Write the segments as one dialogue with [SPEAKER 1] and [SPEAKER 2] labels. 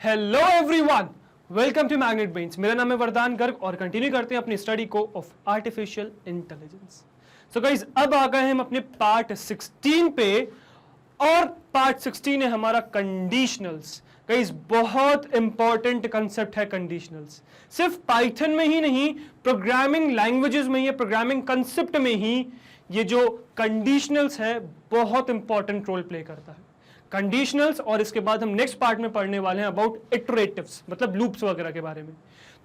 [SPEAKER 1] Hello everyone, welcome to Magnet Brains. मेरा नाम है वरदान गर्ग और कंटिन्यू करते हैं अपनी स्टडी को of artificial intelligence. So guys, अब आ गए हम अपने पार्ट 16 पे और पार्ट 16 है हमारा कंडीशनल्स। गाइस, बहुत इंपॉर्टेंट कंसेप्ट है कंडीशनल्स। सिर्फ पाइथन में ही नहीं, प्रोग्रामिंग लैंग्वेजेस में ही, प्रोग्रामिंग कंसेप्ट में ही ये जो कंडीशनल्स है बहुत इंपॉर्टेंट रोल प्ले करता है। कंडीशनल्स और इसके बाद हम नेक्स्ट पार्ट में पढ़ने वाले हैं अबाउट इटरेटिव्स, मतलब लूप्स वगैरह के बारे में।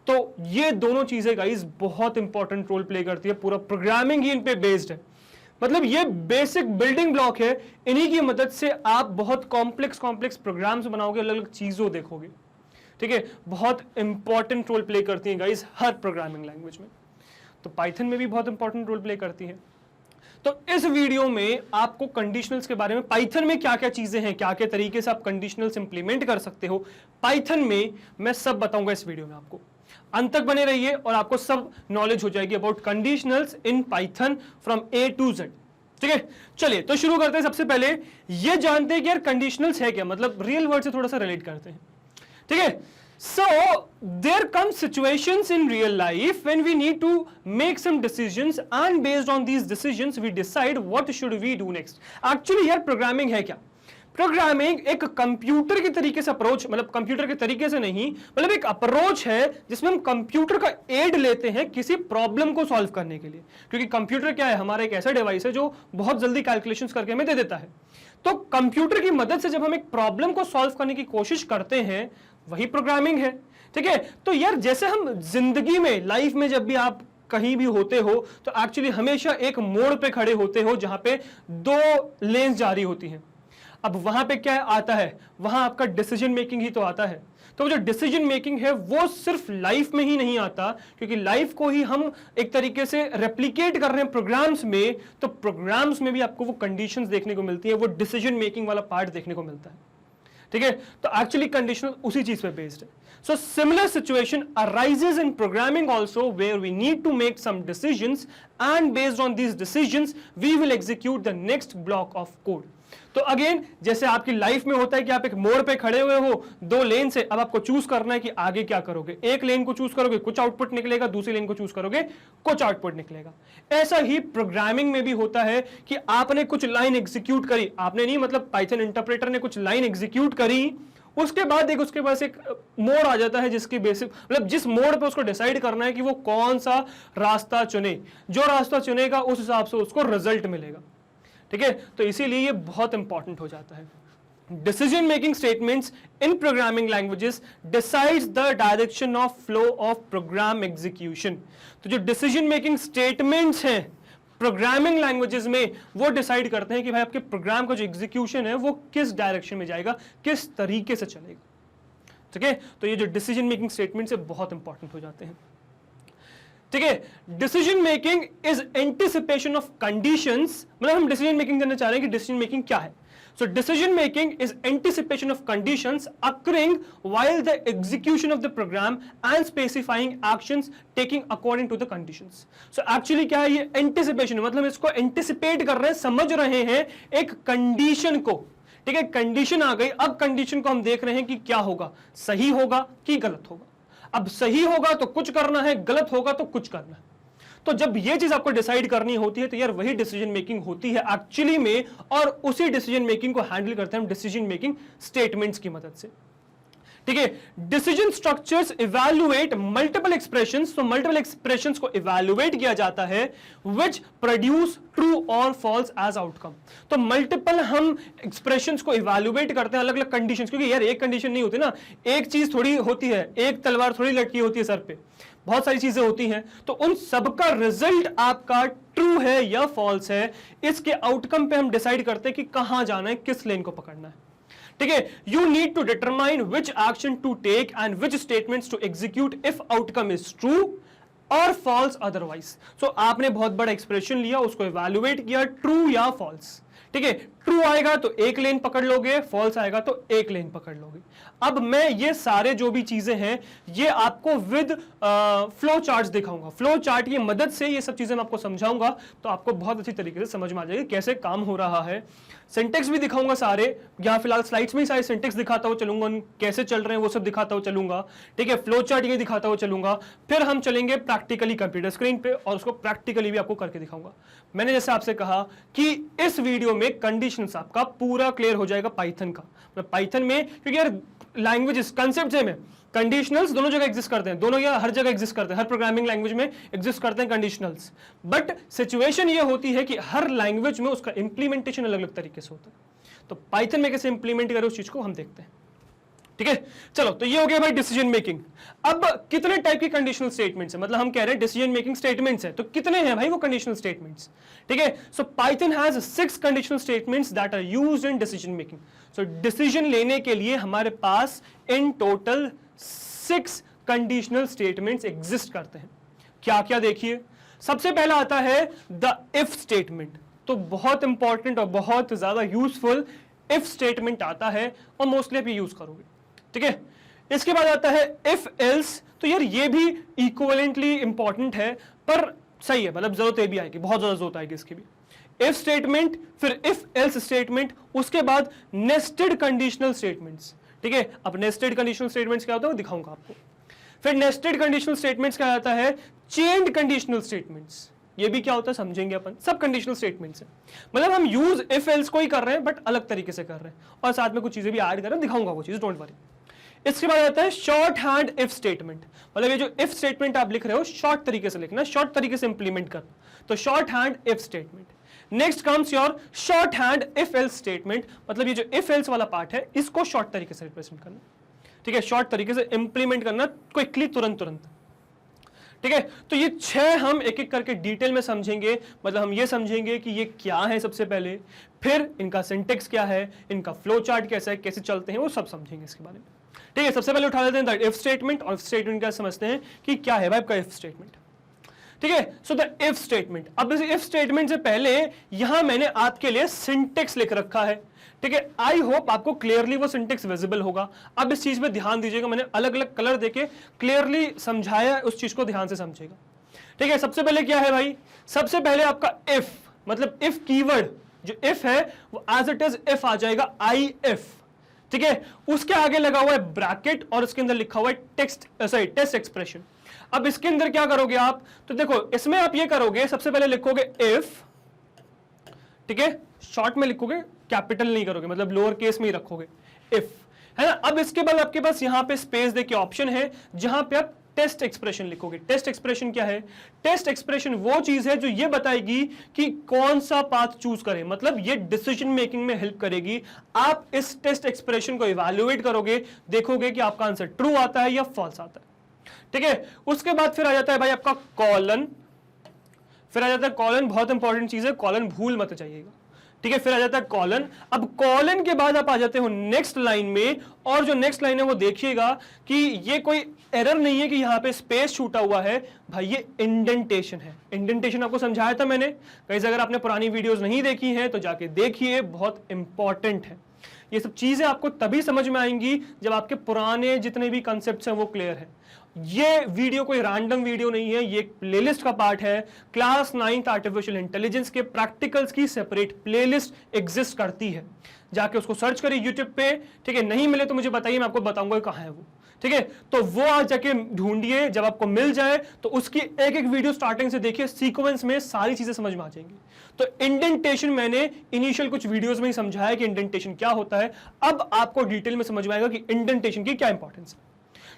[SPEAKER 1] तो ये दोनों चीजें गाइस बहुत इंपॉर्टेंट रोल प्ले करती है। पूरा प्रोग्रामिंग ही इन पे बेस्ड है, मतलब ये बेसिक बिल्डिंग ब्लॉक है। इन्हीं की मदद से आप बहुत कॉम्प्लेक्स प्रोग्राम्स बनाओगे, अलग अलग चीजों देखोगे। ठीक है, बहुत इंपॉर्टेंट रोल प्ले करती है गाइस हर प्रोग्रामिंग लैंग्वेज में। तो पाइथन में भी बहुत इंपॉर्टेंट रोल प्ले करती है। तो इस वीडियो में आपको कंडीशनल्स के बारे में, पाइथन में क्या क्या चीजें हैं, क्या क्या तरीके से आप कंडीशनल्स इंप्लीमेंट कर सकते हो पाइथन में, मैं सब बताऊंगा इस वीडियो में। आपको अंत तक बने रहिए और आपको सब नॉलेज हो जाएगी about conditionals in Python from A to Z. ठीक है, चलिए तो शुरू करते हैं। सबसे पहले ये जानते हैं कि यार कंडीशनल्स है क्या, मतलब रियल वर्ड से थोड़ा सा रिलेट करते हैं। ठीक है, so there come situations in real life when we need to make some decisions and based on these decisions we decide what should we do next। actually यार प्रोग्रामिंग है क्या? प्रोग्रामिंग एक कंप्यूटर के तरीके से अप्रोच, मतलब computer के तरीके से नहीं, मतलब एक अप्रोच है जिसमें हम कंप्यूटर का एड लेते हैं किसी प्रॉब्लम को सॉल्व करने के लिए। क्योंकि कंप्यूटर क्या है, हमारा एक ऐसा डिवाइस है जो बहुत जल्दी कैलकुलेशंस करके हमें दे देता है। तो कंप्यूटर की मदद से जब हम एक प्रॉब्लम को सॉल्व करने की कोशिश करते हैं, वही प्रोग्रामिंग है। ठीक है, तो यार जैसे हम जिंदगी में, लाइफ में जब भी आप कहीं भी होते हो तो एक्चुअली हमेशा एक मोड़ पे खड़े होते हो जहां पे दो लेन्स जारी होती हैं। अब वहां पे क्या आता है, वहां आपका डिसीजन मेकिंग ही तो आता है। तो जो डिसीजन मेकिंग है वो सिर्फ लाइफ में ही नहीं आता, क्योंकि लाइफ को ही हम एक तरीके से रेप्लिकेट कर रहे हैं प्रोग्राम्स में। तो प्रोग्राम्स में भी आपको वो कंडीशंस देखने को मिलती है, वो डिसीजन मेकिंग वाला पार्ट देखने को मिलता है। ठीक है, तो एक्चुअली कंडीशनल उसी चीज पे बेस्ड है। So similar situation arises in programming also where we need to make some decisions and based on these decisions we will execute the next block of code. तो अगेन जैसे आपकी life में होता है कि आप एक मोड़ पे खड़े हुए हो, दो लेन से, अब आपको चूज करना है कि आगे क्या करोगे। एक लेन को चूज करोगे, कुछ आउटपुट निकलेगा, दूसरी लेन को चूज करोगे, कुछ आउटपुट निकलेगा। ऐसा ही प्रोग्रामिंग में भी होता है कि आपने कुछ लाइन एग्जीक्यूट करी, आपने नहीं मतलब पाइथन इंटरप्रेटर ने कुछ लाइन एग्जीक्यूट करी, उसके बाद उसके पास एक मोड़ आ जाता है जिसकी बेसिक, मतलब जिस मोड़ पे उसको डिसाइड करना है कि वो कौन सा रास्ता चुने। जो रास्ता चुनेगा उस हिसाब से उसको रिजल्ट मिलेगा। ठीक है, तो इसीलिए ये बहुत इंपॉर्टेंट हो जाता है। Decision making statements in programming languages decides the direction of flow of program execution. तो जो डिसीजन मेकिंग स्टेटमेंट्स हैं प्रोग्रामिंग लैंग्वेजेस में, वो डिसाइड करते हैं कि भाई आपके प्रोग्राम का जो एग्जीक्यूशन है वो किस डायरेक्शन में जाएगा, किस तरीके से चलेगा। ठीक है, तो ये जो डिसीजन मेकिंग स्टेटमेंट्स है बहुत इंपॉर्टेंट हो जाते हैं। ठीक है, decision making is anticipation of conditions, मतलब हम डिसीजन मेकिंग करना चाह रहे हैं कि डिसीजन मेकिंग क्या है। So decision making is anticipation of conditions occurring while the execution of the program and specifying actions taking according to the conditions. So actually क्या है ये एंटिसिपेशन, मतलब इसको एंटिसिपेट कर रहे हैं, समझ रहे हैं एक कंडीशन को। ठीक है, कंडीशन आ गई, अब कंडीशन को हम देख रहे हैं कि क्या होगा, सही होगा कि गलत होगा। अब सही होगा तो कुछ करना है, गलत होगा तो कुछ करना है। तो जब ये चीज आपको डिसाइड करनी होती है तो यार वही डिसीजन मेकिंग होती है एक्चुअली में, और उसी डिसीजन मेकिंग को हैंडल करते हैं हम डिसीजन मेकिंग स्टेटमेंट्स की मदद से। ठीक है, decision structures evaluate multiple expressions, तो मल्टीपल एक्सप्रेशंस को इवैल्यूएट किया जाता है व्हिच प्रोड्यूस ट्रू और फॉल्स एज आउटकम। तो मल्टीपल हम एक्सप्रेशंस को इवैल्यूएट करते हैं अलग अलग कंडीशंस, क्योंकि यार एक कंडीशन नहीं होती ना, एक चीज थोड़ी होती है, एक तलवार थोड़ी लटकी होती है सर पे, बहुत सारी चीजें होती हैं। तो उन सबका रिजल्ट आपका ट्रू है या फॉल्स है, इसके आउटकम पे हम डिसाइड करते हैं कि कहां जाना है, किस लेन को पकड़ना है। ठीक है, you need to determine which action to take and which statements to execute if outcome is true और फॉल्स अदरवाइज। सो आपने बहुत बड़ा एक्सप्रेशन लिया, उसको इवैल्यूएट किया, ट्रू या फॉल्स। ठीक है, ट्रू आएगा तो एक लेन पकड़ लोगे, फॉल्स आएगा तो एक लेन पकड़ लोगे। अब मैं ये सारे जो भी चीजें हैं ये आपको विद फ्लो चार्ट्स दिखाऊंगा। फ्लो चार्ट की मदद से ये सब चीजें मैं आपको समझाऊंगा, तो आपको बहुत अच्छी तरीके से समझ में आ जाएगी कैसे काम हो रहा है। सिंटेक्स भी दिखाऊंगा सारे, यहाँ फिलहाल स्लाइड्स में ही सारे सिंटेक्स दिखाता हुआ चलूंगा, कैसे चल रहे हैं वो सब दिखाता हुआ चलूंगा, ठीक है। फ्लो चार्ट ये दिखाता हुआ चलूंगा, फिर हम चलेंगे प्रैक्टिकली कंप्यूटर स्क्रीन पे और उसको प्रैक्टिकली भी आपको करके दिखाऊंगा। मैंने जैसे आपसे कहा कि इस वीडियो में कंडीशंस आपका पूरा क्लियर हो जाएगा पाइथन का, मतलब पाइथन में, क्योंकि यार लैंग्वेजेस कंसेप्ट है, कंडीशनल्स दोनों जगह एग्जिस्ट करते हैं, दोनों या हर जगह एग्जिस्ट करते हैं, हर प्रोग्रामिंग लैंग्वेज में एग्जिस्ट करते हैं कंडीशनल्स। बट सिचुएशन ये होती है कि हर लैंग्वेज में उसका इंप्लीमेंटेशन अलग अलग तरीके से होता है। तो पाइथन में कैसे इंप्लीमेंट करें उस चीज को हम देखते हैं, ठीक है। चलो, तो ये हो गया भाई डिसीजन मेकिंग। अब कितने टाइप की कंडीशनल स्टेटमेंट्स है, मतलब हम कह रहे हैं डिसीजन मेकिंग स्टेटमेंट्स है, तो कितने हैं भाई वो कंडीशनल स्टेटमेंट्स, ठीक है। So Python has 6 conditional statements that are used in decision making. So decision लेने के लिए हमारे पास in total 6 conditional statements exist करते हैं। क्या क्या देखिए, सबसे पहला आता है द इफ स्टेटमेंट। तो बहुत इंपॉर्टेंट और बहुत ज्यादा यूजफुल इफ स्टेटमेंट आता है और मोस्टली आप यूज करोगे, ठीक है। इसके बाद आता है इफ एल्स। तो यार ये भी इक्विवेलेंटली इंपॉर्टेंट है, पर सही है, मतलब जरूरत ये भी आएगी, बहुत ज्यादा जरूरत आएगी इसकी भी। इफ स्टेटमेंट, फिर इफ एल्स स्टेटमेंट, उसके बाद नेस्टेड कंडीशनल स्टेटमेंट्स, ठीक है। अब नेस्टेड कंडीशनल स्टेटमेंट्स क्या होता है वो दिखाऊंगा आपको। फिर नेस्टेड कंडीशनल स्टेटमेंट्स क्या आता है, चेन्ड कंडीशनल स्टेटमेंट्स। ये भी क्या होता है समझेंगे अपन, सब कंडीशनल स्टेटमेंट्स हैं, मतलब हम यूज इफ एल्स को ही कर रहे हैं बट अलग तरीके से कर रहे हैं, और साथ में कुछ चीजें भी ऐड कर रहे हैं, दिखाऊंगा वो चीज, डोंट वरी। इसके बाद आता है शॉर्ट हैंड इफ स्टेटमेंट, मतलब ये जो इफ स्टेटमेंट आप लिख रहे हो शॉर्ट तरीके से लिखना, शॉर्ट तरीके से इंप्लीमेंट करना, तो short hand if statement. Next comes your short hand if else statement, मतलब ये जो इफ एल्स वाला पार्ट है इसको शॉर्ट तरीके से रिप्रेजेंट करना, ठीक है, शॉर्ट तरीके से इंप्लीमेंट करना, क्विकली, तुरंत तुरंत, ठीक है। तो ये 6 हम एक एक करके डिटेल में समझेंगे, मतलब हम ये समझेंगे कि ये क्या है सबसे पहले, फिर इनका सिंटेक्स क्या है, इनका फ्लो चार्ट कैसा है, कैसे चलते हैं, वो सब समझेंगे इसके बारे में, ठीक है। सबसे पहले उठा लेते हैं द इफ स्टेटमेंट, और इफ स्टेटमेंट क्या समझते हैं कि क्या है भाई आपका इफ स्टेटमेंट, ठीक है। सो द इफ स्टेटमेंट, अब इस इफ स्टेटमेंट से पहले यहां मैंने आपके लिए सिंटेक्स लिख रखा है, ठीक है। आई होप आपको क्लियरली वो सिंटेक्स विजिबल होगा। अब इस चीज पे ध्यान दीजिएगा, मैंने अलग अलग कलर देके क्लियरली समझाया, उस चीज को ध्यान से समझिएगा, ठीक है। सबसे पहले क्या है भाई, सबसे पहले आपका इफ, मतलब इफ कीवर्ड जो इफ है वो एज इट इज इफ आ जाएगा, आई इफ, ठीक है। उसके आगे लगा हुआ है ब्रैकेट और उसके अंदर लिखा हुआ है टेस्ट एक्सप्रेशन। अब इसके अंदर क्या करोगे आप, तो देखो इसमें आप ये करोगे, सबसे पहले लिखोगे इफ, ठीक है, शॉर्ट में लिखोगे, कैपिटल नहीं करोगे, मतलब लोअर केस में ही रखोगे इफ, है ना। अब इसके बाद आपके पास यहां पे स्पेस देके ऑप्शन है जहां पे आप टेस्ट एक्सप्रेशन लिखोगे। टेस्ट एक्सप्रेशन क्या है, टेस्ट एक्सप्रेशन वो चीज है जो ये बताएगी कि कौन सा पाथ चूज करें, मतलब ये डिसीजन मेकिंग में हेल्प करेगी। आप इस टेस्ट एक्सप्रेशन को इवैल्यूएट करोगे, देखोगे कि आपका आंसर ट्रू आता है या फॉल्स आता है, ठीक है। उसके बाद फिर आ जाता है भाई आपका कॉलन, फिर आ जाता है कॉलन, बहुत इंपॉर्टेंट चीज है, कॉलन भूल मत जाइएगा, ठीक है। फिर आ जाता है कॉलन। अब कॉलन के बाद आप आ जाते हो नेक्स्ट लाइन में, और जो नेक्स्ट लाइन है वो देखिएगा कि ये कोई एरर नहीं है कि यहां पे स्पेस छूटा हुआ है, भाई ये इंडेंटेशन है। इंडेंटेशन आपको समझाया था मैंने, कहीं अगर आपने पुरानी वीडियोस नहीं देखी हैं तो जाके देखिए, बहुत इंपॉर्टेंट है। ये सब चीजें आपको तभी समझ में आएंगी जब आपके पुराने जितने भी कंसेप्ट्स हैं वो क्लियर है। ये वीडियो कोई रैंडम वीडियो नहीं है, ये प्लेलिस्ट का पार्ट है। क्लास 9th आर्टिफिशियल इंटेलिजेंस के प्रैक्टिकल्स की सेपरेट प्लेलिस्ट एग्जिस्ट करती है, जाके उसको सर्च करिए यूट्यूब पे, ठीक है। नहीं मिले तो मुझे बताइए, मैं आपको बताऊंगा कहां है वो, ठीक है। तो वो आज जाके ढूंढिए, जब आपको मिल जाए तो उसकी एक एक वीडियो स्टार्टिंग से देखिए, सीक्वेंस में सारी चीजें समझ में आ जाएंगी। तो इंडेंटेशन मैंने इनिशियल कुछ वीडियोस में ही समझाया कि इंडेंटेशन क्या होता है, अब आपको डिटेल में समझ में आएगा कि इंडेंटेशन की क्या इंपॉर्टेंस है,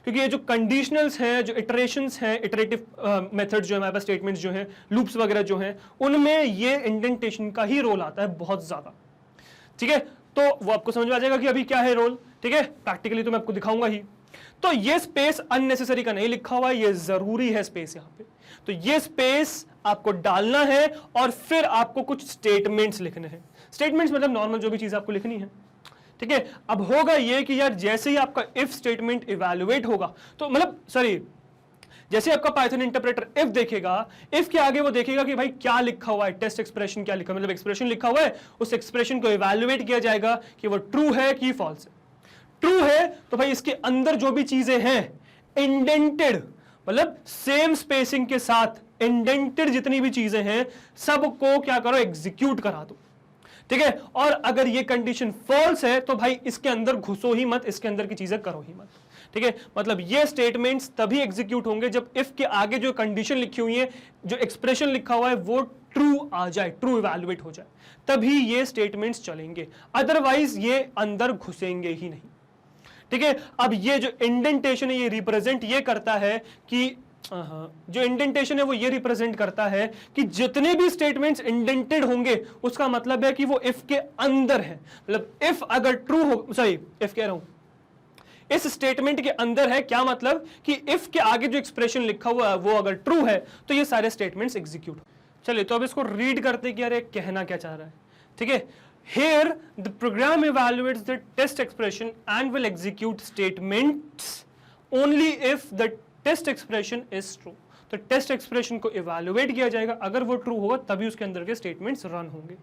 [SPEAKER 1] क्योंकि ये जो कंडीशनल्स हैं, जो इटरेशंस हैं, इटरेटिव मेथड्स जो है हमारे पास, स्टेटमेंट्स जो हैं, लूप्स वगैरह जो हैं, उनमें ये इंडेंटेशन का ही रोल आता है बहुत ज्यादा, ठीक है। तो वो आपको समझ में आ जाएगा कि अभी क्या है रोल, ठीक है। प्रैक्टिकली तो मैं आपको दिखाऊंगा ही। तो ये स्पेस अननेसेसरी का नहीं लिखा हुआ है, ये जरूरी है स्पेस यहां पे, तो ये स्पेस आपको डालना है और फिर आपको कुछ स्टेटमेंट्स लिखने हैं। स्टेटमेंट्स मतलब नॉर्मल जो भी चीज आपको लिखनी है, ठीक है। अब होगा ये कि यार जैसे ही आपका इफ स्टेटमेंट इवैल्यूएट होगा, तो मतलब सॉरी, जैसे आपका पाइथन इंटरप्रेटर इफ देखेगा, इफ के आगे वो देखेगा कि भाई क्या लिखा हुआ है, टेस्ट एक्सप्रेशन क्या लिखा, मतलब एक्सप्रेशन लिखा हुआ है, उस एक्सप्रेशन को इवैल्यूएट किया जाएगा कि वो ट्रू है कि फॉल्स है। ट्रू है तो भाई इसके अंदर जो भी चीजें हैं इंडेंटेड, मतलब सेम स्पेसिंग के साथ इंडेंटेड जितनी भी चीजें हैं सबको क्या करो, एग्जीक्यूट करा दो, ठीक है। और अगर ये कंडीशन फॉल्स है तो भाई इसके अंदर घुसो ही मत, इसके अंदर की चीजें करो ही मत, ठीक है। मतलब ये स्टेटमेंट्स तभी एग्जीक्यूट होंगे जब इफ के आगे जो कंडीशन लिखी हुई है, जो एक्सप्रेशन लिखा हुआ है वो ट्रू आ जाए, ट्रू इवैल्यूएट हो जाए, तभी ये स्टेटमेंट्स चलेंगे, अदरवाइज ये अंदर घुसेंगे ही नहीं, ठीक है। अब ये जो इंडेंटेशन है ये रिप्रेजेंट ये करता है कि जो इंडेंटेशन है वो ये रिप्रेजेंट करता है कि जितने भी स्टेटमेंट्स इंडेंटेड होंगे उसका मतलब है कि वो इफ के अंदर है, मतलब इफ अगर ट्रू हो, सॉरी इफ कह रहा हूं, इस स्टेटमेंट के अंदर है, क्या मतलब कि इफ के आगे जो एक्सप्रेशन लिखा हुआ है वो अगर ट्रू है तो ये सारे स्टेटमेंट्स एग्जीक्यूट। चलिए तो अब इसको रीड करते कि यार कहना क्या चाह रहा है, ठीक है। Here the program evaluates the test expression and will execute statements only if the test expression is true. तो टेस्ट एक्सप्रेशन को इवैल्यूएट किया जाएगा, अगर वो ट्रू होगा तभी उसके अंदर के स्टेटमेंट्स रन होंगे।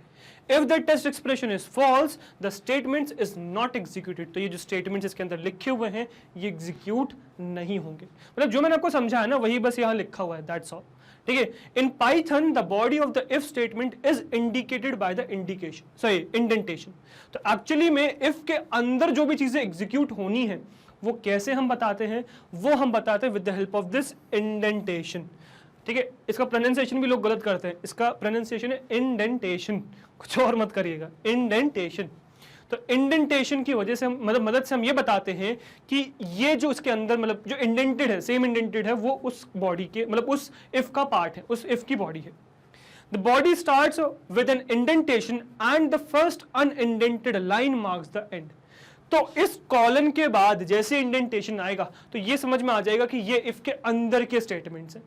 [SPEAKER 1] If the test expression is false the statements is not executed, तो ये जो स्टेटमेंट्स इसके अंदर लिखे हुए हैं ये एग्जीक्यूट नहीं होंगे, मतलब जो मैंने आपको समझाया ना वही बस यहाँ लिखा हुआ है, दैट्स ऑल, ठीक है। In Python the body of the if statement is indicated by the indication, sorry indentation. तो एक्चुअली में इफ के अंदर जो भी चीजें एग्जीक्यूट होनी है वो कैसे हम बताते हैं, वो हम बताते हैं with the help of this indentation, ठीक है। इसका प्रोनाउंसिएशन भी लोग गलत करते हैं, इसका प्रोनाउंसिएशन है इंडेंटेशन, कुछ और मत करिएगा, इंडेंटेशन। तो इंडेंटेशन की वजह से मतलब मदद से हम ये बताते हैं कि ये जो इसके अंदर मतलब जो इंडेंटेड है, सेम इंडेंटेड है, वो उस बॉडी के मतलब उस इफ का पार्ट है, उस इफ की बॉडी है। The body starts with an indentation and the first unindented line marks the end. तो इस कॉलन के बाद जैसे इंडेंटेशन आएगा तो ये समझ में आ जाएगा कि ये इफ के अंदर के स्टेटमेंट्स हैं,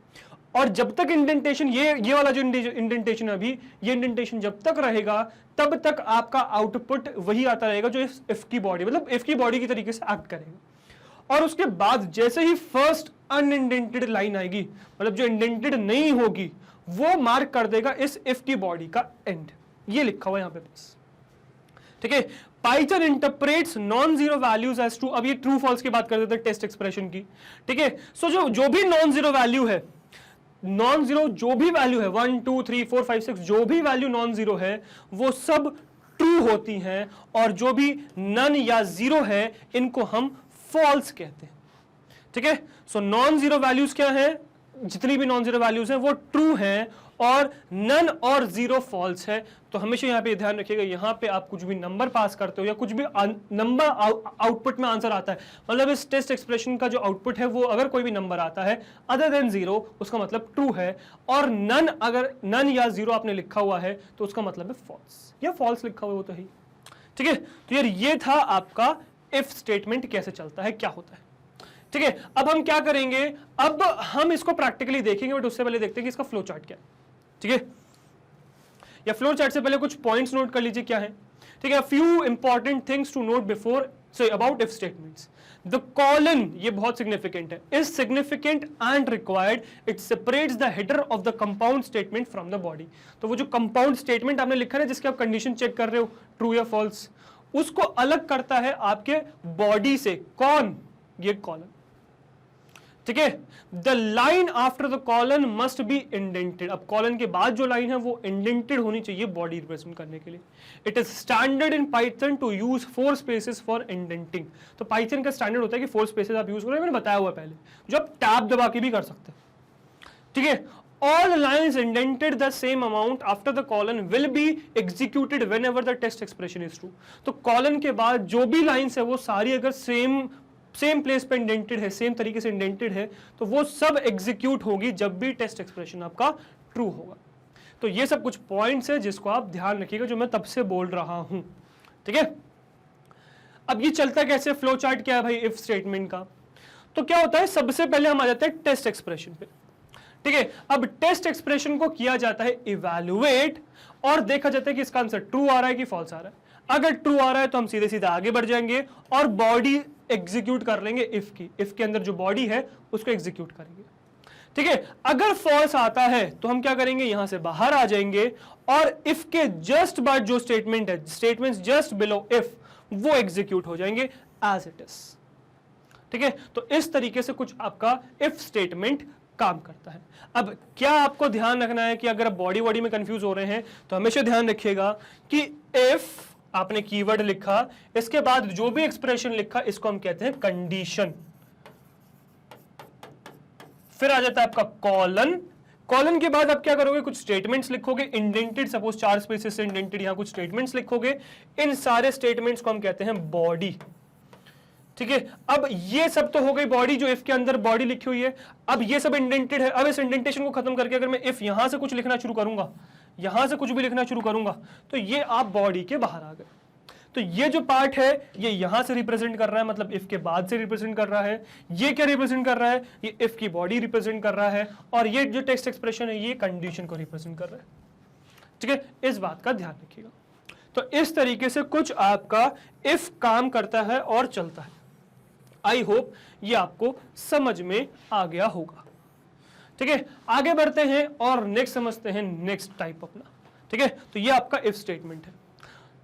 [SPEAKER 1] और जब तक इंडेंटेशन ये वाला जो इंडेंटेशन अभी ये इंडेंटेशन जब तक रहेगा तब तक आपका आउटपुट वही आता रहेगा जो इफ की बॉडी मतलब इफ की बॉडी की तरीके से एक्ट करेगा। और उसके बाद जैसे ही फर्स्ट अनइंडेंटेड लाइन आएगी, मतलब जो इंडेंटेड नहीं होगी, वो मार्क कर देगा इस इफ की बॉडी का एंड। ये लिखा हुआ है यहां पे बस, ठीक है। Python interprets non zero values as true. अब ये ट्रू फॉल्स की बात कर देते हैं टेस्ट एक्सप्रेशन की, ठीक है। सो जो भी नॉन जीरो वैल्यू है, नॉन जीरो जो भी वैल्यू है 1 2 3 4 5 6 जो भी वैल्यू नॉन जीरो है वो सब ट्रू होती हैं, और जो भी नन या जीरो है इनको हम फॉल्स कहते हैं, ठीक है। सो नॉन जीरो वैल्यूज क्या है, जितनी भी नॉन जीरो वैल्यूज हैं वो ट्रू हैं, और नन और जीरो फॉल्स है। तो हमेशा यहाँ पे ध्यान रखिएगा, यहाँ पे आप कुछ भी नंबर पास करते हो या कुछ भी नंबर आउटपुट में आंसर आता है, मतलब इस टेस्ट एक्सप्रेशन का जो आउटपुट है वो अगर कोई भी नंबर आता है अदर देन जीरो उसका मतलब ट्रू है, और नन अगर नन या जीरो आपने लिखा हुआ है तो उसका मतलब है फॉल्स, या फॉल्स लिखा हुआ है वो तो है, ठीक है। तो यार ये था आपका इफ स्टेटमेंट कैसे चलता है, क्या होता है, ठीक है। अब हम क्या करेंगे, अब हम इसको प्रैक्टिकली देखेंगे, बट उससे पहले देखते हैं कि इसका फ्लो चार्ट क्या है, ठीक है। या फ्लो चार्ट से पहले कुछ पॉइंट्स नोट कर लीजिए क्या है, ठीक है। Few important things to note before say about if statements. The colon, ये बहुत सिग्निफिकेंट है, is significant and required, it separates the header of the compound statement from the body. तो वो जो कंपाउंड स्टेटमेंट आपने लिखा है जिसके आप कंडीशन चेक कर रहे हो ट्रू या फॉल्स, उसको अलग करता है आपके बॉडी से। कौन, ये कॉलन, ठीक है। The line after the colon must be indented. अब कॉलन के बाद जो लाइन है वो इंडेंटेड होनी चाहिए बॉडी रिप्रेजेंट करने के लिए। It is standard in Python to use 4 spaces for indenting. तो पाइथन का स्टैंडर्ड होता है कि 4 स्पेसेस आप यूज करो, मैंने बताया हुआ पहले, जो आप टैब दबा के भी कर सकते हैं, ठीक है। All lines indented the same amount after the colon will be executed whenever the test expression is true। तो कॉलन के बाद जो भी लाइन्स है वो सारी अगर सेम प्लेस पे इंडेंटेड है, सेम तरीके से इंडेंटेड है, तो वो सब एग्जीक्यूट होगी जब भी टेस्ट एक्सप्रेशन आपका ट्रू होगा। तो ये सब कुछ पॉइंट्स है जिसको आप ध्यान रखिएगा, जो मैं तब से बोल रहा हूं, ठीक है। अब ये चलता कैसे, फ्लो चार्ट क्या है भाई इफ स्टेटमेंट का। तो क्या होता है, सबसे पहले हम आ जाते हैं टेस्ट एक्सप्रेशन पे, ठीक है। अब टेस्ट एक्सप्रेशन को किया जाता है इवैल्यूएट, और देखा जाता है कि इसका आंसर ट्रू आ रहा है कि फॉल्स आ रहा है। अगर ट्रू आ रहा है तो हम सीधे सीधे आगे बढ़ जाएंगे और बॉडी एग्जीक्यूट कर लेंगे इफ की, इफ के अंदर जो बॉडी है उसको एग्जीक्यूट करेंगे। ठीक है, अगर फॉल्स आता है तो हम क्या करेंगे, यहां से बाहर आ जाएंगे और इफ के जस्ट बाद जो स्टेटमेंट है, स्टेटमेंट्स जस्ट बिलो इफ, वो एग्जीक्यूट हो जाएंगे एज इट इज। ठीक है, तो इस तरीके से कुछ आपका इफ स्टेटमेंट काम करता है। अब क्या आपको ध्यान रखना है कि अगर आप बॉडी में कंफ्यूज हो रहे हैं तो हमेशा ध्यान रखिएगा कि इफ आपने कीवर्ड लिखा, इसके बाद जो भी एक्सप्रेशन लिखा इसको हम कहते हैं कंडीशन। फिर आ जाता है आपका कॉलन, कॉलन के बाद आप क्या करोगे, कुछ स्टेटमेंट्स लिखोगे इंडेंटेड, सपोज 4 स्पेसेस से इंडेंटेड, यहां कुछ स्टेटमेंट्स लिखोगे, इन सारे स्टेटमेंट्स को हम कहते हैं बॉडी। ठीक है, अब ये सब तो हो गई बॉडी, जो इफ के अंदर बॉडी लिखी हुई है। अब ये सब इंडेंटेड है, अब इस इंडेंटेशन को खत्म करके अगर मैं इफ यहां से कुछ लिखना शुरू करूंगा, यहां से कुछ भी लिखना शुरू करूंगा, तो ये आप बॉडी के बाहर आ गए। तो ये जो पार्ट है ये यहां से रिप्रेजेंट कर रहा है, मतलब इफ के बाद से रिप्रेजेंट कर रहा है। ये क्या रिप्रेजेंट कर रहा है, ये इफ की बॉडी रिप्रेजेंट कर रहा है, और ये जो टेक्स्ट एक्सप्रेशन है ये कंडीशन को रिप्रेजेंट कर रहा है। ठीक है, इस बात का ध्यान रखिएगा। तो इस तरीके से कुछ आपका इफ काम करता है और चलता है। आई होप ये आपको समझ में आ गया होगा। ठीक है, आगे बढ़ते हैं और नेक्स्ट समझते हैं नेक्स्ट टाइप अपना। ठीक है, तो ये आपका इफ स्टेटमेंट है।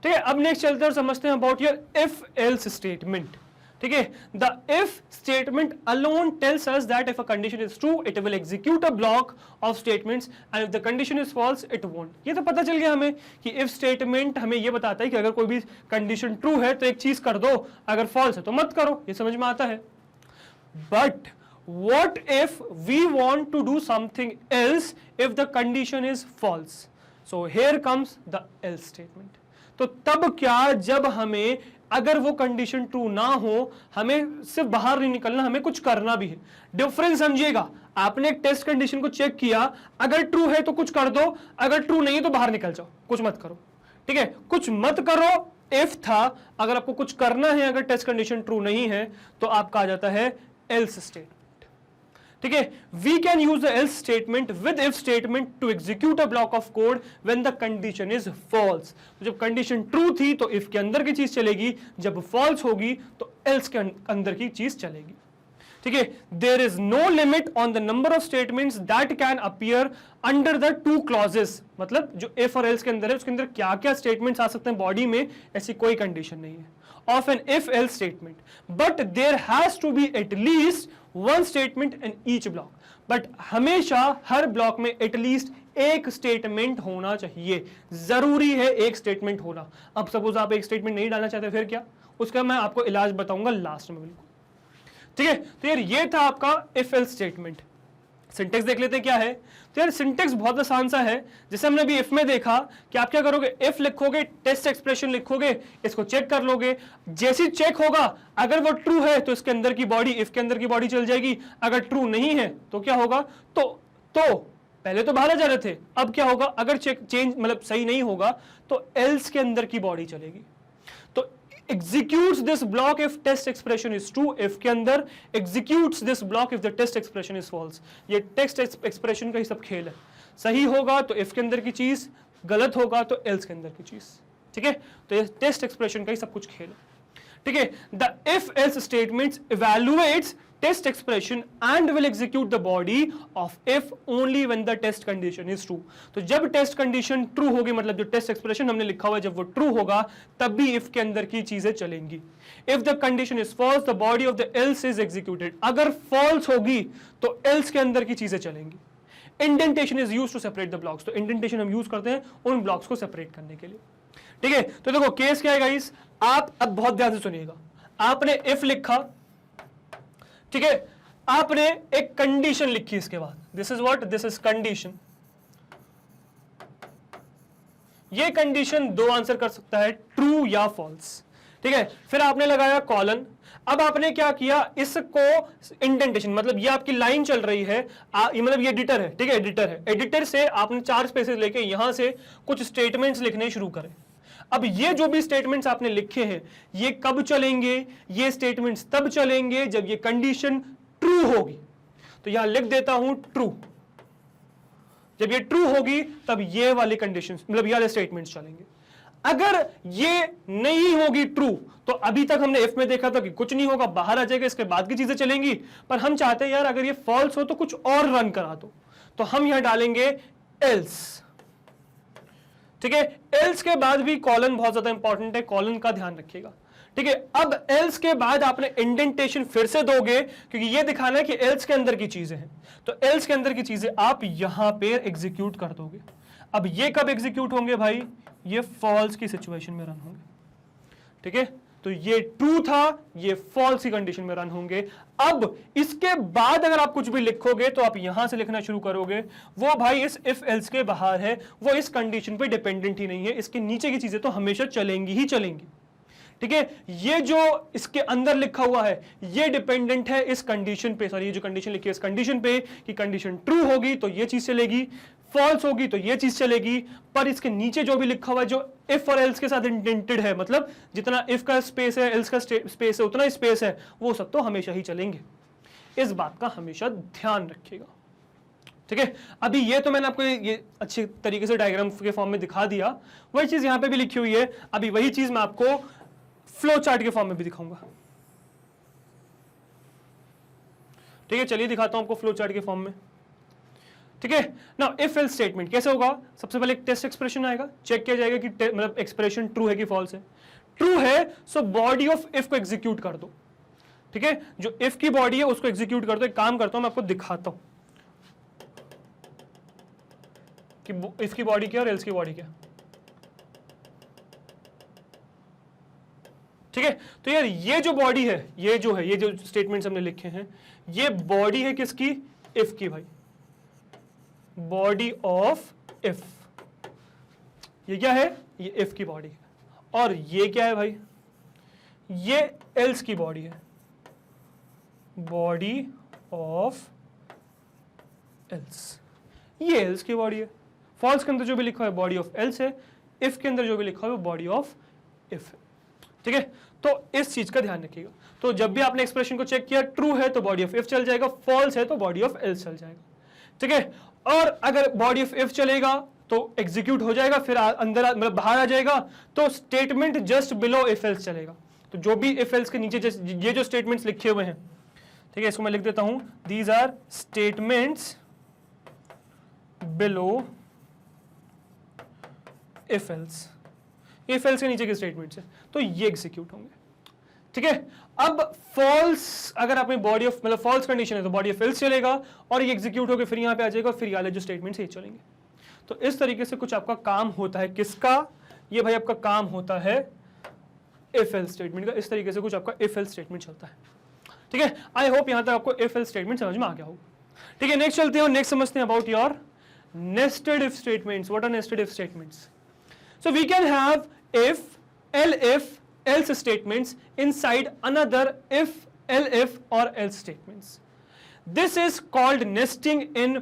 [SPEAKER 1] ठीक है, अब नेक्स्ट चलते हैं और समझते हैं about your if else statement. ठीक है, the if statement alone tells us that if a condition is true it will execute a block of statements and if the condition is false it won't. ये तो पता चल गया हमें कि if statement हमें ये बताता है कि अगर कोई भी कंडीशन ट्रू है तो एक चीज कर दो, अगर फॉल्स है तो मत करो, ये समझ में आता है। But what if we want to do something else if the condition is false? So here comes the else statement. तो तब क्या, जब हमें अगर वो कंडीशन ट्रू ना हो, हमें सिर्फ बाहर नहीं निकलना, हमें कुछ करना भी है। डिफरेंस समझिएगा, आपने एक टेस्ट कंडीशन को चेक किया, अगर ट्रू है तो कुछ कर दो, अगर ट्रू नहीं है तो बाहर निकल जाओ, कुछ मत करो। ठीक है, कुछ मत करो इफ था, अगर आपको कुछ करना है, अगर टेस्ट कंडीशन ट्रू नहीं है तो आपका आ जाता है एल्स स्टेटमेंट। ठीक है, we can use the else statement with if statement to execute a block of code when the condition is false. जब कंडीशन ट्रू थी तो इफ के अंदर की चीज चलेगी, जब फॉल्स होगी तो एल्स के अंदर की चीज चलेगी। ठीक है, there is no limit on the number of statements that can appear under the two clauses. मतलब जो इफ और एल्स के अंदर है उसके अंदर क्या क्या स्टेटमेंट्स आ सकते हैं बॉडी में, ऐसी कोई कंडीशन नहीं है of an if else statement, but there has to be at least one statement in each block. but हमेशा हर ब्लॉक में एटलीस्ट एक स्टेटमेंट होना चाहिए, जरूरी है एक स्टेटमेंट होना। अब सपोज आप एक स्टेटमेंट नहीं डालना चाहते, फिर क्या, उसका मैं आपको इलाज बताऊंगा लास्ट में बिल्कुल। ठीक है, तो यार ये था आपका इफ एल्स स्टेटमेंट। सिंटेक्स देख लेते हैं क्या है। तो यार सिंटेक्स बहुत आसान सा है, जैसे हमने अभी इफ में देखा कि आप क्या करोगे, इफ लिखोगे, टेस्ट एक्सप्रेशन लिखोगे, इसको चेक कर लोगे, जैसे चेक होगा अगर वो ट्रू है तो इसके अंदर की बॉडी, इफ के अंदर की बॉडी चल जाएगी, अगर ट्रू नहीं है तो क्या होगा, तो पहले तो बाहर जा रहे थे, अब क्या होगा, अगर चेंज मतलब सही नहीं होगा तो एल्स के अंदर की बॉडी चलेगी। तो executes this block if test expression is true, if के अंदर executes this block if the test expression is false। ये टेक्स्ट एक्सप्रेशन का ही सब खेल है, सही होगा तो if के अंदर की चीज, गलत होगा तो else के अंदर की चीज। ठीक है, तो ये टेस्ट एक्सप्रेशन का ही सब कुछ खेल है। ठीक है, the if else statements evaluates test expression and will execute the body of if only when the test condition is true. तो जब टेस्ट कंडीशन ट्रू होगी, मतलब जो टेस्ट एक्सप्रेशन हमने लिखा हुआ है जब वो ट्रू होगा, तब भी इफ के अंदर की चीजें चलेंगी। If the condition is false the body of the else is executed. अगर फॉल्स होगी तो एल्स के अंदर की चीजें चलेंगी। Indentation is used to separate the blocks. तो इंडेंटेशन हम यूज करते हैं उन ब्लॉक्स को सेपरेट करने के लिए। ठीक है, तो देखो केस क्या है गाइस, आप अब बहुत ध्यान से सुनिएगा। आपने इफ लिखा, ठीक है, आपने एक कंडीशन लिखी इसके बाद, this is what, this is condition. ये कंडीशन दो आंसर कर सकता है, ट्रू या फॉल्स। ठीक है, फिर आपने लगाया कॉलन। अब आपने क्या किया, इसको इंडेंटेशन, मतलब ये आपकी लाइन चल रही है, मतलब ये एडिटर है, ठीक है, एडिटर है, एडिटर से आपने 4 स्पेसेस लेके यहां से कुछ स्टेटमेंट्स लिखने शुरू करें। अब ये जो भी स्टेटमेंट्स आपने लिखे हैं ये कब चलेंगे, ये स्टेटमेंट्स तब चलेंगे जब ये कंडीशन ट्रू होगी। तो यहां लिख देता हूं ट्रू। जब ये ट्रू होगी तब ये वाले कंडीशंस, मतलब ये वाले स्टेटमेंट्स चलेंगे। अगर ये नहीं होगी ट्रू, तो अभी तक हमने इफ में देखा था कि कुछ नहीं होगा, बाहर आ जाएगा, इसके बाद की चीजें चलेंगी। पर हम चाहते हैं यार अगर ये फॉल्स हो तो कुछ और रन करा दो, तो हम यहां डालेंगे एल्स। ठीक है, एल्स के बाद भी कॉलन बहुत ज्यादा इंपॉर्टेंट है, कॉलन का ध्यान रखिएगा। ठीक है, अब एल्स के बाद आपने इंडेंटेशन फिर से दोगे, क्योंकि ये दिखाना है कि एल्स के अंदर की चीजें हैं, तो एल्स के अंदर की चीजें आप यहां पे एग्जीक्यूट कर दोगे। अब ये कब एग्जीक्यूट होंगे भाई, ये फॉल्स की सिचुएशन में रन होंगे। ठीक है, तो ये ट्रू था, ये फॉल्स की कंडीशन में रन होंगे। अब इसके बाद अगर आप कुछ भी लिखोगे तो आप यहां से लिखना शुरू करोगे, वो भाई इस इफ एल्स के बाहर है, वो इस कंडीशन पे डिपेंडेंट ही नहीं है, इसके नीचे की चीजें तो हमेशा चलेंगी ही चलेंगी। ठीक है, ये जो इसके अंदर लिखा हुआ है ये डिपेंडेंट है इस कंडीशन पे, सॉरी ये जो कंडीशन लिखी है इस कंडीशन पे कि कंडीशन ट्रू होगी तो ये चीज चलेगी, फॉल्स होगी तो ये चीज चलेगी। पर इसके नीचे जो भी लिखा हुआ है जो इफ और एल्स के साथ इंडेंटेड है, मतलब जितना इफ का स्पेस है एल्स का स्पेस है उतना स्पेस है, वो सब तो हमेशा ही चलेंगे। इस बात का हमेशा ध्यान रखिएगा। ठीक है, अभी ये तो मैंने आपको ये अच्छे तरीके से डायग्राम के फॉर्म में दिखा दिया, वही चीज यहां पे भी लिखी हुई है। अभी वही चीज मैं आपको फ्लो चार्ट के फॉर्म में भी दिखाऊंगा। ठीक है, चलिए दिखाता हूं आपको फ्लो चार्ट के फॉर्म में। ठीक है, नाउ इफ एल्स स्टेटमेंट कैसे होगा, सबसे पहले एक टेस्ट एक्सप्रेशन आएगा, चेक किया जाएगा कि मतलब एक्सप्रेशन ट्रू है कि फॉल्स है। ट्रू है सो बॉडी ऑफ इफ को एग्जीक्यूट कर दो। ठीक है, जो इफ की बॉडी है उसको एग्जीक्यूट कर दो। एक काम करता हूं मैं आपको दिखाता हूं कि इफ की बॉडी क्या और एल्स की बॉडी क्या। ठीक है, तो यार ये जो बॉडी है, ये जो स्टेटमेंट्स हमने लिखे हैं, ये बॉडी है किसकी, इफ की भाई, बॉडी ऑफ इफ। ये क्या है, ये इफ की बॉडी है। और ये क्या है भाई, ये एल्स की बॉडी है, बॉडी ऑफ एल्स। ये एल्स की बॉडी है। फॉल्स के अंदर जो भी लिखा है बॉडी ऑफ एल्स है, इफ के अंदर जो भी लिखा है वो बॉडी ऑफ इफ है। ठीक है, तो इस चीज का ध्यान रखिएगा। तो जब भी आपने एक्सप्रेशन को चेक किया, ट्रू है तो बॉडी ऑफ इफ चल जाएगा, फॉल्स है तो बॉडी ऑफ एल्स चल जाएगा। ठीक है, और अगर बॉडी ऑफ इफ चलेगा तो एग्जीक्यूट हो जाएगा, फिर अंदर मतलब बाहर आ जाएगा, तो statement just below if else चलेगा। तो जो भी इफ एल्स के नीचे ये जो स्टेटमेंट्स लिखे हुए हैं, ठीक है, इसको मैं लिख देता हूं, these are statements below if else. If else के नीचे के स्टेटमेंट्स है तो ये एग्जीक्यूट होंगे। ठीक है, अब फॉल्स अगर आपने बॉडी ऑफ मतलब फॉल्स कंडीशन है तो बॉडी ऑफ एल्स चलेगा और ये एग्जीक्यूट होकर फिर यहां पे आ जाएगा, फिर ये वाले जो स्टेटमेंट्स ये चलेंगे। तो इस तरीके से कुछ आपका काम होता है, किसका, ये भाई आपका काम होता है इफ एल्स स्टेटमेंट का। इस तरीके से कुछ आपका इफ एल्स स्टेटमेंट चलता है। ठीक है, आई होप यहां तक आपको इफ एल्स स्टेटमेंट समझ में आ गया होगा। ठीक है, नेक्स्ट चलते हैं और नेक्स्ट समझते हैं about your nested if statements. What are nested if statements? So we can have if, elif, else statements inside another if, elif or else statements. This is called nesting in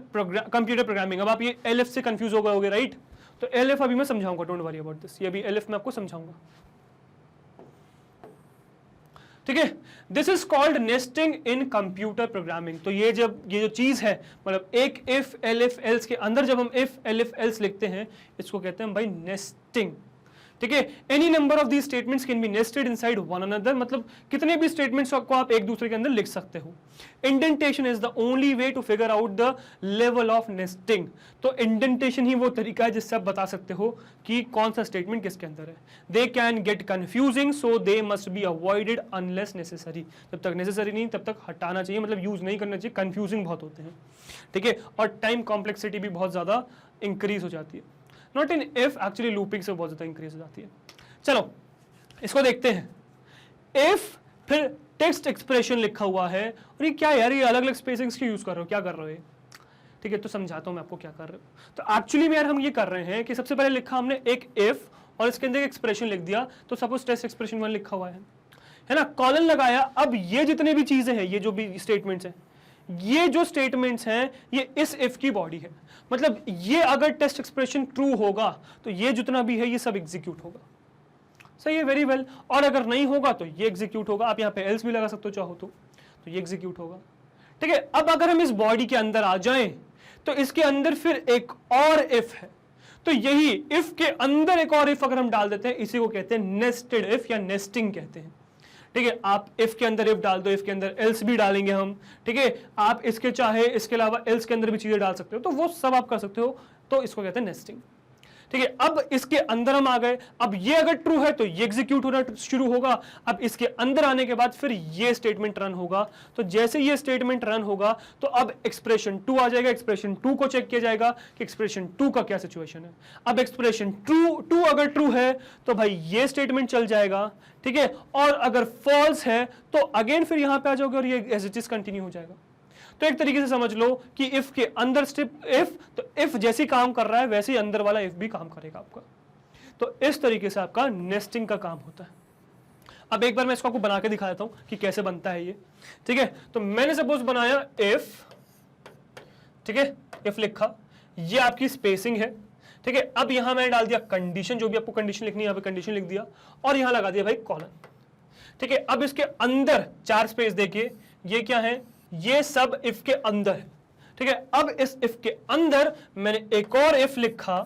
[SPEAKER 1] computer programming. अब आप ये elif से confuse हो गए होगे, right? तो elif अभी मैं समझाऊंगा, don't worry about this. ये अभी elif मैं आपको समझाऊंगा। ठीक है, this is called nesting in computer programming. तो ये जो चीज है, मतलब एक इफ एलिफ एल्स के अंदर जब हम इफ एलिफ एल्स लिखते हैं, इसको कहते हैं भाई नेस्टिंग। ठीक है, any number of these statements can be nested inside one another, मतलब कितने भी स्टेटमेंट्स को आप एक दूसरे के अंदर लिख सकते हो। Indentation is the only way to figure out the level of nesting. तो इंडेंटेशन ही वो तरीका है जिससे आप बता सकते हो कि कौन सा स्टेटमेंट किसके अंदर है। They can get confusing so they must be avoided unless necessary. जब तक नेसेसरी नहीं तब तक हटाना चाहिए, मतलब यूज नहीं करना चाहिए, कंफ्यूजिंग बहुत होते हैं। ठीक है, और टाइम कॉम्प्लेक्सिटी भी बहुत ज्यादा इंक्रीज हो जाती है। Not in if, actually looping से बहुत ज्यादा इंक्रीज हो जाती है। चलो इसको देखते हैं। इफ फिर टेक्स्ट एक्सप्रेशन लिखा हुआ है, और ये क्या यार, ये अलग अलग स्पेसिंग्स की यूज कर रहे हो, क्या कर रहे हो? ठीक है, तो समझाता हूं मैं आपको क्या कर रहे हो। तो एक्चुअली में यार हम ये कर रहे हैं कि सबसे पहले लिखा हमने एक इफ और इसके अंदर एक एक्सप्रेशन लिख दिया। तो सपोज टेस्ट एक्सप्रेशन 1 लिखा हुआ है ना, कॉलन लगाया। अब ये जितने भी चीजें हैं, ये जो भी स्टेटमेंट्स हैं, ये जो स्टेटमेंट्स हैं ये इस इफ की बॉडी है। मतलब ये अगर टेस्ट एक्सप्रेशन ट्रू होगा तो ये जितना भी है ये सब एग्जीक्यूट होगा। सही है, वेरी वेल। और अगर नहीं होगा तो ये एग्जीक्यूट होगा। आप यहाँ पे एल्स भी लगा सकते हो चाहो तो ये एग्जीक्यूट होगा। ठीक है, अब अगर हम इस बॉडी के अंदर आ जाएं तो इसके अंदर फिर एक और इफ है। तो यही इफ के अंदर एक और इफ अगर हम डाल देते हैं, इसी को कहते हैं नेस्टेड इफ या नेस्टिंग कहते हैं। ठीक है, आप इफ के अंदर इफ डाल दो, इफ के अंदर एल्स भी डालेंगे हम। ठीक है, आप इसके चाहे इसके अलावा एल्स के अंदर भी चीजें डाल सकते हो, तो वो सब आप कर सकते हो, तो इसको कहते हैं नेस्टिंग। ठीक है, अब इसके अंदर हम आ गए, अब ये अगर ट्रू है तो ये एग्जीक्यूट होना शुरू होगा। अब इसके अंदर आने के बाद फिर ये स्टेटमेंट रन होगा, तो जैसे ये स्टेटमेंट रन होगा तो अब एक्सप्रेशन 2 आ जाएगा। एक्सप्रेशन 2 को चेक किया जाएगा कि एक्सप्रेशन 2 का क्या सिचुएशन है। अब एक्सप्रेशन 2 अगर ट्रू है तो भाई ये स्टेटमेंट चल जाएगा। ठीक है, और अगर फॉल्स है तो अगेन फिर यहां पे आ जाओगे और ये एज इट इज कंटिन्यू हो जाएगा। तो एक तरीके से समझ लो कि इफ के अंदर स्टेप इफ, तो इफ जैसी काम कर रहा है वैसे ही अंदर वाला इफ भी काम करेगा आपका। तो इस तरीके से आपका नेस्टिंग का काम होता है। अब एक बार मैं इसको आपको बना के दिखा देता हूं कि कैसे बनता है ये। ठीक है, तो मैंने सपोज बनाया इफ, ठीक है, इफ लिखा, ये आपकी स्पेसिंग है। ठीक है, अब यहां मैंने डाल दिया कंडीशन, जो भी आपको कंडीशन लिखनी है यहां पे कंडीशन लिख दिया, और यहां लगा दिया भाई कॉलन। ठीक है, अब इसके अंदर 4 स्पेस देखिए, ये क्या है, ये सब इफ के अंदर है। ठीक है, अब इस इफ के अंदर मैंने एक और इफ लिखा।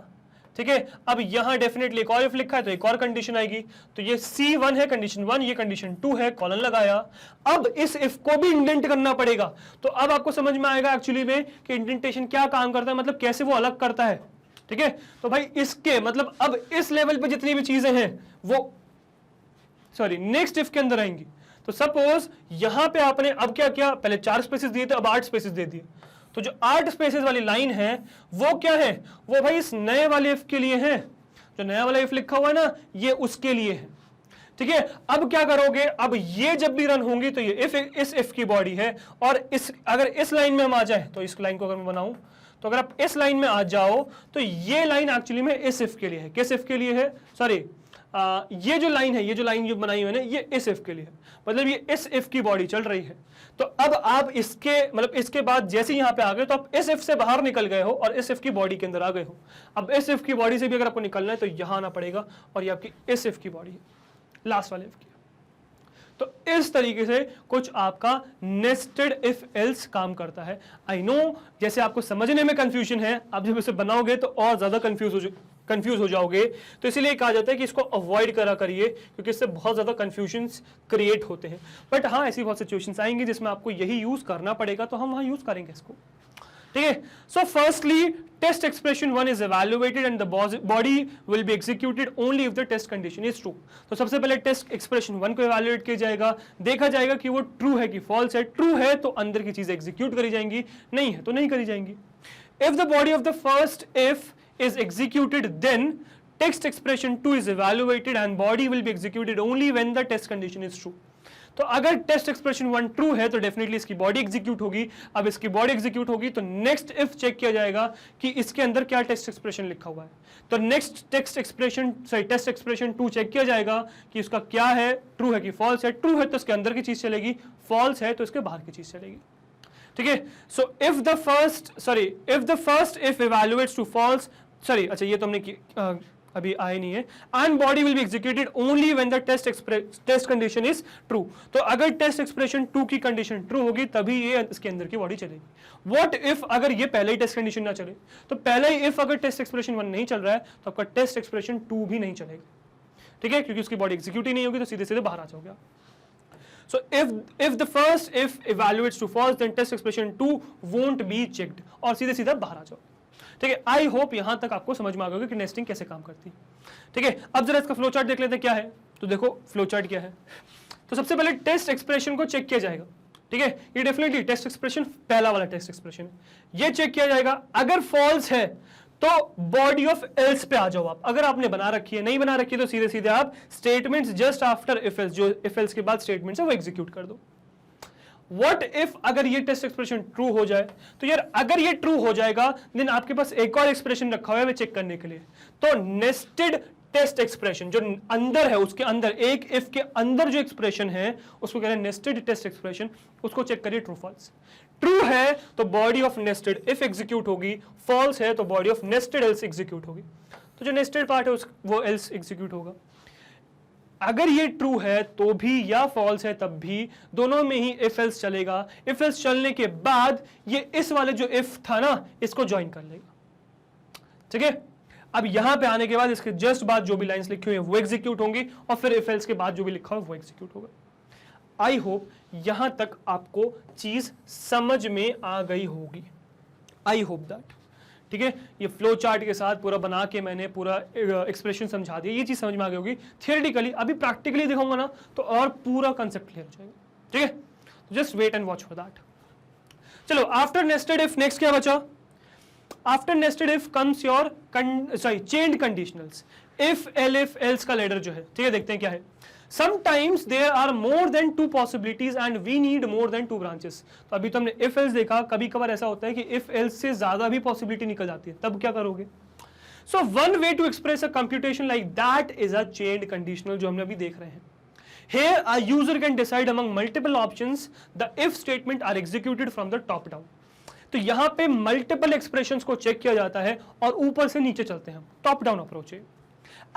[SPEAKER 1] ठीक है, अब यहां डेफिनेटली एक और इफ लिखा है तो एक और कंडीशन आएगी, तो ये C1 है कंडीशन 1, ये कंडीशन 2 है, कॉलन लगाया। अब इस इफ को भी इंडेंट करना पड़ेगा, तो अब आपको समझ में आएगा एक्चुअली में कि इंडेंटेशन क्या काम करता है, मतलब कैसे वो अलग करता है। ठीक है, तो भाई इसके मतलब अब इस लेवल पे जितनी भी चीजें हैं वो नेक्स्ट इफ के अंदर आएंगी। तो सपोज यहां पे आपने अब क्या किया, पहले 4 स्पेसेस दिए थे, अब 8 स्पेसेस दे दिए। तो जो 8 स्पेसेस वाली लाइन है वो क्या है, वो भाई इस नए वाले इफ के लिए है। जो नया वाला इफ लिखा हुआ है ना, ये उसके लिए है। ठीक है, अब क्या करोगे, अब ये जब भी रन होंगी तो ये इफ इस इफ की बॉडी है, और इस अगर इस लाइन में हम आ जाए, तो इस लाइन को अगर मैं बनाऊं, तो अगर आप इस लाइन में आ जाओ तो ये लाइन एक्चुअली में इस इफ के लिए है। किस इफ के लिए है, सॉरी ये जो लाइन है, ये जो लाइन जो बनाई हुई है ना, ये इस इफ के लिए है, मतलब ये इस इफ की बॉडी चल रही है। तो अब आप इसके मतलब इसके बाद जैसे यहां पे आ गए तो आप इस इफ से बाहर निकल गए हो और इस इफ की बॉडी के अंदर आ गए हो। अब इस इफ की बॉडी से भी अगर आपको निकलना है तो यहां आना पड़ेगा, और ये आपकी इस इफ की बॉडी है, लास्ट वाले इफ की। तो इस तरीके से कुछ आपका नेस्टेड इफ एल्स काम करता है। आई नो जैसे आपको समझने में कंफ्यूजन है, आप जब इसे बनाओगे तो और ज्यादा कंफ्यूज हो जाओगे, तो इसीलिए कहा जाता है कि इसको अवॉइड करा करिए, क्योंकि इससे बहुत ज्यादा कंफ्यूजन्स क्रिएट होते हैं। बट हाँ, ऐसी बहुत सिचुएशंस आएंगी जिसमें आपको यही यूज करना पड़ेगा, तो हम वहां यूज करेंगे इसको। ठीक है, so firstly test expression 1 is evaluated and the body will be executed only if the test condition is true. तो सबसे पहले टेस्ट एक्सप्रेशन 1 को इवैल्यूएट किया जाएगा, देखा जाएगा कि वो ट्रू है कि फॉल्स है। ट्रू है तो अंदर की चीजें एग्जीक्यूट करी जाएंगी, नहीं है तो नहीं करी जाएंगी। If the body of the first if is executed, then text expression 2 is evaluated and body will be executed only when the test condition is true. तो अगर टेस्ट एक्सप्रेशन 1 ट्रू है तो डेफिनेटली इसकी बॉडी एग्जीक्यूट होगी। अब इसकी body execute होगी तो नेक्स्ट इफ चेक किया जाएगा कि इसके अंदर क्या टेस्ट एक्सप्रेशन लिखा हुआ है। तो नेक्स्ट टेस्ट एक्सप्रेशन 2 चेक किया जाएगा कि उसका क्या है, ट्रू है कि फॉल्स है। ट्रू है तो इसके अंदर की चीज चलेगी, फॉल्स है तो इसके बाहर की चीज चलेगी। ठीक है, so if the first if evaluates to false, अच्छा ये तो हमने अभी आए नहीं है, and body will be executed only when the test condition is true. तो अगर टेस्ट एक्सप्रेशन 2 की कंडीशन ट्रू होगी तभी ये इसके अंदर की बॉडी चलेगी। व्हाट इफ अगर ये पहले ही टेस्ट कंडीशन ना चले, तो पहले ही इफ अगर टेस्ट एक्सप्रेशन 1 नहीं चल रहा है तो आपका टेस्ट एक्सप्रेशन 2 भी नहीं चलेगा। ठीक है, क्योंकि उसकी बॉडी एग्जीक्यूट ही नहीं होगी, तो सीधे सीधे बाहर आ जाओगे। So if the first if evaluates to false, then test expression 2 won't be checked, और सीधे सीधा बाहर आ जाओ। ठीक है, आई होप यहां तक आपको समझ में आ गया कि नेस्टिंग कैसे काम करती है। ठीक है, अब जरा इसका फ्लो चार्ट देख लेते हैं क्या है। तो देखो फ्लो चार्ट क्या है। तो सबसे पहले टेस्ट एक्सप्रेशन को चेक किया जाएगा। ठीक है, ये डेफिनेटली टेस्ट एक्सप्रेशन पहला वाला टेस्ट एक्सप्रेशन है, ये चेक किया जाएगा। अगर फॉल्स है तो बॉडी ऑफ एल्स पे आ जाओ आप। अगर आपने बना रखी है, नहीं बना रखी है तो सीधे सीधे आप statements just after if else, जो इफ एल्स के बाद स्टेटमेंट्स है वो एग्जीक्यूट कर दो। व्हाट इफ अगर ये टेस्ट एक्सप्रेशन ट्रू हो जाए, तो यार अगर ये ट्रू हो जाएगा देन आपके पास एक और एक्सप्रेशन रखा हुआ है चेक करने के लिए। तो नेस्टेड टेस्ट एक्सप्रेशन जो अंदर है, उसके अंदर एक इफ के अंदर जो एक्सप्रेशन है उसको कह रहे हैं नेस्टेड टेस्ट एक्सप्रेशन, उसको चेक करिए ट्रू फॉल्स। ट्रू है तो body of nested if execute होगी, फॉल्स है तो body of nested else execute होगी। तो जो नेस्टेड पार्ट है वो एल्स एग्जीक्यूट होगा। अगर ये ट्रू है तो भी या फॉल्स है तब भी, दोनों में ही इफ एल्स चलेगा। इफ एल्स चलने के बाद ये इस वाले जो इफ था ना, इसको ज्वाइन कर लेगा। ठीक है, अब यहां पे आने के बाद इसके जस्ट बाद जो भी लाइंस लिखी हुई है वो एग्जीक्यूट होंगी और फिर इफ एल्स के बाद जो भी लिखा हो वो एग्जीक्यूट होगा। आई होप यहां तक आपको चीज समझ में आ गई होगी, आई होप दैट। ठीक है, ये फ्लो चार्ट के साथ पूरा बना के मैंने पूरा एक्सप्रेशन समझा दिया, ये चीज समझ में आ गई होगी थियोरेटिकली। अभी प्रैक्टिकली दिखाऊंगा ना तो और पूरा कंसेप्ट क्लियर हो जाएगा। ठीक है, just wait and watch for that. चलो आफ्टर नेस्टेड इफ नेक्स्ट क्या बचा? After nested if comes your chained conditionals, if elif else का लेडर जो है। ठीक है, देखते हैं क्या है। Sometimes there are more than two possibilities and we need more than two branches. तो अभी तो हमने if else देखा, कभी कभार ऐसा होता है कि if else से ज्यादा भी possibility निकल जाती है, तब क्या करोगे? So one way to express a computation like that is a chained conditional, जो हमने अभी देख रहे हैं। Here a user can decide among multiple options. The if statement are executed from the top down. तो यहाँ पे multiple expressions को चेक किया जाता है और ऊपर से नीचे चलते हैं, टॉप डाउन अप्रोच है।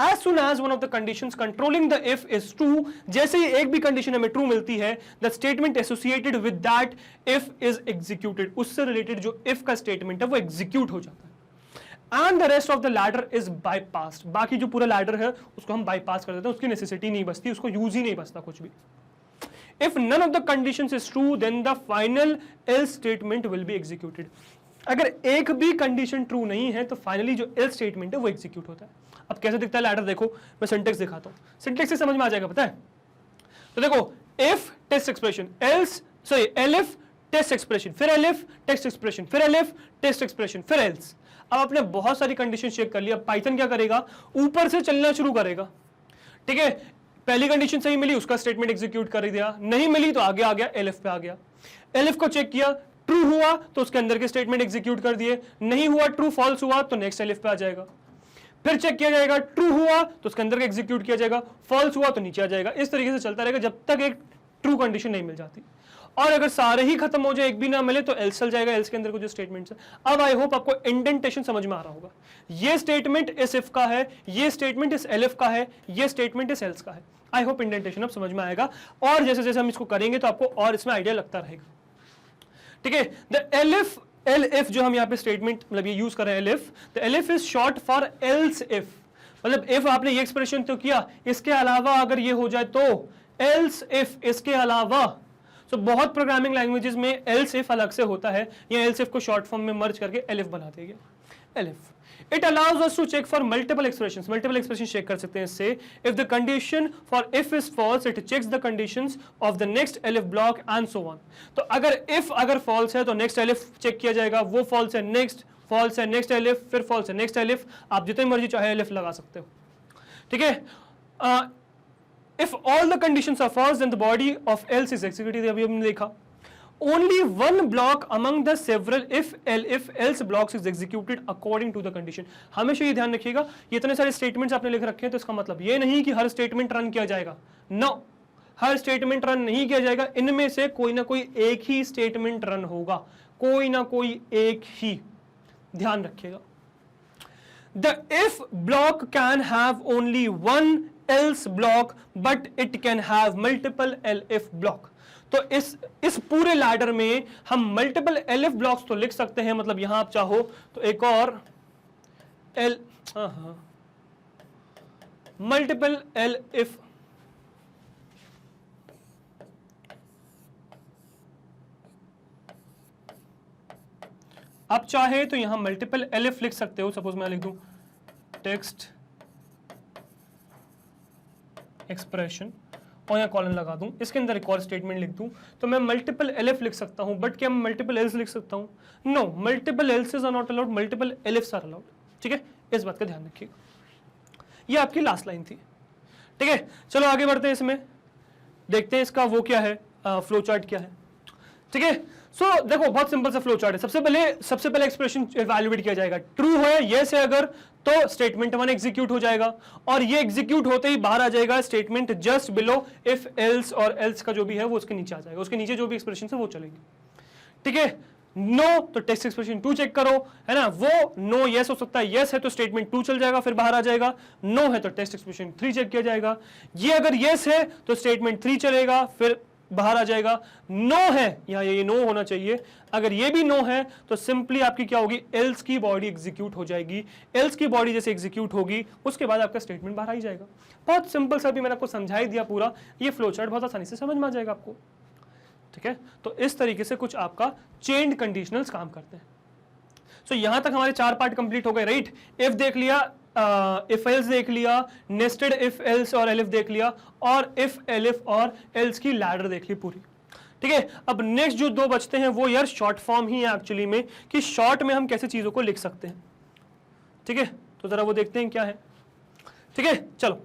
[SPEAKER 1] As soon as one of the conditions controlling the if is true, जैसे ही एक भी कंडीशन हमें ट्रू मिलती है, the statement associated with that if is executed, उससे रिलेटेड जो if का स्टेटमेंट है वो एग्जीक्यूट हो जाता है। And the rest of the ladder is bypassed, बाकी जो पूरा लैडर है उसको हम बाईपास कर देते हैं, उसकी नेसेसिटी नहीं बचती, उसको यूज ही नहीं बचता कुछ भी। If none of the conditions is true, then the final else statement will be executed. अगर एक भी कंडीशन ट्रू नहीं है तो फाइनली जो else स्टेटमेंट है वो एग्जीक्यूट होता है। अब कैसे दिखता है लैडर, देखो मैं सिंटेक्स दिखाता हूं, सिंटेक्स से समझ में आ जाएगा, पता है। तो देखो if test expression, else sorry elif test expression, फिर एलिफ टेस्ट एक्सप्रेशन, फिर एलिफ टेस्ट एक्सप्रेशन, फिर एल्स। अब आपने बहुत सारी कंडीशन चेक कर लिया, पाइथन क्या करेगा, ऊपर से चलना शुरू करेगा। ठीक है, पहली कंडीशन सही मिली उसका स्टेटमेंट एग्जीक्यूट कर दिया, नहीं मिली तो आगे आ गया एलिफ पे आ गया। एलिफ को चेक किया, ट्रू हुआ तो उसके अंदर के स्टेटमेंट एग्जीक्यूट कर दिए, नहीं हुआ ट्रू फॉल्स हुआ तो नेक्स्ट एलिफ पे आ जाएगा। फिर चेक किया जाएगा, ट्रू हुआ तो उसके अंदर एग्जीक्यूट किया जाएगा, फॉल्स हुआ तो नीचे आ जाएगा। इस तरीके से चलता रहेगा जब तक एक ट्रू कंडीशन नहीं मिल जाती। और अगर सारे ही खत्म हो जाए, एक भी ना मिले तो एल्स चल जाएगा, एल्स के अंदर कुछ जो स्टेटमेंट्स है। अब आई होप आपको इंडेंटेशन समझ में आ रहा होगा। ये स्टेटमेंट इस इफ का है, ये स्टेटमेंट इस एलिफ का है, ये स्टेटमेंट इस एल्स का है। आई होप इंडेंटेशन अब समझ में आएगा और जैसे जैसे हम इसको करेंगे तो आपको और इसमें आइडिया लगता रहेगा। ठीक है, द एलिफ एल इफ जो हम यहाँ पे स्टेटमेंट मतलब ये यूज कर रहे हैं elif, the elif is short for else if. मतलब इफ आपने ये एक्सप्रेशन तो किया, इसके अलावा अगर ये हो जाए तो एल्स इफ, इसके अलावा। तो बहुत प्रोग्रामिंग लैंग्वेजेस में एल्स इफ अलग से होता है, या एल्स इफ को शॉर्ट फॉर्म में मर्ज करके एलिफ बना देंगे। Elif it allows us to check for multiple expressions, multiple expression check कर सकते हैं इससे। If the condition for if is false it checks the conditions of the next elif block and so on. तो अगर if अगर false है तो next elif check किया जाएगा, वो फॉल्स है नेक्स्ट, फॉल्स है नेक्स्ट एलिफ, फिर फॉल्स है नेक्स्ट एलिफ, आप जितनी मर्जी चाहे एलिफ लगा सकते हो। ठीक है, if all the conditions are false then the body of else is executed, अभी हमने देखा। only one block among the several if else blocks is executed according to the condition। हमेशा ये ध्यान रखिएगा, ये इतने सारे स्टेटमेंट्स आपने लिख रखे हैं तो इसका मतलब ये नहीं कि हर स्टेटमेंट रन किया जाएगा। नो, हर स्टेटमेंट रन नहीं किया जाएगा, इनमें से कोई ना कोई एक ही स्टेटमेंट रन होगा, कोई ना कोई एक ही, ध्यान रखिएगा। The if block can have only one else block but it can have multiple elif block। तो इस पूरे लैडर में हम मल्टीपल एलिफ ब्लॉक्स तो लिख सकते हैं, मतलब यहां आप चाहो तो एक और मल्टीपल एलिफ, आप चाहे तो यहां मल्टीपल एलिफ लिख सकते हो। सपोज मैं लिख दूं टेक्स्ट एक्सप्रेशन और यहाँ कॉलन लगा दूं, इसके अंदर एक और स्टेटमेंट लिख दूं, तो मैं मल्टीपल एलिफ लिख सकता हूं। बट क्या मैं मल्टीपल एल्स लिख सकता हूं? No, multiple elses are not allowed, multiple elifs are allowed. ठीक है, इस बात का ध्यान रखिएगा। ये आपकी लास्ट लाइन थी। ठीक है, चलो आगे बढ़ते हैं, इसमें देखते हैं इसका वो क्या है, फ्लो चार्ट क्या है। ठीक है, सो देखो बहुत सिंपल सा फ्लो चार्ट है। सबसे पहले एक्सप्रेशन इवैल्यूएट किया जाएगा, ट्रू है यस है अगर तो स्टेटमेंट 1 एग्जीक्यूट हो जाएगा, और ये एग्जीक्यूट होते ही बाहर आ जाएगा statement just below if else, और एल्स का जो भी है वो उसके नीचे आ जाएगा, उसके नीचे जो भी एक्सप्रेशन है वो चलेगी। ठीक है, नो तो टेक्स्ट एक्सप्रेशन 2 चेक करो, है ना, वो नो यस हो सकता है, यस है तो स्टेटमेंट 2 चल जाएगा, फिर बाहर आ जाएगा। नो है तो टेक्स्ट एक्सप्रेशन 3 चेक किया जाएगा, ये अगर यस है तो स्टेटमेंट 3 चलेगा, फिर बाहर आ जाएगा, नो है यहाँ ये नो होना चाहिए, अगर ये भी नो है तो सिंपली आपकी क्या होगी, एल्स की बॉडी एग्जीक्यूट हो जाएगी, एल्स की बॉडी जैसे एग्जीक्यूट होगी उसके बाद आपका स्टेटमेंट बाहर आ ही जाएगा। बहुत सिंपल सा भी मैंने आपको समझा ही दिया पूरा, ये फ्लो चार्ट बहुत आसानी से समझ में आ जाएगा आपको, ठीक है। तो इस तरीके से कुछ आपका चेन्ड कंडीशनल्स काम करते हैं। सो यहां तक हमारे 4 पार्ट कंप्लीट हो गए, राइट। इफ देख लिया, इफ एल्स देख लिया, नेस्टेड इफ एल्स और एलिफ देख लिया, और इफ एलिफ और एल्स की लैडर देख ली पूरी, ठीक है। अब नेक्स्ट जो 2 बचते हैं वो यार शॉर्ट फॉर्म ही है एक्चुअली में, कि शॉर्ट में हम कैसे चीजों को लिख सकते हैं, ठीक है। तो जरा वो देखते हैं क्या है, ठीक है। चलो,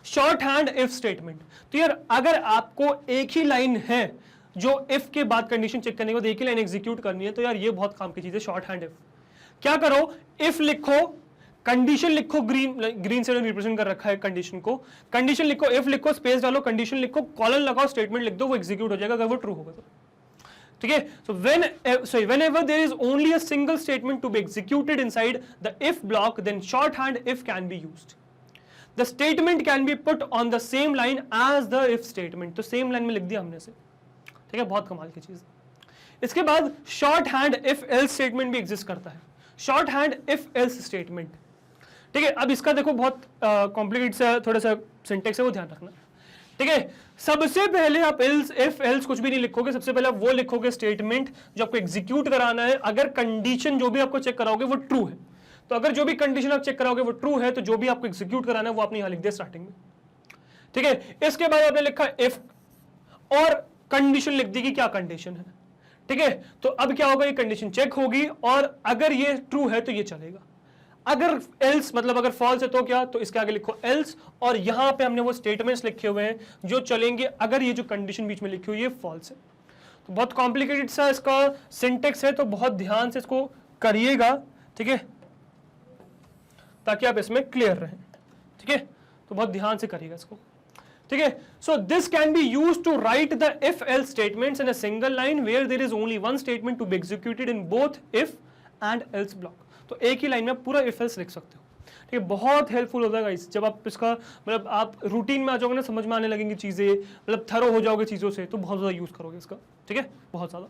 [SPEAKER 1] शॉर्ट हैंड इफ स्टेटमेंट। तो यार अगर आपको एक ही लाइन है जो इफ के बाद कंडीशन चेक करने के बाद एक ही लाइन एग्जीक्यूट करनी है, तो यार ये बहुत काम की चीज है शॉर्ट हैंड इफ। क्या करो, इफ लिखो, कंडीशन लिखो, ग्रीन से रिप्रेजेंट कर रखा है कंडीशन को, कंडीशन लिखो, इफ लिखो, स्पेस डालो, कंडीशन लिखो, कॉलन लगाओ, स्टेटमेंट लिख दो, वो एग्जीक्यूट हो जाएगा अगर वो ट्रू होगा तो, ठीक है। सो whenever there is only a single statement to be executed inside the if block, then shorthand if can be used. The statement can be put on the same line as the if statement. तो same line में लिख दिया हमने से, ठीक है। बहुत कमाल की चीज। इसके बाद short hand if else statement भी एग्जिस्ट करता है, short hand if else statement, ठीक है। अब इसका देखो बहुत कॉम्प्लिकेटेड सा थोड़ा सा सिंटेक्स है, वो ध्यान रखना, ठीक है। सबसे पहले आप एल्स इफ एल्स कुछ भी नहीं लिखोगे, सबसे पहले आप वो लिखोगे स्टेटमेंट जो आपको एग्जीक्यूट कराना है अगर कंडीशन जो भी आपको चेक कराओगे वो ट्रू है। तो अगर जो भी कंडीशन आप चेक कराओगे वो ट्रू है, तो जो भी आपको एग्जीक्यूट कराना है वो आपने यहां लिख दिया स्टार्टिंग में, ठीक है। इसके बाद आपने लिखा इफ और कंडीशन लिख दी कि क्या कंडीशन है, ठीक है। तो अब क्या होगा, ये कंडीशन चेक होगी और अगर ये ट्रू है तो ये चलेगा, अगर एल्स मतलब अगर फॉल्स है तो क्या, तो इसके आगे लिखो एल्स, और यहां पे हमने वो स्टेटमेंट्स लिखे हुए हैं जो चलेंगे अगर ये जो कंडीशन बीच में लिखी हुई है फॉल्स है। तो बहुत कॉम्प्लिकेटेड सा इसका सिंटेक्स है, तो बहुत ध्यान से इसको करिएगा, ठीक है, ताकि आप इसमें क्लियर रहें, ठीक है। तो बहुत ध्यान से करिएगा इसको, ठीक है। So this can be used to write the if else statements in a single line where there is only one statement to be executed in both if and else block. तो एक ही लाइन में पूरा if else लिख सकते हो, ठीक है। बहुत हेल्पफुल होता है गाइस, जब आप इसका मतलब आप रूटीन में आ जाओगे ना, समझ में आने लगेंगी चीजें, मतलब थरो हो जाओगे चीजों से, तो बहुत ज्यादा यूज करोगे इसका, ठीक है, बहुत ज्यादा।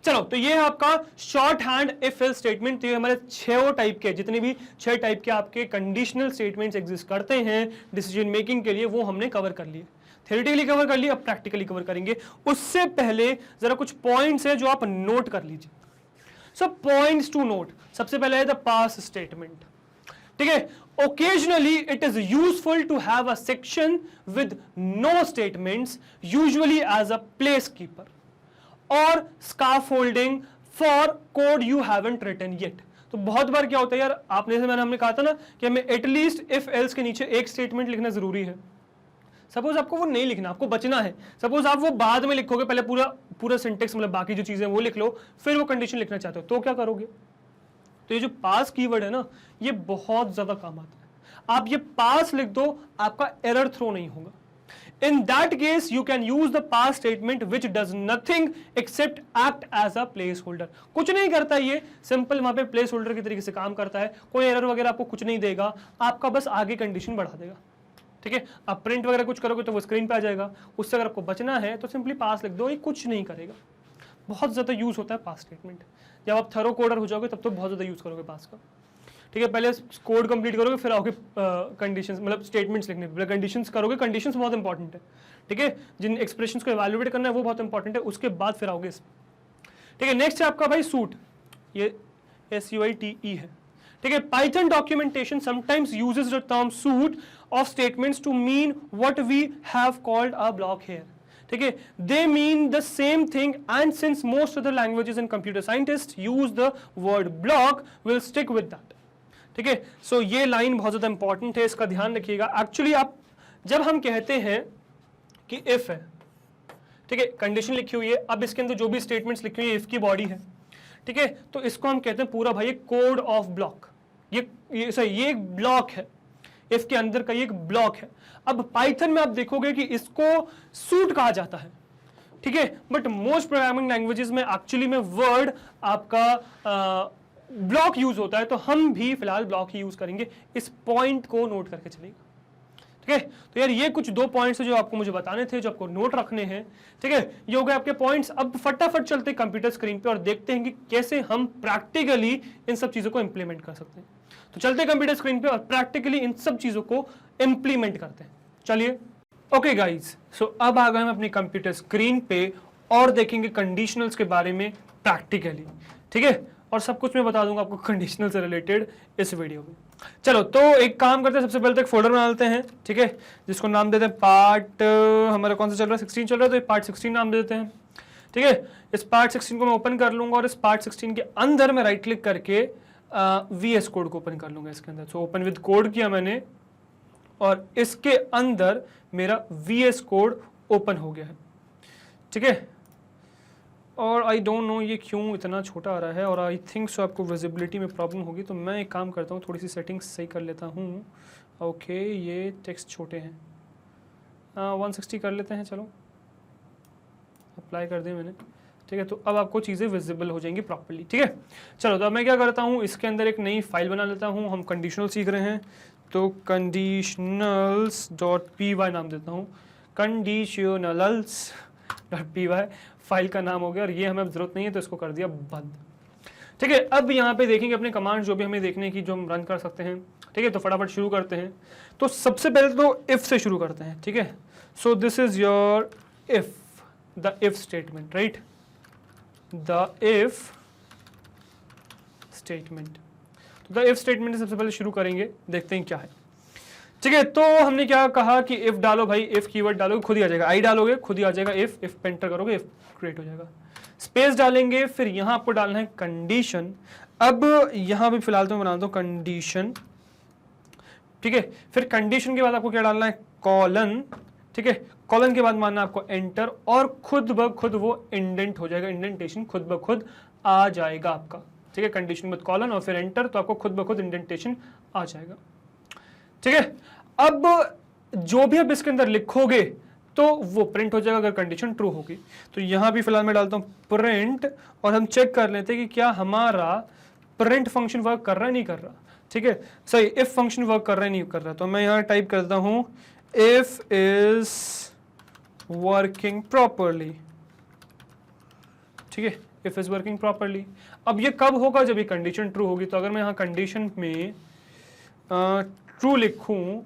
[SPEAKER 1] चलो, तो ये है आपका short hand if else statement. तो ये हमारे 6 टाइप के, जितने भी 6 टाइप के आपके कंडीशनल स्टेटमेंट्स एग्जिस्ट करते हैं डिसीजन मेकिंग के लिए, वो हमने कवर कर लिए, थ्योरेटिकली कवर कर लिए, अब प्रैक्टिकली कवर करेंगे। उससे पहले जरा कुछ पॉइंट्स है जो आप नोट कर लीजिए। सो पॉइंट्स टू नोट, सबसे पहले है द पास स्टेटमेंट, ठीक है। Occasionally it is useful to have a section with no statements, usually as a place keeper or scaffolding for code you haven't written yet. तो बहुत बार क्या होता है यार, आपने से हमने कहा था ना कि हमें एटलीस्ट इफ एल्स के नीचे एक स्टेटमेंट लिखना जरूरी है। सपोज आपको वो नहीं लिखना, आपको बचना है, सपोज आप वो बाद में लिखोगे, पहले पूरा सिंटेक्स मतलब बाकी जो चीजें वो लिख लो, फिर वो कंडीशन लिखना चाहते हो, तो क्या करोगे। तो ये जो पास कीवर्ड है ना, ये बहुत ज्यादा काम आता है। आप ये पास लिख दो, आपका एरर थ्रो नहीं होगा। In that case, you can use the past statement which does nothing except act as a placeholder. कुछ नहीं करता ये, सिंपल वहां पे प्लेस होल्डर की तरीके से काम करता है, कोई एरर वगैरह आपको कुछ नहीं देगा, आपका बस आगे कंडीशन बढ़ा देगा, ठीक है। आप प्रिंट वगैरह कुछ करोगे तो वो स्क्रीन पे आ जाएगा, उससे अगर आपको बचना है तो सिंपली पास लिख दो, ये कुछ नहीं करेगा। बहुत ज्यादा यूज होता है पास स्टेटमेंट, जब आप थरो कोडर हो जाओगे तब तो बहुत ज्यादा यूज करोगे पास का, ठीक है। पहले कोड कंप्लीट करोगे, फिर आओगे कंडीशंस मतलब स्टेटमेंट्स लिखने, पहले कंडीशंस करोगे, कंडीशंस बहुत इंपॉर्टेंट है, ठीक है। जिन एक्सप्रेशंस को इवैल्यूएट करना है वो बहुत इंपॉर्टेंट है, उसके बाद फिर आओगे इस, ठीक है। नेक्स्ट है आपका भाई सूट, ये SUITE है, ठीक है। Python documentation sometimes uses the term suite of statements to mean what we have called a block here, ठीक है। They mean the same thing and since most other languages and computer scientist use the word block, will stick with that, ठीक है। सो ये line बहुत ज्यादा important है, इसका ध्यान रखिएगा। एक्चुअली आप जब हम कहते हैं कि इफ है, ठीक है, कंडीशन लिखी हुई है, अब इसके अंदर जो भी स्टेटमेंट्स लिखी हुई है इफ की बॉडी है, ठीक है, तो इसको हम कहते हैं पूरा भाई कोड ऑफ ब्लॉक, ये एक ब्लॉक है, इफ के अंदर का ये एक ब्लॉक है। अब पाइथन में आप देखोगे कि इसको सूट कहा जाता है, ठीक है, बट मोस्ट प्रोग्रामिंग लैंग्वेजेस में एक्चुअली में वर्ड आपका ब्लॉक यूज होता है, तो हम भी फिलहाल ब्लॉक ही यूज करेंगे। इस पॉइंट को नोट करके चलेगा, ठीक है। तो यार ये कुछ 2 पॉइंट्स जो आपको मुझे बताने थे, जो आपको नोट रखने हैं, ठीक है। ये हो गए आपके पॉइंट्स। अब फटाफट चलते हैं कंप्यूटर स्क्रीन पे और देखते हैं कि कैसे हम प्रैक्टिकली इन सब चीजों को इंप्लीमेंट कर सकते हैं। तो चलते हैं कंप्यूटर स्क्रीन पे और प्रैक्टिकली इन सब चीजों को इंप्लीमेंट करते हैं। चलिए ओके गाइज, सो अब आ गए हम अपनी कंप्यूटर स्क्रीन पे और देखेंगे कंडीशनल्स के बारे में प्रैक्टिकली, ठीक है। और सब कुछ मैं बता दूंगा आपको कंडीशनल से रिलेटेड इस वीडियो में। चलो तो एक काम करते हैं, सबसे पहले तो एक फोल्डर बना लेते हैं, ठीक है, जिसको नाम देते हैं पार्ट, हमारा कौन सा चल रहा है 16 चल रहा है, तो ये पार्ट 16 नाम दे देते हैं, ठीक है। इस पार्ट 16 को मैं ओपन कर लूंगा और इस पार्ट 16 के अंदर मैं राइट क्लिक करके VS कोड को ओपन कर लूंगा इसके अंदर। सो ओपन विद कोड किया मैंने और इसके अंदर मेरा VS कोड ओपन हो गया है, ठीक है। और आई डोंट नो ये क्यों इतना छोटा आ रहा है, और आई थिंक सो आपको विजिबिलिटी में प्रॉब्लम होगी, तो मैं एक काम करता हूँ, थोड़ी सी सेटिंग्स सही कर लेता हूँ। ओके ये टेक्स्ट छोटे हैं, 160 कर लेते हैं, चलो अप्लाई कर दिया मैंने, ठीक है। तो अब आपको चीज़ें विजिबल हो जाएंगी प्रॉपर्ली, ठीक है। चलो तो अब मैं क्या करता हूँ, इसके अंदर एक नई फाइल बना लेता हूँ। हम कंडीशनल सीख रहे हैं तो conditionals.py नाम देता हूँ, conditionals.py फाइल का नाम हो गया, और ये हमें जरूरत नहीं है तो इसको कर दिया बंद, ठीक है। अब यहाँ पे देखेंगे अपने कमांड जो भी हमें देखने की, जो हम रन कर सकते हैं, ठीक है। तो फटाफट शुरू करते हैं। तो सबसे पहले तो इफ से शुरू करते हैं, ठीक है। So this is your if, the if statement, right, the if statement. तो द इफ स्टेटमेंट से सबसे पहले शुरू करेंगे, देखते हैं क्या है, ठीक है। तो हमने क्या कहा कि इफ डालो भाई, इफ कीवर्ड डालोगे खुद ही आ जाएगा, आई डालोगे खुद ही आ जाएगा, इफ पे एंटर करोगे इफ क्रिएट हो जाएगा। स्पेस डालेंगे, फिर यहां आपको डालना है कंडीशन। अब यहां भी फिलहाल तो मैं बनाता हूं कंडीशन, ठीक है। फिर कंडीशन के बाद आपको क्या डालना है, कॉलन, ठीक है। कॉलन के बाद मानना आपको एंटर, और खुद ब खुद वो इंडेंट हो जाएगा, इंडेंटेशन खुद ब खुद आ जाएगा आपका, ठीक है। कंडीशन में कॉलन और फिर एंटर, तो आपको खुद ब खुद इंडेंटेशन आ जाएगा, ठीक है। अब जो भी आप इसके अंदर लिखोगे तो वो प्रिंट हो जाएगा अगर कंडीशन ट्रू होगी। तो यहां भी फिलहाल मैं डालता हूं प्रिंट, और हम चेक कर लेते हैं कि क्या हमारा प्रिंट फंक्शन वर्क कर रहा है नहीं कर रहा, ठीक है। सही, इफ फंक्शन वर्क कर रहा है नहीं कर रहा, तो मैं यहां टाइप करता हूं इफ इज वर्किंग प्रॉपरली, ठीक है, इफ इज वर्किंग प्रॉपरली। अब ये कब होगा, जब ये कंडीशन ट्रू होगी। तो अगर मैं यहां कंडीशन में ट्रू लिखूं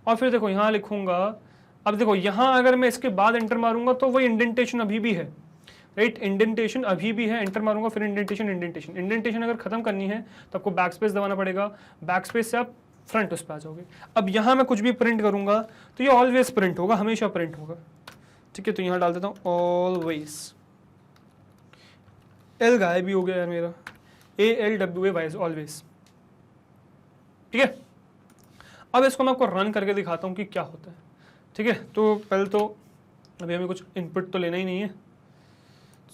[SPEAKER 1] और फिर देखो यहां लिखूंगा, अब देखो यहां अगर मैं इसके बाद एंटर मारूंगा तो वही इंडेंटेशन अभी भी है, राइट, इंडेंटेशन अभी भी है। एंटर मारूंगा फिर इंडेंटेशन, इंडेंटेशन, इंडेंटेशन अगर खत्म करनी है तो आपको बैक स्पेस दबाना पड़ेगा, बैक स्पेस से आप फ्रंट उस पर आ जाओगे। अब यहां मैं कुछ भी प्रिंट करूंगा तो ये ऑलवेज प्रिंट होगा, हमेशा प्रिंट होगा, ठीक है। तो यहां डाल देता हूं ऑलवेज, एल गायब भी हो गया यार मेरा, ALWAY ऑलवेज, ठीक है। अब इसको मैं आपको रन करके दिखाता हूं कि क्या होता है, ठीक है। तो पहले तो अभी हमें कुछ इनपुट तो लेना ही नहीं है,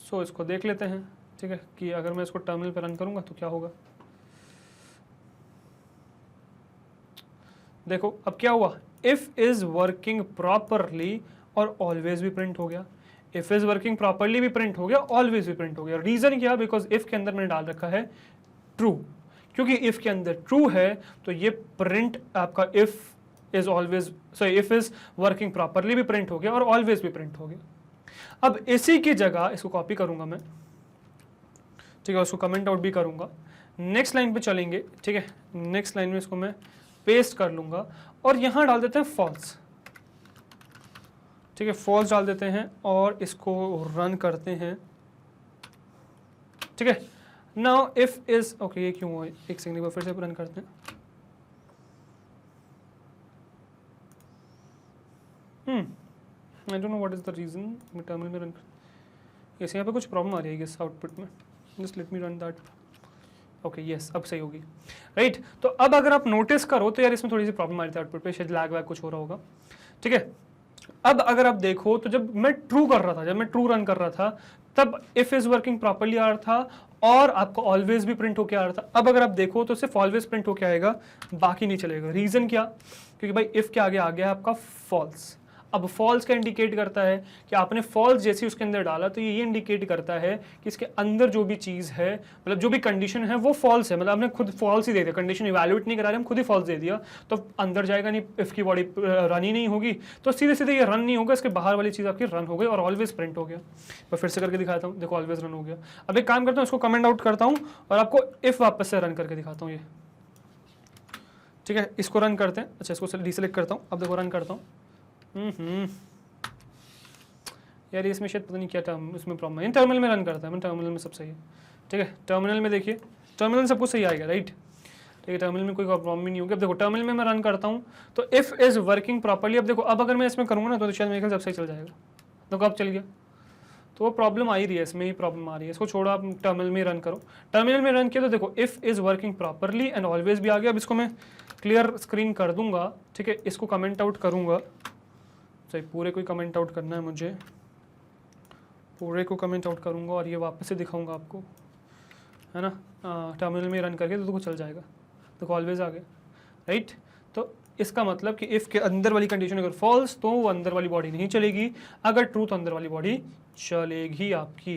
[SPEAKER 1] सो इसको देख लेते हैं, ठीक है, कि अगर मैं इसको टर्मिनल पर रन करूंगा तो क्या होगा। देखो अब क्या हुआ, इफ इज वर्किंग प्रॉपरली और ऑलवेज भी प्रिंट हो गया, इफ इज वर्किंग प्रॉपरली भी प्रिंट हो गया, ऑलवेज भी प्रिंट हो गया। रीजन क्या, बिकॉज इफ के अंदर मैंने डाल रखा है ट्रू, क्योंकि इफ के अंदर ट्रू है तो ये प्रिंट आपका if is always, sorry if is working properly भी प्रिंट हो गया और ऑलवेज भी प्रिंट हो गया। अब इसी की जगह इसको कॉपी करूंगा मैं, ठीक है, उसको कमेंट आउट भी करूंगा, नेक्स्ट लाइन पे चलेंगे, ठीक है। नेक्स्ट लाइन में इसको मैं पेस्ट कर लूंगा और यहां डाल देते हैं फॉल्स, ठीक है, फॉल्स डाल देते हैं और इसको रन करते हैं, ठीक है। नाउ इफ इज, ओके ये क्यों हुआ, एक सेकंड फिर से रन करते हैं। I don't know what is the reason, मैं टर्मिनल में रन, यस यहाँ पे कुछ प्रॉब्लम आ रही है इस आउटपुट में, just let me run that, okay yes अब सही होगी, राइट। तो अब अगर आप नोटिस करो तो यार इसमें थोड़ी सी प्रॉब्लम आ रही थी आउटपुट पे, शायद लैग वैग कुछ हो रहा होगा, ठीक है। अब अगर आप देखो तो जब मैं ट्रू कर रहा था, जब मैं ट्रू रन कर रहा था, तब इफ इज वर्किंग प्रॉपरली आ रहा था और आपको ऑलवेज भी प्रिंट होकर आ रहा था। अब अगर आप देखो तो सिर्फ ऑलवेज प्रिंट होकर आएगा, बाकी नहीं चलेगा। रीजन क्या, क्योंकि भाई इफ के आगे आ गया है आपका फॉल्स। अब फॉल्स का इंडिकेट करता है कि आपने फॉल्स जैसे उसके अंदर डाला तो ये इंडिकेट करता है कि इसके अंदर जो भी चीज़ है, मतलब जो भी कंडीशन है वो फॉल्स है, मतलब आपने खुद फॉल्स ही दे दिया, कंडीशन इवैल्यूएट नहीं करा रहे, हम खुद ही फॉल्स दे दिया, तो अंदर जाएगा नहीं, इफ की बॉडी रन ही नहीं होगी, तो सीधे सीधे ये रन नहीं होगा, इसके बाहर वाली चीज़ आपकी रन हो गई और ऑलवेज प्रिंट हो गया। मैं फिर से करके दिखाता हूँ, देखो ऑलवेज रन हो गया। अब एक काम करता हूँ, इसको कमेंट आउट करता हूँ और आपको इफ वापस से रन करके दिखाता हूँ ये, ठीक है। इसको रन करते हैं, अच्छा इसको डिसेलेक्ट करता हूँ, अब देखो रन करता हूँ। यार इसमें शायद पता नहीं क्या टर्म इसमें प्रॉब्लम है, इन टर्मिनल में रन करता है, टर्मिनल में सब सही है, ठीक है। टर्मिनल में देखिए, टर्मिनल सब कुछ सही आएगा, राइट, ठीक है। टर्मिनल में कोई प्रॉब्लम नहीं होगी। अब देखो टर्मिनल में मैं रन करता हूँ तो इफ इज वर्किंग प्रॉपर्ली, अब देखो अब अगर मैं इसमें करूँगा ना तो शायद मेरे ख्याल सब सही चल जाएगा, देखो अब चल गया, तो वो प्रॉब्लम आ ही रही है, इसमें ही प्रॉब्लम आ रही है, इसको छोड़ो आप टर्मिनल में रन करो। टर्मिनल में रन किया तो देखो if is working properly and always भी आ गया। अब इसको मैं क्लियर स्क्रीन कर दूंगा, ठीक है, इसको कमेंट आउट करूंगा, सही पूरे को कमेंट आउट करना है मुझे, पूरे को कमेंट आउट करूंगा और ये वापस से दिखाऊंगा आपको, है ना। टर्मिनल में रन करके तो देखो चल जाएगा, देखो ऑलवेज आ गया, राइट। तो इसका मतलब कि इफ के अंदर वाली कंडीशन अगर फॉल्स तो वो अंदर वाली बॉडी नहीं चलेगी, अगर ट्रू तो अंदर वाली बॉडी चलेगी आपकी,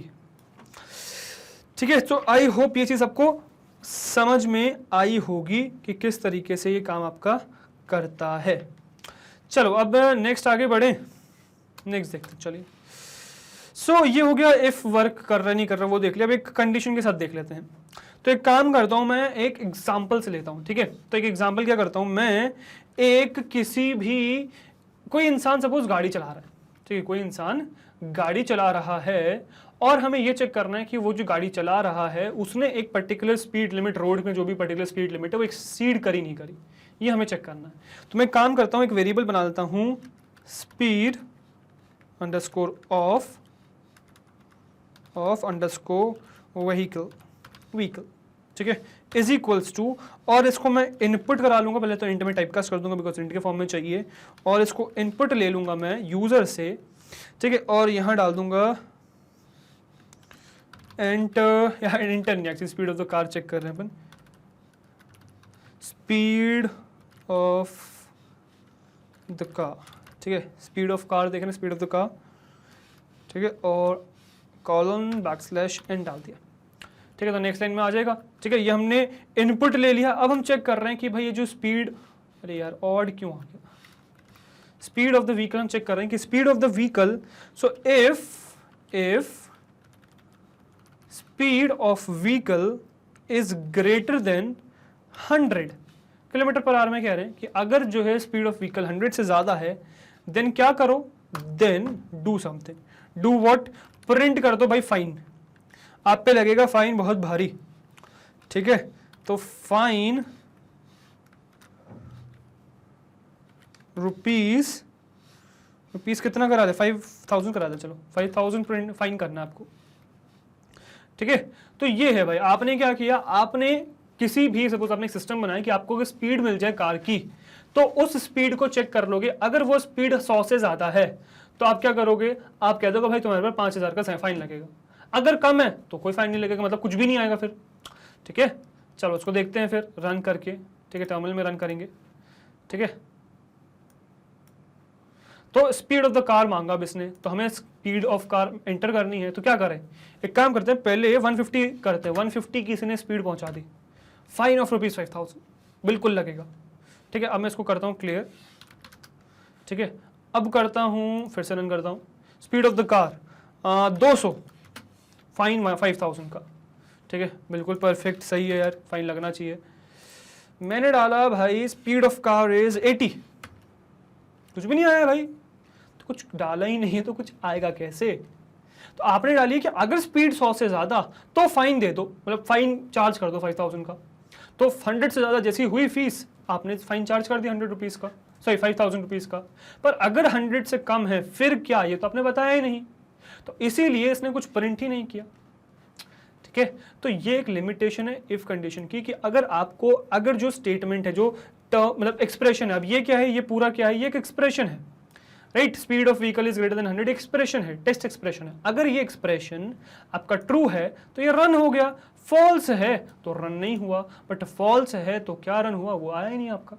[SPEAKER 1] ठीक है। तो आई होप ये चीज आपको समझ में आई होगी कि किस तरीके से ये काम आपका करता है। चलो अब नेक्स्ट आगे बढ़े, नेक्स्ट देखते चलिए। सो ये हो गया इफ वर्क कर रहा नहीं कर रहा वो देख लिया। अब एक कंडीशन के साथ देख लेते हैं। तो एक काम करता हूं, मैं एक एग्जांपल से लेता हूं, ठीक है। तो एक एग्जांपल क्या करता हूं, मैं एक किसी भी कोई इंसान सपोज गाड़ी चला रहा है, ठीक है, कोई इंसान गाड़ी चला रहा है और हमें ये चेक करना है कि वो जो गाड़ी चला रहा है उसने एक पर्टिकुलर स्पीड लिमिट, रोड में जो भी पर्टिकुलर स्पीड लिमिट है वो एक्सीड करी नहीं करी, ये हमें चेक करना है। तो मैं काम करता हूं, एक वेरिएबल बना लेता हूं speed underscore of underscore vehicle, ठीक है, इज इक्वल्स टू, और इसको मैं इनपुट करा लूंगा, पहले तो इंट में टाइपकास्ट कर दूंगा बिकॉज इंट के फॉर्म में चाहिए, और इसको इनपुट ले लूंगा मैं यूजर से, ठीक है, और यहां डाल दूंगा एंटर, या एंटर नहीं actually speed of the car check कर रहे हैं अपन, स्पीड ऑफ द कार, ठीक है, स्पीड ऑफ कार देख रहे हैं, स्पीड ऑफ द कार, ठीक है, और कॉलन बैकस्लैश एन डाल दिया, ठीक है। तो नेक्स्ट लाइन में आ जाएगा, ठीक है, ये हमने इनपुट ले लिया। अब हम चेक कर रहे हैं कि भाई ये जो स्पीड, अरे यार ऑड क्यों आ गया, स्पीड ऑफ द व्हीकल हम चेक कर रहे हैं कि speed of the vehicle, so if speed of vehicle is greater then 100 kilometre per hour में कह रहे हैं कि अगर जो है स्पीड ऑफ व्हीकल 100 से ज्यादा है देन क्या करो, then do something, do what, print कर दो भाई फाइन, आप पे लगेगा फाइन बहुत भारी, ठीक है। तो फाइन रुपीस कितना करा दे, 5000 करा दे, चलो 5000 प्रिंट फाइन करना है आपको, ठीक है। तो ये है भाई, आपने क्या किया, आपने किसी भी सपोज आपने एक सिस्टम बनाया कि आपको अगर स्पीड मिल जाए कार की तो उस स्पीड को चेक कर लोगे, अगर वो स्पीड 100 से ज्यादा है तो आप क्या करोगे, आप कह दोगे भाई तुम्हारे पर 5000 का फाइन लगेगा, अगर कम है तो कोई फाइन नहीं लगेगा, मतलब कुछ भी नहीं आएगा फिर, ठीक है। चलो उसको देखते हैं फिर रन करके, ठीक है, टर्मिनल में रन करेंगे, ठीक है। तो स्पीड ऑफ द कार मांगा अब इसने, तो हमें स्पीड ऑफ कार एंटर करनी है, तो क्या करें, एक काम करते हैं, पहले 150 करते हैं, 150 की इसने स्पीड पहुंचा दी, फाइन ऑफ रुपीज 5000 बिल्कुल लगेगा, ठीक है। अब मैं इसको करता हूँ क्लियर, ठीक है। अब करता हूँ, फिर से रन करता हूँ, speed of the car 200, fine 5000 का, ठीक है, बिल्कुल परफेक्ट सही है यार, फाइन लगना चाहिए। मैंने डाला भाई स्पीड ऑफ कार इज 80, कुछ भी नहीं आया भाई, तो कुछ डाला ही नहीं है तो कुछ आएगा कैसे। तो आपने डाली कि अगर स्पीड 100 से ज्यादा तो फाइन दे दो, मतलब फाइन चार्ज कर दो 5000 का। तो 100 से ज्यादा जैसी हुई फीस आपने फाइन चार्ज कर दिया 100 रुपीज का, सॉरी 5000 रुपीज का। पर अगर 100 से कम है फिर क्या, ये तो आपने बताया ही नहीं, तो इसीलिए इसने कुछ प्रिंट ही नहीं किया, ठीक है। तो ये एक लिमिटेशन है इफ कंडीशन की, कि अगर आपको, अगर जो स्टेटमेंट है, जो मतलब एक्सप्रेशन है, अब ये क्या है, ये पूरा क्या है, ये एक एक्सप्रेशन है, right, speed of vehicle is greater then 100 expression है, टेस्ट एक्सप्रेशन है। अगर ये एक्सप्रेशन आपका ट्रू है तो ये रन हो गया, फॉल्स है तो रन नहीं हुआ, बट फॉल्स है तो क्या रन हुआ, वो आया ही नहीं आपका,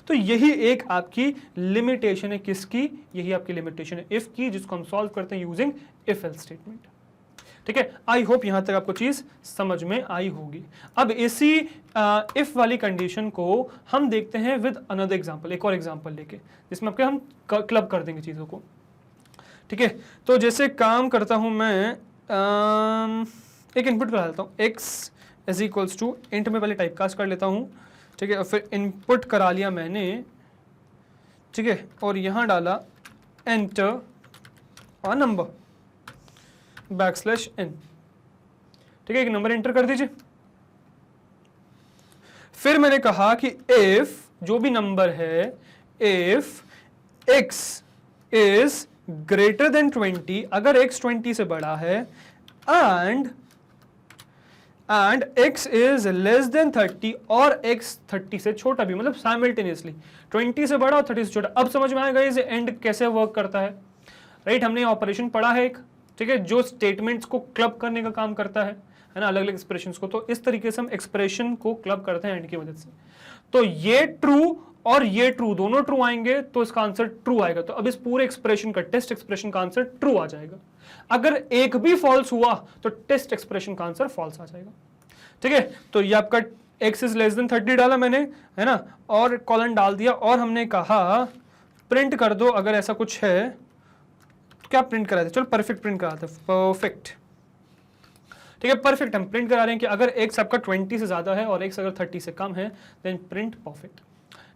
[SPEAKER 1] तो यही एक आपकी लिमिटेशन है, किसकी? यही आपकी लिमिटेशन है इफ की, जिसको हम सॉल्व करते हैं यूजिंग इफ एल्स स्टेटमेंट। ठीक है, आई होप यहां तक आपको चीज समझ में आई होगी। अब इसी इफ वाली कंडीशन को हम देखते हैं विद अनदर एग्जांपल, एक और एग्जांपल लेके, जिसमें आपके हम क्लब कर देंगे चीजों को। ठीक है, तो जैसे काम करता हूं मैं, एक इनपुट करा लेता हूं, x is equals to int में पहले टाइपकास्ट कर लेता हूं। ठीक है, और फिर इनपुट करा लिया मैंने। ठीक है, और यहां डाला एंटर अ नंबर \n। ठीक है, एक नंबर एंटर कर दीजिए। फिर मैंने कहा कि इफ जो भी नंबर है, if x is greater than 20, अगर x 20 से बड़ा है, and x is less then 30 और x 30 से छोटा भी, मतलब साइमल्टेनियसली 20 से बड़ा और 30 से छोटा। अब समझ में आएगा ये एंड कैसे वर्क करता है, राइट? हमने ऑपरेशन पढ़ा है एक, ठीक है, जो स्टेटमेंट्स को क्लब करने का काम करता है ना, अलग अलग एक्सप्रेशंस को। तो इस तरीके से हम एक्सप्रेशन को क्लब करते हैं एंड की मदद से। तो ये ट्रू और ये ट्रू, दोनों ट्रू आएंगे तो इसका आंसर ट्रू आएगा। तो अब इस पूरे एक्सप्रेशन का, टेस्ट एक्सप्रेशन का आंसर ट्रू आ जाएगा। अगर एक भी फॉल्स हुआ तो टेस्ट एक्सप्रेशन का आंसर फॉल्स आ जाएगा। ठीक है, तो ये आपका x इज लेस देन 30 डाला मैंने, है ना, और कॉलन डाल दिया, और हमने कहा प्रिंट कर दो अगर ऐसा कुछ है। क्या प्रिंट करा थे? चलो परफेक्ट प्रिंट कराते हैं, परफेक्ट। ठीक है, परफेक्ट हम प्रिंट करा रहे हैं कि अगर x आपका 20 से ज्यादा है और x अगर 30 से कम है, देन प्रिंट परफेक्ट।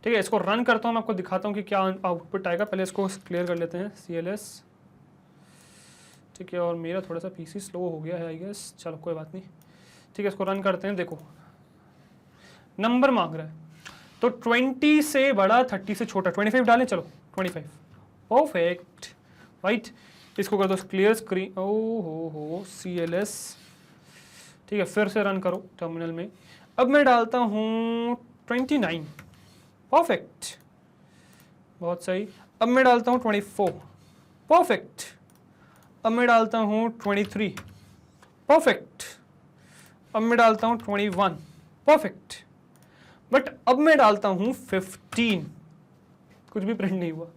[SPEAKER 1] ठीक है, इसको रन करता हूं, मैं आपको दिखाता हूं कि क्या आउटपुट आएगा। पहले इसको क्लियर कर लेते हैं, CLS। ठीक है, और मेरा थोड़ा सा PC स्लो हो गया है आई गेस, चलो कोई बात नहीं। ठीक है, इसको रन करते हैं। देखो नंबर मांग रहा है, तो 20 से बड़ा, 30 से छोटा, 25 डालें, चलो 25, परफेक्ट, राइट। इसको कर दो क्लियर स्क्रीन, ओ हो CLS। ठीक है, फिर से रन करो टर्मिनल में। अब मैं डालता हूं 29, परफेक्ट, बहुत सही। अब मैं डालता हूं 24, परफेक्ट। अब मैं डालता हूं 23, परफेक्ट। अब मैं डालता हूं 21, परफेक्ट। बट अब मैं डालता हूं 15, कुछ भी प्रिंट नहीं हुआ।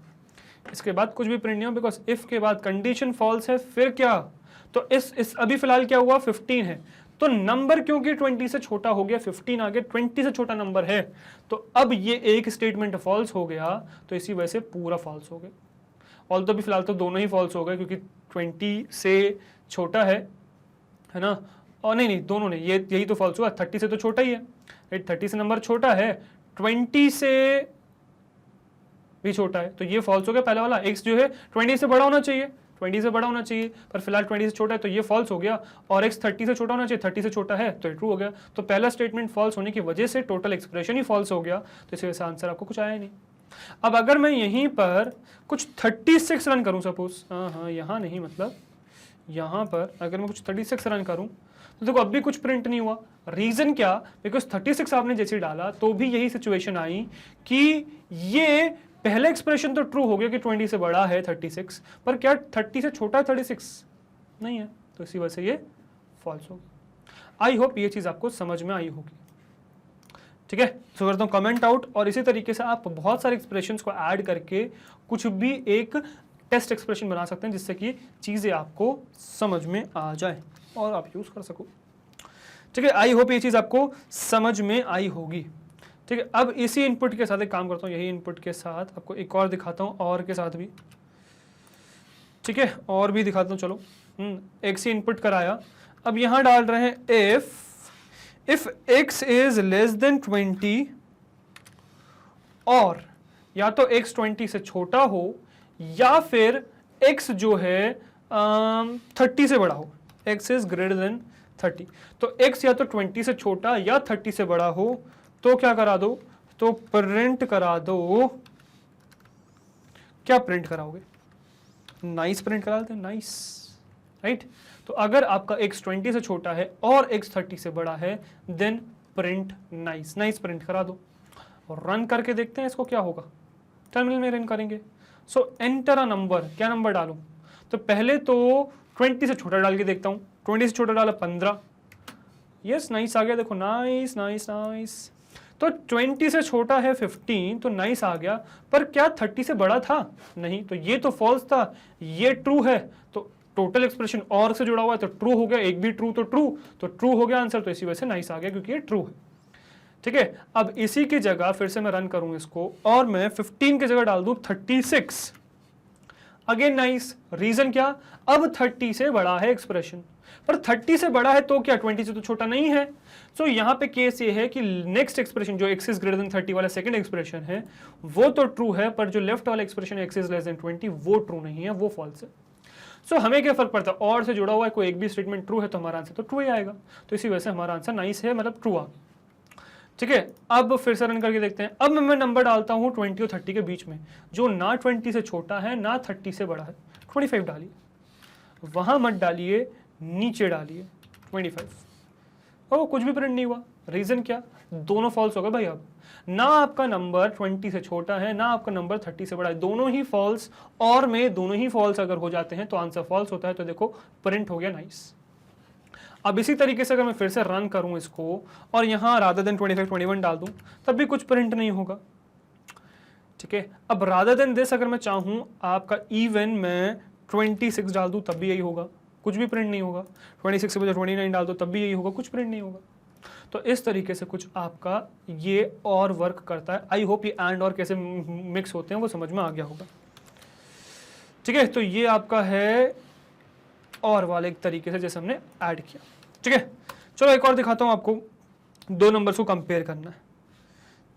[SPEAKER 1] इसके बाद कुछ भी प्रिंट नहीं हुआ, बिकॉज इफ के बाद कंडीशन फॉल्स है। फिर क्या? तो इस अभी फिलहाल क्या हुआ, 15 है, तो नंबर क्योंकि 20 से छोटा हो गया, 15 आ गया, 20 से छोटा नंबर है, तो अब ये एक स्टेटमेंट फॉल्स हो गया, तो इसी वजह से पूरा फॉल्स हो गया। ऑल्दो भी फिलहाल तो दोनों ही फॉल्स हो गए, क्योंकि 20 से छोटा है ना, और नहीं दोनों नहीं, ये यही तो फॉल्स हुआ। 30 से तो छोटा ही है, राइट, 30 से नंबर छोटा है, 20 से भी छोटा है, तो ये फॉल्स हो गया पहला वाला। x जो है 20 से बड़ा होना चाहिए, 20 से बड़ा होना चाहिए, पर फिलहाल 20 से छोटा है, तो ये फॉल्स हो गया। और x 30 से छोटा होना चाहिए, 30 से छोटा है, तो ये ट्रू हो गया। तो पहला स्टेटमेंट फॉल्स होने की वजह से टोटल एक्सप्रेशन ही फॉल्स हो गया, तो इस वजह से आंसर आपको कुछ आया नहीं। अब अगर मैं यहीं पर कुछ 36 रन करूं सपोज, हाँ यहाँ नहीं, मतलब यहाँ पर अगर मैं कुछ 36 रन करूं, तो देखो अब भी कुछ प्रिंट नहीं हुआ। रीजन क्या? बिकॉज 36 आपने जैसे डाला तो भी यही सिचुएशन आई कि ये पहला एक्सप्रेशन तो ट्रू हो गया कि 20 से बड़ा है 36, पर क्या 30 से छोटा 36 नहीं है, तो इसी वजह से ये फॉल्स हो गया। आई होप ये चीज आपको समझ में आई होगी। ठीक है, तो करता हूं कमेंट आउट, और इसी तरीके से आप बहुत सारे एक्सप्रेशंस को ऐड करके कुछ भी एक टेस्ट एक्सप्रेशन बना सकते हैं, जिससे कि चीजें आपको समझ में आ जाए और आप यूज कर सको। ठीक है, आई होप ये चीज आपको समझ में आई होगी। ठीक है, अब इसी इनपुट के साथ एक काम करता हूँ, यही इनपुट के साथ आपको एक और दिखाता हूँ, और के साथ भी। ठीक है, और भी दिखाता हूँ, चलो एक सी इनपुट कराया। अब यहाँ डाल रहे हैं if x is less then 20, और या तो x 20 से छोटा हो, या फिर x जो है 30 से बड़ा हो, x इज ग्रेटर देन 30। तो x या तो 20 से छोटा या 30 से बड़ा हो, तो क्या करा दो, तो प्रिंट करा दो। क्या प्रिंट कराओगे? नाइस प्रिंट करा देते हैं, नाइस, राइट। तो अगर आपका x 20 से छोटा है और x 30 से बड़ा है, then print nice, nice print करा दो। और रन करके देखते हैं इसको क्या होगा। टर्मिनल में रन करेंगे। सो एंटर अ नंबर, क्या नंबर डालूं? तो पहले तो 20 से छोटा डाल के देखता हूं। 20 से छोटा डाला 15, यस नाइस आ गया, देखो नाइस नाइस नाइस। तो 20 से छोटा है 15, तो नाइस आ गया, पर क्या 30 से बड़ा था? नहीं, तो ये तो फॉल्स था, ये ट्रू है, तो टोटल एक्सप्रेशन और से जुड़ा हुआ है तो ट्रू हो गया, एक भी ट्रू तो ट्रू हो गया आंसर, तो इसी वजह से नाइस आ गया क्योंकि ये ट्रू है। ठीक है, अब इसी की जगह फिर से मैं रन करूं इसको और मैं 15 की जगह डाल दूं 36, अगेन नाइस। रीजन क्या? अब 30 से बड़ा है एक्सप्रेशन, पर 30 से बड़ा है तो क्या 20 से तो छोटा नहीं है। सो यहां पे केस ये है कि नेक्स्ट एक्सप्रेशन जो x इज ग्रेटर देन 30 वाला सेकंड एक्सप्रेशन है वो तो ट्रू है, पर जो लेफ्ट वाला expression x is less then 20 वो ट्रू नहीं है, वो फॉल्स है। सो हमें क्या फर्क पड़ता है, और से जुड़ा हुआ है, कोई एक भी स्टेटमेंट ट्रू है तो हमारा आंसर तो ट्रू ही आएगा, तो इसी वजह से हमारा आंसर नाइस है, मतलब ट्रू आ गया। ठीक है, अब फिर से रन करके देखते हैं। अब मैं नंबर डालता हूं 20 और 30 के बीच में, जो ना 20 से छोटा है ना 30 से बड़ा है। 25 डालिए, वहां मत डालिए, नीचे डालिए 25। और कुछ भी प्रिंट नहीं हुआ। रीजन क्या? दोनों फॉल्स हो गए भाई। अब ना आपका नंबर 20 से छोटा है ना आपका नंबर 30 से बड़ा है, दोनों ही फॉल्स, और में दोनों ही फॉल्स अगर हो जाते हैं तो आंसर फॉल्स होता है। तो देखो प्रिंट हो गया नाइस। अब इसी तरीके से अगर मैं फिर से रन करूं इसको और यहां रादर देन 25 21 डाल दूं तब भी कुछ प्रिंट नहीं होगा। ठीक है, अब रादर देन दिस अगर मैं चाहूं आपका इवन मैं 26 डाल दूं तब भी यही होगा, कुछ भी प्रिंट नहीं होगा। 26 के बजाय 29 डाल दो तब भी यही होगा, कुछ प्रिंट नहीं होगा। तो इस तरीके से कुछ आपका ये और वर्क करता है। आई होप ये एंड और कैसे मिक्स होते हैं वो समझ में आ गया होगा। ठीक है, तो ये आपका है और वाले एक तरीके से जैसे हमने ऐड किया। ठीक है, चलो एक और दिखाता हूं आपको, दो नंबर्स को कंपेयर करना है।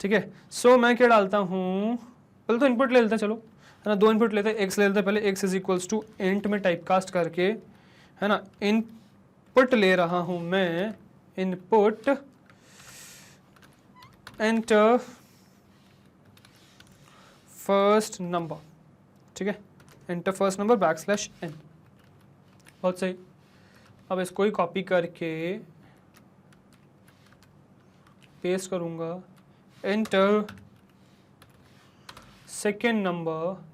[SPEAKER 1] ठीक है, सो मैं क्या डालता हूं, पहले तो इनपुट ले लेते हैं, चलो है ना, दो इनपुट लेते हैं, एक्स ले लेते हैं पहले, x is equals to int में टाइपकास्ट करके, है ना, इनपुट ले रहा हूं मैं, इनपुट एंटर फर्स्ट नंबर। ठीक है, enter first number backslash n, बहुत सही। अब इसको ही कॉपी करके पेस्ट करूंगा, एंटर सेकेंड नंबर,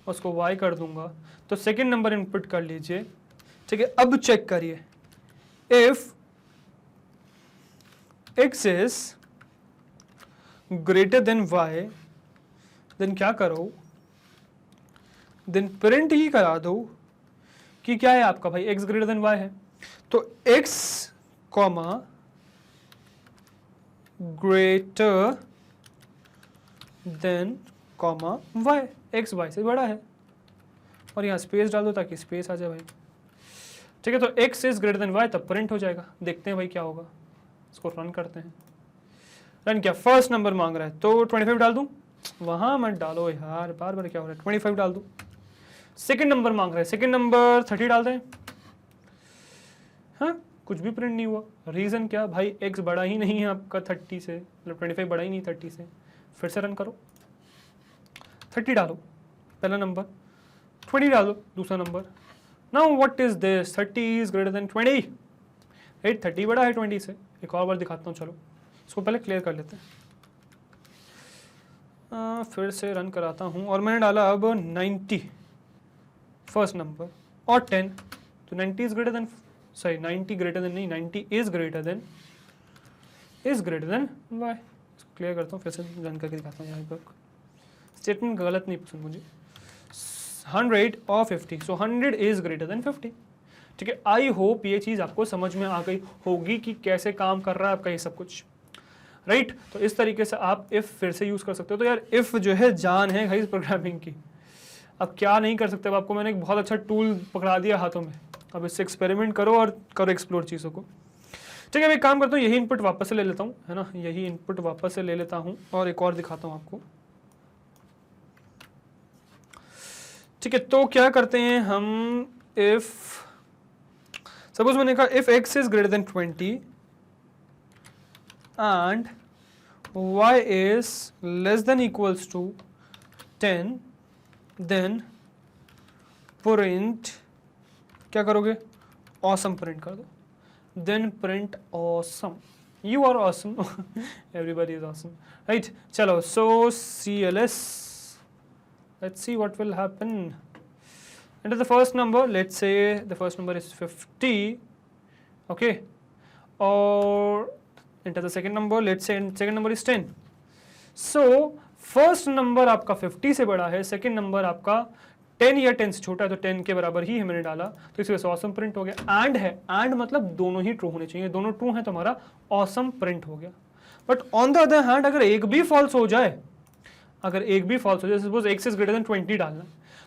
[SPEAKER 1] उसको y कर दूंगा, तो सेकेंड नंबर इनपुट कर लीजिए। ठीक है, अब चेक करिए, if x is greater than y, then क्या करो, देन प्रिंट ही करा दो कि क्या है आपका भाई x ग्रेटर देन y है, तो x comma greater than comma y, x y से बड़ा है, और यहाँ स्पेस डाल दो ताकि स्पेस आ जाए भाई। ठीक है, तो x is greater than y तब प्रिंट हो जाएगा। देखते हैं भाई क्या होगा, इसको रन करते हैं। रन क्या, फर्स्ट नंबर मांग रहा है तो 25 डाल दूं, वहां मत डालो यार, बार बार क्या हो रहा है, 25 डाल दूं। सेकंड नंबर मांग रहा है, सेकंड नंबर 30 डाल दें, हाँ कुछ भी प्रिंट नहीं हुआ। रीजन क्या भाई, x बड़ा ही नहीं है आपका 30 से, मतलब 25 बड़ा ही नहीं 30 से। फिर से रन करो, 30 डालो पहला नंबर, 20 डालो दूसरा number. Now what is this, 30 is greater than 20, right, 30 बड़ा है 20 से। एक और बार दिखाता हूँ, चलो इसको पहले क्लियर कर लेते हैं। फिर से रन कराता हूँ और मैंने डाला अब 90 फर्स्ट नंबर और 10, तो 90 is greater than, sorry 90 greater than नहीं, 90 is greater than y. Clear करता हूँ, फिर से रन करके दिखाता हूँ। यहाँ पर स्टेटमेंट गलत नहीं पसंद मुझे, 100 और 50, सो 100 इज ग्रेटर देन 50। ठीक है, आई होप ये चीज़ आपको समझ में आ गई होगी कि कैसे काम कर रहा है आपका ये सब कुछ, राइट। तो इस तरीके से आप इफ़ फिर से यूज़ कर सकते हो। तो यार इफ़ जो है जान है गाइस प्रोग्रामिंग की, अब क्या नहीं कर सकते। अब आपको मैंने एक बहुत अच्छा टूल पकड़ा दिया हाथों में, अब इससे एक्सपेरिमेंट करो और करो एक्सप्लोर चीज़ों को। ठीक है, मैं एक काम करता हूँ, यही इनपुट वापस से ले लेता हूँ, है ना, यही इनपुट वापस से ले लेता हूँ और एक और दिखाता हूँ आपको। ठीक है, तो क्या करते हैं हम, इफ़ सपोज मैंने कहा if x is greater than 20 and y is less than equals to 10, then print क्या करोगे, ऑसम प्रिंट कर दो, then print awesome, you are awesome, everybody is awesome, right. चलो, so CLS, let's see what will happen. Enter the first number, let's say the first number is 50, okay, or enter the second number, let's say second number is 10. So first number आपका 50 से बड़ा है, second number आपका 10 या 10 से छोटा है, तो 10 के बराबर ही है मैंने डाला, तो इस वजह से ऑसम प्रिंट हो गया। एंड है, एंड मतलब दोनों ही ट्रू होने चाहिए, दोनों ट्रू हैं तो हमारा ऑसम प्रिंट हो गया। But on the other hand अगर एक भी फॉल्स हो जाए, अगर एक भी फॉल्स हो जाए, suppose x is greater than 20 डालना,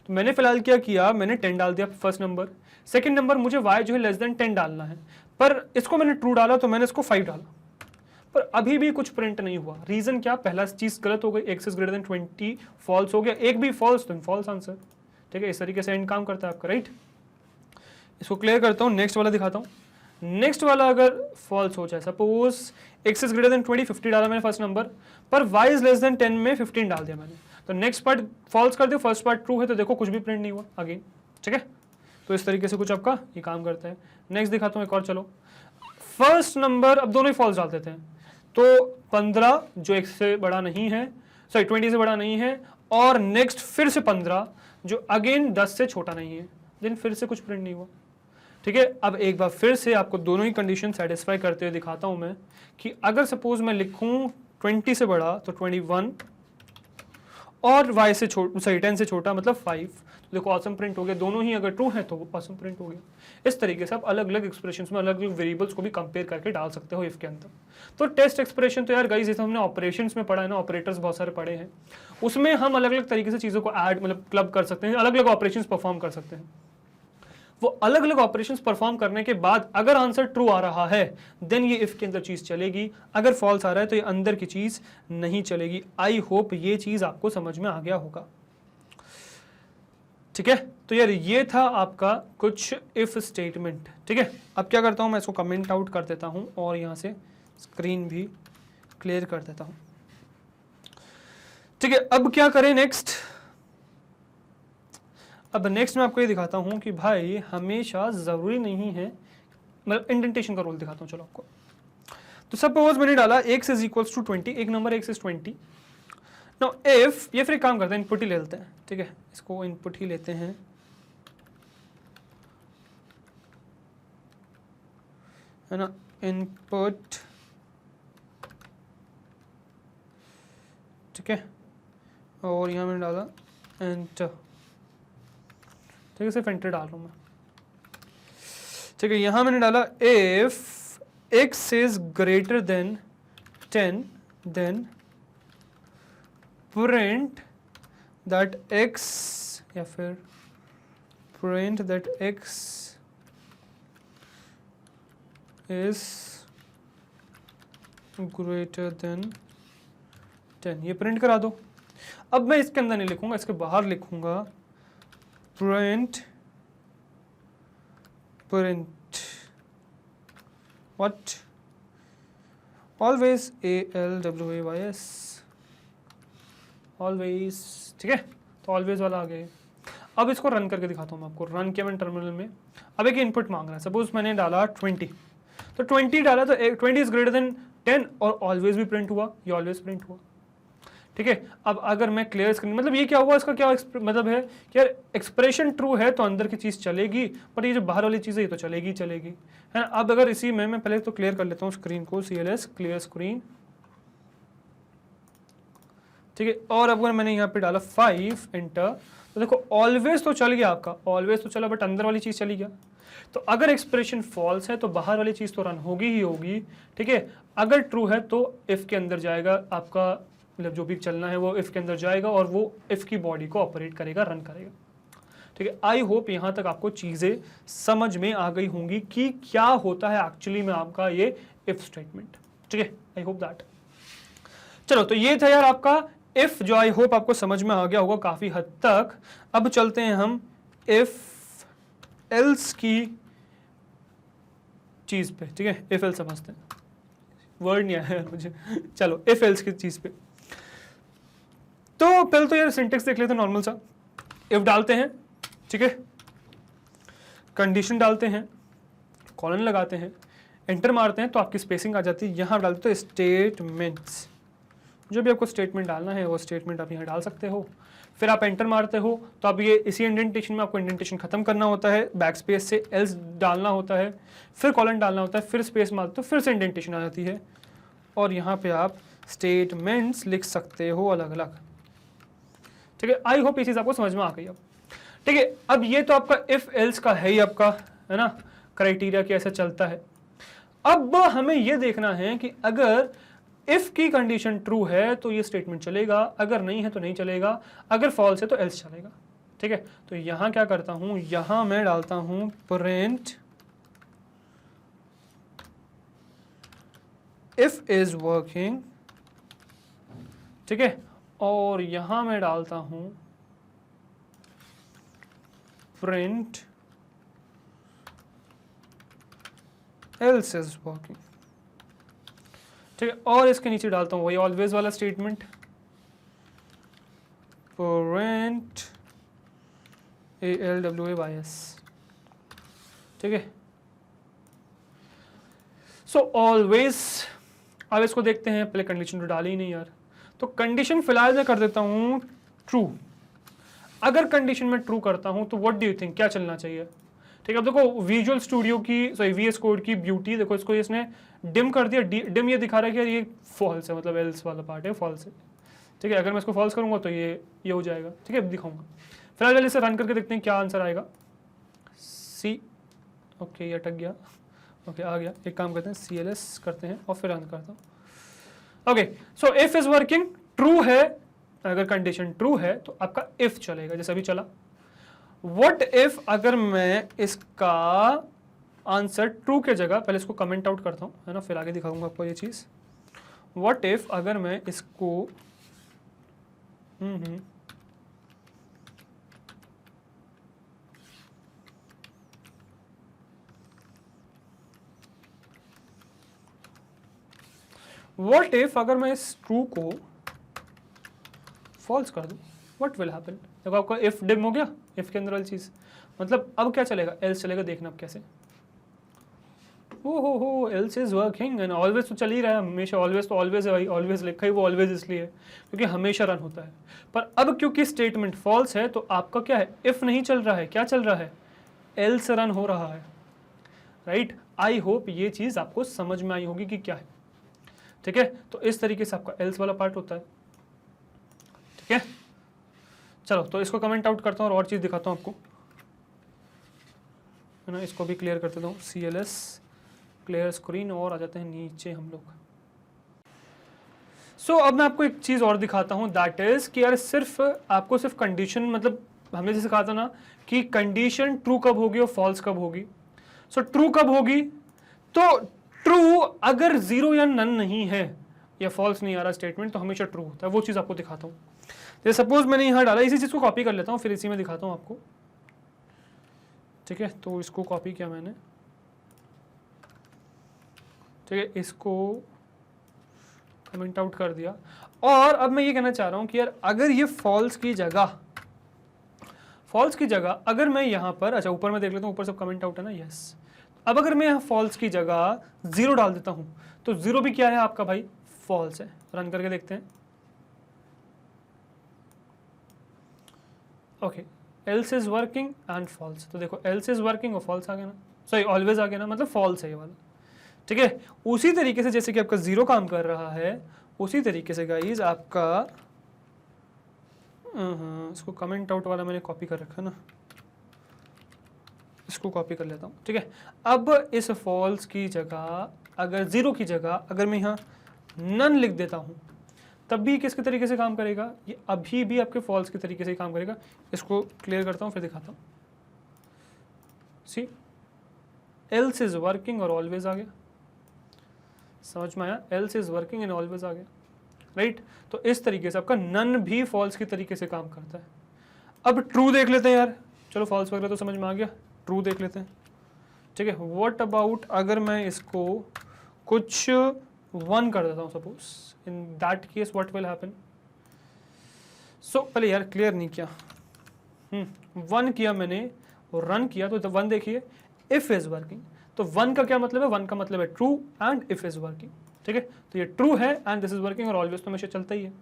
[SPEAKER 1] तो मैंने फिलहाल क्या किया, मैंने 10 डाल दिया फर्स्ट नंबर। सेकंड नंबर मुझे y जो है लेस देन 10 डालना है, पर इसको मैंने ट्रू डाला तो मैंने इसको 5 डाला, पर अभी भी कुछ प्रिंट नहीं हुआ। रीजन क्या, पहला चीज गलत हो गई, x is greater than 20 false हो गया, एक भी फॉल्स तो फॉल्स आंसर। ठीक है, इस तरीके से एंड काम करता है आपका, राइट। इसको क्लियर करता हूँ, नेक्स्ट वाला दिखाता हूँ। नेक्स्ट वाला अगर फॉल्स हो जाए, suppose x is greater than 20, 50 डाला मैंने फर्स्ट नंबर, पर y इज लेस देन 10 में 15 डाल दिया मैंने, तो नेक्स्ट पार्ट फॉल्स कर दिया, फर्स्ट पार्ट ट्रू है, तो देखो कुछ भी प्रिंट नहीं हुआ अगेन। ठीक है, तो इस तरीके से कुछ आपका ये काम करता है। नेक्स्ट दिखाता हूँ एक और, चलो फर्स्ट नंबर, अब दोनों ही फॉल्स डाल देते हैं, तो 15 जो x से बड़ा नहीं है, सॉरी 20 से बड़ा नहीं है, और नेक्स्ट फिर से 15 जो अगेन 10 से छोटा नहीं है, देन फिर से कुछ प्रिंट नहीं हुआ। ठीक है, अब एक बार फिर से आपको दोनों ही कंडीशन सेटिस्फाई करते हुए दिखाता हूं मैं कि अगर सपोज मैं लिखूं 20 से बड़ा तो 21 और y से छोटा, सॉरी 10 से छोटा मतलब 5, तो देखो ऑसम प्रिंट हो गया, दोनों ही अगर ट्रू है तो वो ऑसम प्रिंट हो गया। इस तरीके से आप अलग अलग एक्सप्रेशंस में अलग अलग वेरिएबल्स को भी कंपेयर करके डाल सकते हो इफ के अंदर। तो टेस्ट एक्सप्रेशन तो यार गाइस, जैसे हमने ऑपरेशंस में पढ़ा है ना, ऑपरेटर्स बहुत सारे पढ़े हैं, उसमें हम अलग अलग तरीके से चीज़ों को ऐड मतलब क्लब कर सकते हैं, अलग अलग ऑपरेशंस परफॉर्म कर सकते हैं। वो अलग अलग ऑपरेशंस परफॉर्म करने के बाद अगर आंसर ट्रू आ रहा है देन ये इफ के अंदर चीज चलेगी, अगर फॉल्स आ रहा है तो ये अंदर की चीज नहीं चलेगी। आई होप ये चीज आपको समझ में आ गया होगा। ठीक है, तो यार ये था आपका कुछ इफ स्टेटमेंट। ठीक है, अब क्या करता हूं मैं इसको कमेंट आउट कर देता हूं और यहां से स्क्रीन भी क्लियर कर देता हूं। ठीक है, अब क्या करें नेक्स्ट। अब नेक्स्ट मैं आपको ये दिखाता हूं कि भाई हमेशा जरूरी नहीं है, मतलब इंडेंटेशन का रोल दिखाता हूं। चलो आपको, तो सपोज मैंने डाला x इज इक्वल्स टू 20, एक number x is 20। Now if, ये फिर एक काम करते हैं, इनपुट ही ले लेते हैं। ठीक है, इसको इनपुट ही लेते हैं, है ना, इनपुट। ठीक है, और यहाँ मैंने डाला एंटर। ठीक है, सिर्फ एंटर डाल रहा हूँ मैं। ठीक है, यहाँ मैंने डाला if x is greater than 10 then print that x, या फिर print that x is greater than 10। ये प्रिंट करा दो। अब मैं इसके अंदर नहीं लिखूंगा, इसके बाहर लिखूंगा print what, always always, always। ठीक है, तो always वाला आ गया। अब इसको रन करके दिखाता हूँ मैं आपको। रन किया मैंने टर्मिनल में। अब एक इनपुट मांग रहा है, सपोज मैंने डाला 20, तो 20 डाला तो 20 इज ग्रेटर देन 10 और ऑलवेज भी प्रिंट हुआ, ये ऑलवेज प्रिंट हुआ। ठीक है, अब अगर मैं क्लियर स्क्रीन, मतलब ये क्या हुआ, इसका क्या मतलब है कि यार एक्सप्रेशन ट्रू है तो अंदर की चीज चलेगी, पर ये जो बाहर वाली चीज है ये तो चलेगी चलेगी, है ना। अब अगर इसी में मैं पहले तो क्लियर कर लेता हूँ स्क्रीन को, CLS क्लियर स्क्रीन। ठीक है, और अगर मैंने यहाँ पे डाला 5 एंटर, तो देखो ऑलवेज तो चल गया आपका, ऑलवेज तो चला, बट अंदर वाली चीज चली गया। तो अगर एक्सप्रेशन फॉल्स है तो बाहर वाली चीज तो रन होगी ही होगी। ठीक है, अगर ट्रू है तो इफ के अंदर जाएगा आपका, मतलब जो भी चलना है वो इफ के अंदर जाएगा और वो इफ की बॉडी को ऑपरेट करेगा, रन करेगा। ठीक है, आई होप यहाँ तक आपको चीज़ें समझ में आ गई होंगी कि क्या होता है एक्चुअली में आपका ये इफ स्टेटमेंट। ठीक है, आई होप दैट। चलो, तो ये था यार आपका इफ, जो आई होप आपको समझ में आ गया होगा काफ़ी हद तक। अब चलते हैं हम इफ एल्स की चीज़ पे। ठीक है, इफ एल्स समझते हैं, वर्ड नहीं आया मुझे। चलो, इफ एल्स की चीज़ पे, तो पहले तो यार सिंटेक्स देख लेते हैं नॉर्मल सा। इफ डालते हैं, ठीक है, कंडीशन डालते हैं, कॉलन लगाते हैं, एंटर मारते हैं तो आपकी स्पेसिंग आ जाती है। यहाँ डालते हो स्टेटमेंट्स, जो भी आपको स्टेटमेंट डालना है वो स्टेटमेंट आप यहाँ डाल सकते हो। फिर आप एंटर मारते हो तो अब ये इसी इंडेंटेशन में आपको इंडेंटेशन खत्म करना होता है, बैक स्पेस से एल्स डालना होता है, फिर कॉलन डालना होता है, फिर स्पेस मारते हो, फिर से इंडेंटेशन आ जाती है, और यहाँ पे आप स्टेटमेंट्स लिख सकते हो अलग अलग। ठीक है, आई होप ये चीज आपको समझ में आ गई अब। ठीक है, अब ये तो आपका इफ एल्स का है ही आपका, है ना, क्राइटेरिया कैसे चलता है। अब हमें ये देखना है कि अगर इफ की कंडीशन ट्रू है तो ये स्टेटमेंट चलेगा, अगर नहीं है तो नहीं चलेगा, अगर फॉल्स है तो एल्स चलेगा। ठीक है, तो यहां क्या करता हूं, यहां मैं डालता हूं प्रिंट इफ इज वर्किंग। ठीक है, और यहां मैं डालता हूं प्रिंट एल्स इज वर्किंग। ठीक है, और इसके नीचे डालता हूं वही ऑलवेज वाला स्टेटमेंट, प्रिंट ALWAYS। ठीक है, सो ऑलवेज। अब इसको देखते हैं, पहले कंडीशन तो डाली ही नहीं यार, तो कंडीशन फिलहाल मैं कर देता हूं ट्रू। अगर कंडीशन में ट्रू करता हूं तो व्हाट डू यू थिंक क्या चलना चाहिए। ठीक है, अब देखो विजुअल स्टूडियो की, सॉरी VS कोड की ब्यूटी देखो, इसको इसने डिम कर दिया, डिम ये दिखा रहा है कि ये फॉल्स है, मतलब एल्स वाला पार्ट है फॉल्स है। ठीक है, अगर मैं इसको फॉल्स करूंगा तो ये हो जाएगा। ठीक है, दिखाऊंगा। फिलहाल पहले इसे रन करके देखते हैं क्या आंसर आएगा। सी, ओके ये अटक गया, ओके आ गया। एक काम करते हैं CLS करते हैं और फिर रन करता हूँ। Okay, so if is working, true है, अगर कंडीशन ट्रू है तो आपका इफ चलेगा जैसे अभी चला। व्हाट इफ अगर मैं इसका आंसर ट्रू के जगह, पहले इसको कमेंट आउट करता हूँ, है ना, फिर आगे दिखाऊंगा आपको ये चीज। व्हाट इफ अगर मैं इसको व्हाट इफ अगर मैं इस ट्रू को फॉल्स कर दूं, व्हाट विल हैपन। देखो आपका इफ डिम हो गया, इफ के अंदर वाली चीज, मतलब अब क्या चलेगा, एल्स चलेगा। देखना अब कैसे, हो else is working and always तो चल ही रहा है हमेशा। ऑलवेज तो ऑलवेज है भाई, ऑलवेज लिखा ही वो ऑलवेज इसलिए क्योंकि हमेशा रन होता है। पर अब क्योंकि स्टेटमेंट फॉल्स है तो आपका क्या है, इफ नहीं चल रहा है, क्या चल रहा है, एल्स रन हो रहा है। राइट, आई होप ये चीज आपको समझ में आई होगी कि क्या है। ठीक है, तो इस तरीके से आपका एल्स वाला पार्ट होता है। ठीक है, चलो तो इसको कमेंट आउट करता हूँ और चीज दिखाता हूँ आपको, है ना। इसको भी क्लियर कर देता हूँ, CLS क्लियर स्क्रीन, और आ जाते हैं नीचे हम लोग। सो अब मैं आपको एक चीज और दिखाता हूँ, दैट इज कि यार सिर्फ आपको सिर्फ कंडीशन, मतलब हमने जैसे कहा था ना कि कंडीशन ट्रू कब होगी और फॉल्स कब होगी। सो ट्रू कब होगी, तो ट्रू अगर 0 या नन नहीं है या फॉल्स नहीं आ रहा स्टेटमेंट तो हमेशा ट्रू होता है। वो चीज आपको दिखाता हूँ। जैसे सपोज मैंने यहाँ डाला, इसी चीज को कॉपी कर लेता हूँ फिर इसी में दिखाता हूँ आपको। ठीक है, तो इसको कॉपी किया मैंने। ठीक है, इसको कमेंट आउट कर दिया, और अब मैं ये कहना चाह रहा हूँ कि यार अगर ये फॉल्स की जगह अगर मैं यहाँ पर, अच्छा ऊपर मैं देख लेता हूँ, ऊपर सब कमेंट आउट है ना, यस। अब अगर मैं यहाँ फॉल्स की जगह 0 डाल देता हूँ तो 0 भी क्या है आपका भाई, फॉल्स है। रन करके देखते हैं। Okay, else is working and false, तो देखो एल्स इज वर्किंग और फॉल्स आ गया ना, सॉरी ऑलवेज आ गया ना, मतलब फॉल्स है ये वाला। ठीक है, उसी तरीके से जैसे कि आपका 0 काम कर रहा है, उसी तरीके से गाइज आपका इसको कमेंट आउट वाला मैंने कॉपी कर रखा है ना, इसको कॉपी कर लेता हूँ। ठीक है, अब इस फॉल्स की जगह अगर 0 की जगह अगर मैं यहाँ नन लिख देता हूँ तब भी किसके तरीके से काम करेगा, ये अभी भी आपके फॉल्स के तरीके से ही काम करेगा। इसको क्लियर करता हूँ फिर दिखाता हूँ। सी, एल्स इज वर्किंग और ऑलवेज आ गया, समझ में आया, else is working and always आ गया। राइट, तो इस तरीके से आपका नन भी फॉल्स की तरीके से काम करता है। अब ट्रू देख लेते हैं यार, चलो फॉल्स वगैरह तो समझ में आ गया, ट्रू देख लेते हैं। ठीक है, व्हाट अबाउट अगर मैं इसको कुछ 1 कर देता हूँ suppose, in that case what will happen. So पहले यार क्लियर नहीं किया, 1 किया मैंने और रन किया तो 1 देखिए, इफ इज वर्किंग, तो 1 का क्या मतलब है, 1 का मतलब है true and if is working. ठीक है, तो ये ट्रू है एंड दिस इज वर्किंग और ऑलवेज तो हमेशा चलता ही है।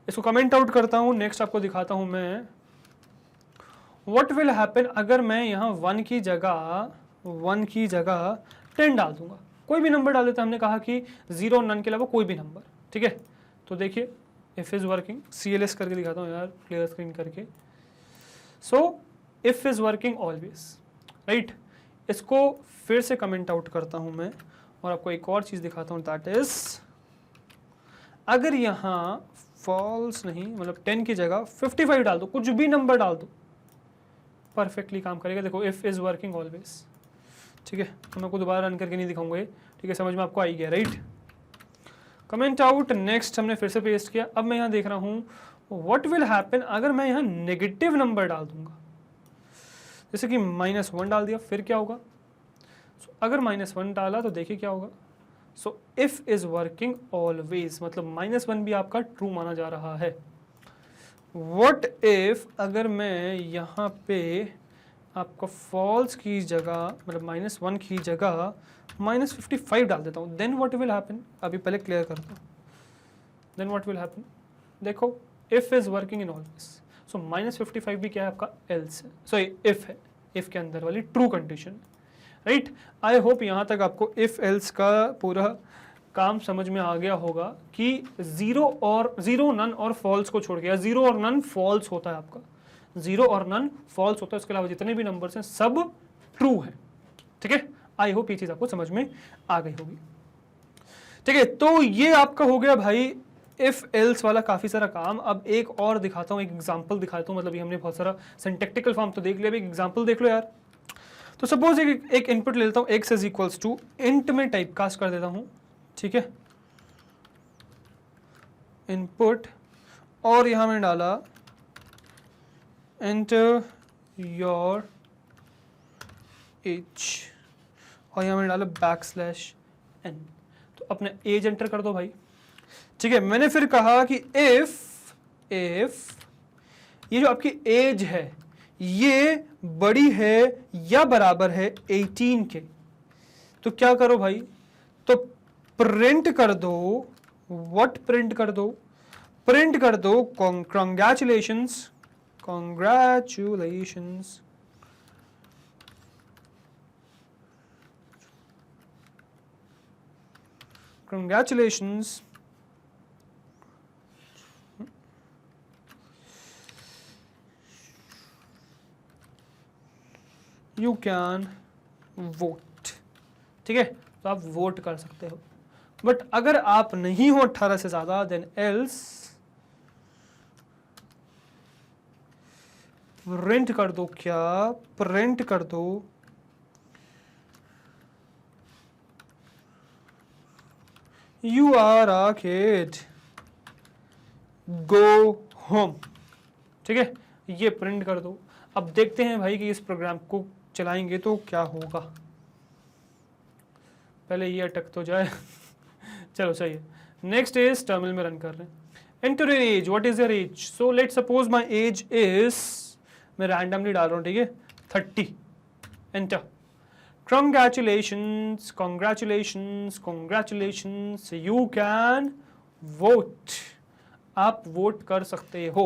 [SPEAKER 1] इसको कमेंट आउट करता हूँ, नेक्स्ट आपको दिखाता हूँ मैं व्हाट विल हैपन अगर मैं यहाँ 1 की जगह 10 डाल दूंगा। कोई भी नंबर डाल देते हैं, हमने कहा कि 0 और नन के अलावा कोई भी नंबर, ठीक है। तो देखिए इफ इज वर्किंग, CLS करके दिखाता हूँ यार क्लियर स्क्रीन करके। So if is working always, right. इसको फिर से कमेंट आउट करता हूँ मैं और आपको एक और चीज़ दिखाता हूँ, दैट इज अगर यहाँ फॉल्स नहीं, मतलब 10 की जगह 55 डाल दो, कुछ भी नंबर डाल दो, परफेक्टली काम करेगा। देखो इफ इज वर्किंग ऑलवेज, ठीक है। तो मैं आपको दोबारा रन करके नहीं दिखाऊंगा ये, ठीक है, समझ में आपको आई गया, राइट। कमेंट आउट, नेक्स्ट हमने फिर से पेस्ट किया। अब मैं यहाँ देख रहा हूँ व्हाट विल हैपन अगर मैं यहाँ नेगेटिव नंबर डाल दूंगा, जैसे कि -1 डाल दिया, फिर क्या होगा। अगर -1 डाला तो देखिए क्या होगा। So if is working always, मतलब -1 भी आपका ट्रू माना जा रहा है। व्हाट इफ अगर मैं यहाँ पे आपको फॉल्स की जगह, मतलब -1 की जगह -55 डाल देता हूँ, देन व्हाट विल हैपन। अभी पहले क्लियर करता हूँ, देन व्हाट विल हैपन। देखो if is working in always, so -55 भी क्या है आपका एल्स है, सॉरी इफ है, इफ के अंदर वाली true condition, right. I hope यहाँ तक आपको इफ एल्स का पूरा काम समझ में आ गया होगा कि 0 नन और फॉल्स को छोड़ के, या 0 और नन फॉल्स होता है आपका, 0 और नन फॉल्स होता है, उसके अलावा जितने भी नंबर्स हैं सब ट्रू है, ठीक है। आई होप ये चीज आपको समझ में आ गई होगी, ठीक है। तो ये आपका हो गया भाई इफ एल्स वाला काफी सारा काम। अब एक और दिखाता हूँ, एक एग्जांपल दिखाता हूँ, मतलब ये हमने बहुत सारा सिंटैक्टिकल फॉर्म तो देख लिया, एक एग्जांपल देख लो यार। तो सपोज एक इनपुट ले लेता हूँ, x is equals to int में टाइप कास्ट कर देता हूँ, ठीक है, इनपुट, और यहां मैंने डाला एंटर योर एज, और यहां मैंने डाला \n। तो अपने एज एंटर कर दो भाई, ठीक है। मैंने फिर कहा कि इफ ये जो आपकी एज है ये बड़ी है या बराबर है 18 के, तो क्या करो भाई, तो प्रिंट कर दो, व्हाट प्रिंट कर दो, प्रिंट कर दो congratulations, congratulations, congratulations, you can vote, ठीक है। तो आप वोट कर सकते हो, बट अगर आप नहीं हो 18 से ज्यादा, देन एल्स प्रिंट कर दो, क्या प्रिंट कर दो you are a kid, go home, ठीक है, ये प्रिंट कर दो। अब देखते हैं भाई कि इस प्रोग्राम को चलाएंगे तो क्या होगा, पहले ये अटक तो जाए चलो सही है। नेक्स्ट इज टर्मिनल में रन कर रहे हैं, enter your age, what is your age. So let suppose my age is, मैं रैंडमली डाल रहा हूँ, ठीक है, 30, enter. Congratulations, congratulations, congratulations, you can vote, आप वोट कर सकते हो।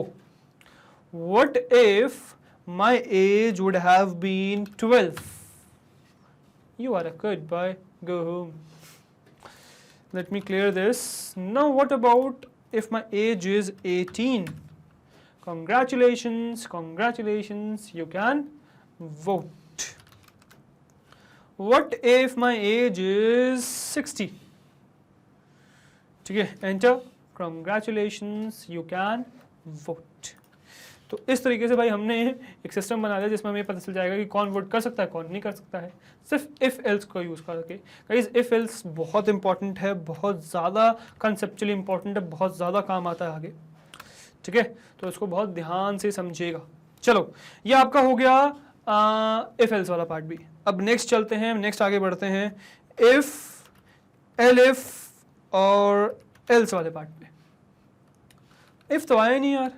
[SPEAKER 1] What if my age would have been 12? You are a good boy, go home. Let me clear this. Now what about if my age is 18? Congratulations, congratulations, you can vote. What if my age is 60? ठीक है, enter, congratulations, you can vote. तो इस तरीके से भाई हमने एक system बना दिया जिसमें हमें पता चल जाएगा कि कौन वोट कर सकता है, कौन नहीं कर सकता है, सिर्फ इफ एल्स को यूज करके। गाइस इफ एल्स बहुत इंपॉर्टेंट है, बहुत ज़्यादा कंसेप्चुअली इंपॉर्टेंट है, बहुत ज़्यादा काम आता है आगे, ठीक है। तो इसको बहुत ध्यान से समझिएगा। चलो ये आपका हो गया इफ एल्स वाला पार्ट भी। अब नेक्स्ट चलते हैं, नेक्स्ट आगे बढ़ते हैं इफ, एलिफ और एल्स वाले पार्ट पे। इफ तो आया नहीं यार,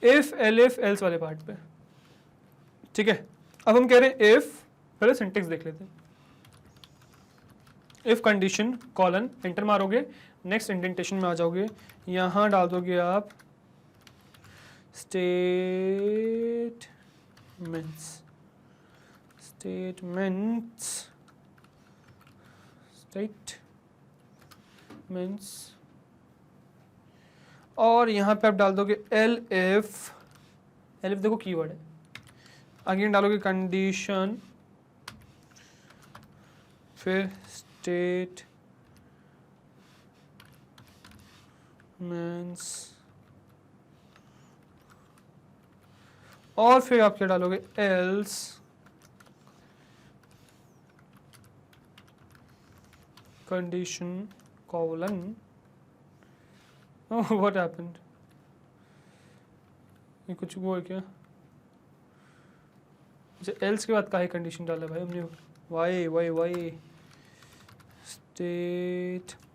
[SPEAKER 1] इफ एलिफ एल्स वाले पार्ट पे, ठीक है। अब हम कह रहे हैं इफ, पहले सिंटेक्स देख लेते हैं। इफ कंडीशन कॉलन, एंटर मारोगे, नेक्स्ट इंडेंटेशन में आ जाओगे, यहां डाल दोगे आप स्टेटमेंट्स, स्टेटमेंट्स, और यहाँ पे आप डाल दोगे एलिफ, एलिफ देखो कीवर्ड है, अगेन डालोगे कंडीशन, फिर स्टेटमेंट्स, और फिर आप क्या डालोगे else, condition colon, what happened, ये कुछ वो है क्या? अच्छा, एल्स के बाद का ही कंडीशन डाला भाई हमने, y y y statement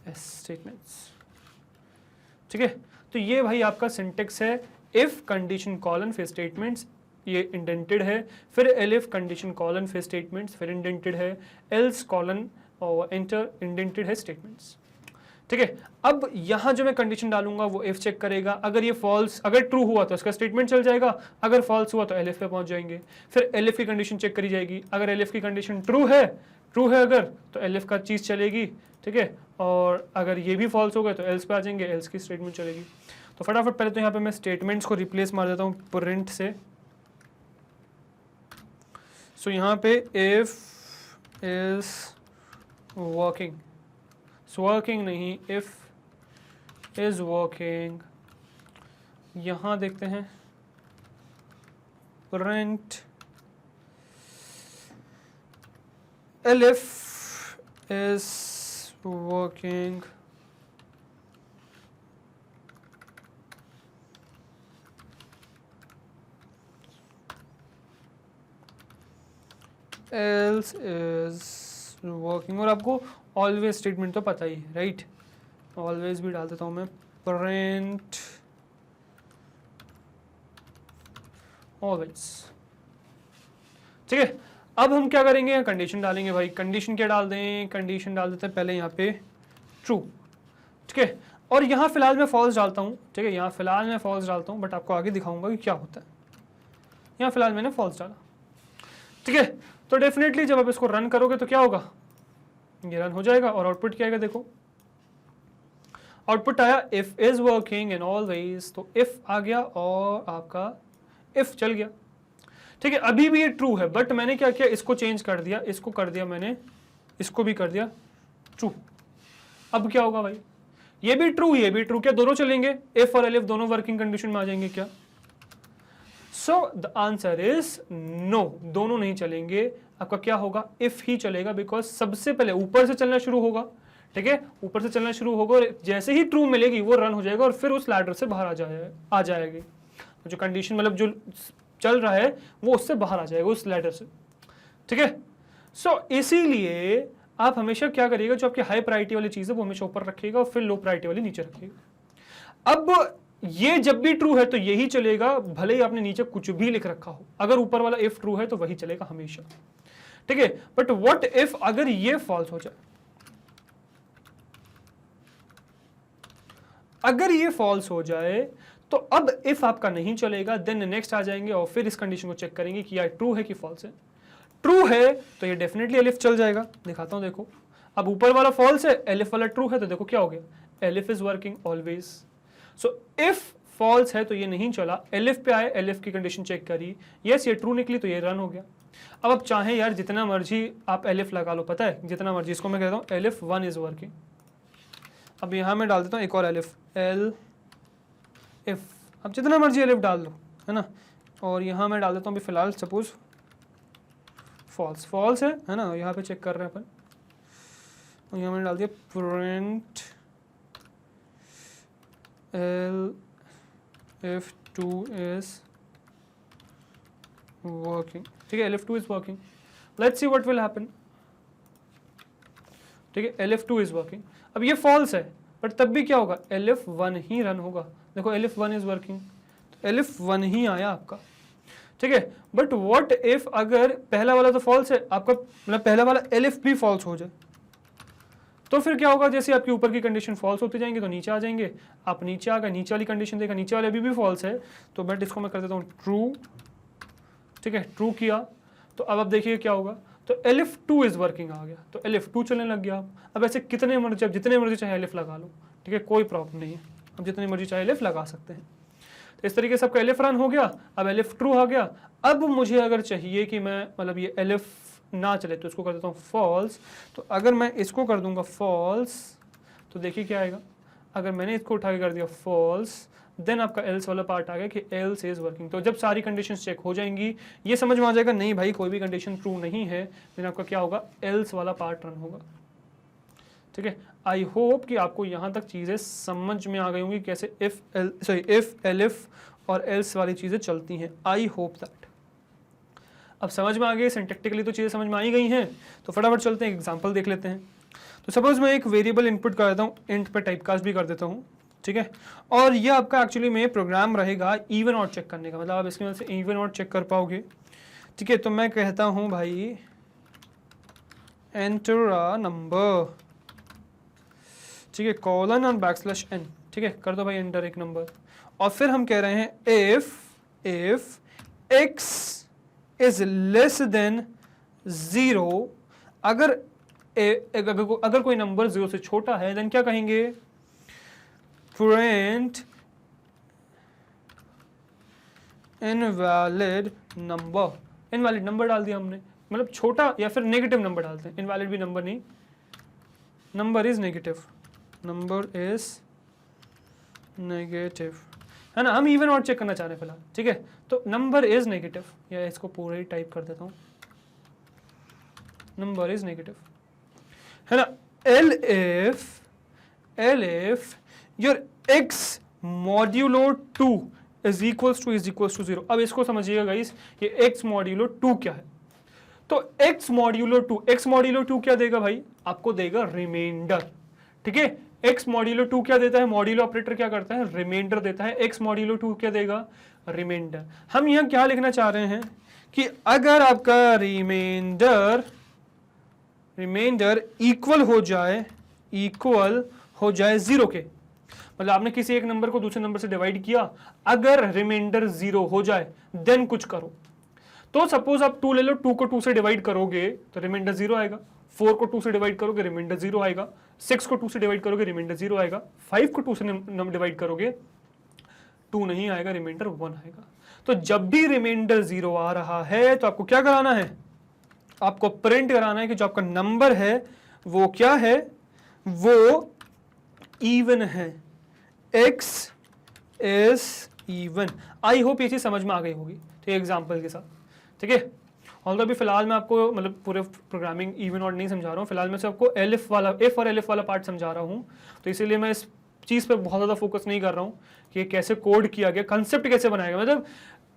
[SPEAKER 1] statements, ठीक है। तो ये भाई आपका सिंटेक्स है, इफ कंडीशन कॉलन फिर स्टेटमेंट्स, ये इंडेंटेड है, फिर एलिफ कंडीशन कॉलन फिर स्टेटमेंट्स, फिर इंडेंटेड है, एल्स कॉलन और एंटर, इंडेंटेड है स्टेटमेंट्स, ठीक है। अब यहाँ जो मैं कंडीशन डालूंगा वो इफ चेक करेगा, अगर ये फॉल्स, अगर ट्रू हुआ तो इसका स्टेटमेंट चल जाएगा, अगर फॉल्स हुआ तो एलिफ पे पहुंच जाएंगे, फिर एलिफ की कंडीशन चेक करी जाएगी, अगर एलिफ की कंडीशन ट्रू है अगर तो एलिफ का चीज़ चलेगी, ठीक है, और अगर ये भी फॉल्स हो गए तो एल्स पे आ जाएंगे, एल्स की स्टेटमेंट चलेगी। तो फटाफट पहले तो यहाँ पे मैं स्टेटमेंट्स को रिप्लेस मार देता हूँ प्रिंट से। सो यहाँ पे इफ इज वर्किंग, वर्किंग नहीं, इफ इज वर्किंग, यहाँ देखते हैं print elif is working, else is working, और आपको ऑलवेज स्टेटमेंट तो पता ही है, राइट, ऑलवेज भी डाल देता हूँ मैं, प्रिंट ऑलवेज, ठीक है। अब हम क्या करेंगे, कंडीशन डालेंगे भाई, कंडीशन क्या डाल दें, कंडीशन डाल देते हैं पहले यहाँ पे ट्रू, ठीक है, और यहाँ फिलहाल मैं फॉल्स डालता हूँ, ठीक है, यहाँ फिलहाल मैं फॉल्स डालता हूँ, बट आपको आगे दिखाऊंगा कि क्या होता है। यहाँ फिलहाल मैंने फॉल्स डाला, ठीक है। तो डेफिनेटली जब आप इसको रन करोगे तो क्या होगा, ये रन हो जाएगा, और आउटपुट क्या आएगा, देखो आउटपुट आया if is working and always, तो इफ आ गया और आपका इफ चल गया, ठीक है। अभी भी ये ट्रू है, बट मैंने क्या किया, इसको चेंज कर दिया, इसको कर दिया मैंने, इसको भी कर दिया ट्रू। अब क्या होगा भाई, ये भी ट्रू, ये भी ट्रू, क्या दोनों चलेंगे, इफ और एलिफ दोनों वर्किंग कंडीशन में आ जाएंगे क्या? So the answer is no, दोनों नहीं चलेंगे, आपका क्या होगा, इफ ही चलेगा, बिकॉज सबसे पहले ऊपर से चलना शुरू होगा, ठीक है, ऊपर से चलना शुरू होगा, और जैसे ही ट्रू मिलेगी वो रन हो जाएगा, और फिर उस लैडर से बाहर आ जाएगी, जो कंडीशन मतलब जो चल रहा है वो उससे बाहर आ जाएगा, उस लैडर से, ठीक है। सो इसीलिए आप हमेशा क्या करिएगा, जो आपकी हाई प्रायोरिटी वाली चीज है वो हमेशा ऊपर रखिएगा, और फिर लो प्रायोरिटी वाली नीचे रखिएगा। अब ये जब भी ट्रू है तो यही चलेगा, भले ही आपने नीचे कुछ भी लिख रखा हो, अगर ऊपर वाला इफ ट्रू है तो वही चलेगा हमेशा, ठीक है। बट व्हाट इफ अगर ये फॉल्स हो जाए, अगर ये फॉल्स हो जाए तो अब इफ आपका नहीं चलेगा, देन नेक्स्ट आ जाएंगे और फिर इस कंडीशन को चेक करेंगे कि यार ट्रू है कि फॉल्स है। ट्रू है तो ये डेफिनेटली एलिफ चल जाएगा, दिखाता हूं, देखो अब ऊपर वाला फॉल्स है, एलिफ वाला ट्रू है, तो देखो क्या हो गया, elif is working always. So if false है तो ये नहीं चला, एलिफ पे आए, एलिफ की कंडीशन चेक करी, यस ये ट्रू निकली तो ये रन हो गया। अब आप चाहें यार जितना मर्जी आप एलिफ लगा लो, पता है जितना मर्जी, इसको मैं कहता हूँ एलिफ 1 इज वर्किंग। अब यहाँ मैं डाल देता हूँ एक और एलिफ, एल इफ, अब जितना मर्जी एलिफ डाल दो, है ना, और यहाँ मैं डाल देता हूँ अभी फिलहाल सपोज फॉल्स, फॉल्स है ना, यहाँ पे चेक कर रहे हैं अपन, और यहाँ मैंने डाल दिया print L if 2 is working, ठीक है, elif 2 is working, let's see what will happen, ठीक है, एलिफ 2 इज वर्किंग। अब ये फॉल्स है बट तब भी क्या होगा, एलिफ 1 ही रन होगा, देखो एलिफ 1 इज वर्किंग, तो एलिफ 1 ही आया आपका, ठीक है। बट व्हाट इफ अगर पहला वाला तो फॉल्स है आपका, मतलब पहला वाला एलिफ भी फॉल्स हो जाए, तो फिर क्या होगा, जैसे आपकी ऊपर की कंडीशन फॉल्स होती जाएंगे तो नीचे आ जाएंगे, आप नीचे आ गए, नीचे वाली कंडीशन देखा, नीचे वाले अभी भी फॉल्स है, तो बट इसको मैं कर देता हूँ ट्रू, ठीक है, ट्रू किया, तो अब आप देखिए क्या होगा, तो elif2 इज वर्किंग आ गया, तो elif2 चलने लग गया। अब ऐसे कितने मर्जी, अब जितने मर्जी चाहे elif लगा लो, ठीक है, कोई प्रॉब्लम नहीं है, अब जितने मर्जी चाहे elif लगा सकते हैं। तो इस तरीके से आपका elif रन हो गया, अब elif true आ गया। अब मुझे अगर चाहिए कि मैं मतलब ये elif ना चले तो इसको कर देता हूँ false, तो अगर मैं इसको कर दूंगा false तो देखिए क्या आएगा, अगर मैंने इसको उठा के कर दिया false देन आपका else वाला पार्ट आ गया कि else इज वर्किंग। तो जब सारी कंडीशंस चेक हो जाएंगी ये समझ में आ जाएगा नहीं भाई कोई भी कंडीशन ट्रू नहीं है, देन आपका क्या होगा, else वाला पार्ट रन होगा। ठीक है, आई होप कि आपको यहाँ तक चीज़ें समझ में आ गई होंगी कैसे इफ elif और else वाली चीज़ें चलती हैं। आई होप दैट अब समझ में आ गई, सिंटैक्टिकली तो चीज़ें समझ में आ ही गई हैं। तो फटाफट चलते हैं एग्जांपल देख लेते हैं। तो सपोज मैं एक वेरिएबल इनपुट कर देता हूँ, इंट पे टाइपकास्ट भी कर देता हूँ, ठीक है, और ये आपका एक्चुअली में प्रोग्राम रहेगा इवन ऑड चेक करने का, मतलब आप इसकी मदद से इवन ऑड चेक कर पाओगे। ठीक है, तो मैं कहता हूँ भाई एंटर अ नंबर, ठीक है, कॉलन और \n, ठीक है, कर दो भाई एंटर एक नंबर। और फिर हम कह रहे हैं if x is less then 0, अगर कोई नंबर 0 से छोटा है देन क्या कहेंगे, print invalid number. Invalid number डाल दिया हमने, मतलब छोटा या फिर नेगेटिव नंबर डालते हैं, इनवैलिड भी नंबर नहीं, number is negative, number is negative, है ना। हम इवन ऑड चेक करना चाह रहे हैं फिलहाल, ठीक है, तो नंबर इज नेगेटिव, या इसको पूरा ही टाइप कर देता हूं, नंबर इज नेगेटिव, है ना। Elif your x modulo 2 is equals to 0। अब इसको समझिएगा गाइस, ये x मॉड्यूलो 2 क्या है। तो x मॉड्यूलो 2 क्या देगा भाई, आपको देगा रिमाइंडर, ठीक है। x मॉड्यूलो 2 क्या देता है, मॉड्यूलो ऑपरेटर क्या करता है, रिमाइंडर देता है। x मॉड्यूलो 2 क्या देगा, रिमाइंडर। हम यहाँ क्या लिखना चाह रहे हैं कि अगर आपका रिमाइंडर इक्वल हो जाए 0 के, मतलब आपने किसी एक नंबर को दूसरे नंबर से डिवाइड किया, अगर रिमाइंडर 0 हो जाए देन कुछ करो। तो सपोज आप 2 ले लो, 2 को 2 से डिवाइड करोगे तो रिमाइंडर 0 आएगा, 4 को 2 से डिवाइड करोगे रिमाइंडर 0 आएगा, 6 को 2 से डिवाइड करोगे रिमाइंडर 0 आएगा, 5 को 2 से डिवाइड करोगे 2 नहीं आएगा, रिमाइंडर 1 आएगा। तो जब भी रिमाइंडर 0 आ रहा है तो आपको क्या कराना है, आपको प्रिंट कराना है कि जो आपका नंबर है वो क्या है, वो इवन है, x is even. I hope ये चीज समझ में आ गई होगी, तो एग्जांपल के साथ, ठीक है। ऑल्दो अभी फिलहाल मैं आपको मतलब पूरे प्रोग्रामिंग इवन ऑड नहीं समझा रहा हूँ, फिलहाल मैं से आपको इफ और एलिफ वाला पार्ट समझा रहा हूँ, तो इसीलिए मैं इस चीज़ पे बहुत ज़्यादा फोकस नहीं कर रहा हूँ कि कैसे कोड किया गया, कंसेप्ट कैसे बनाया गया। मतलब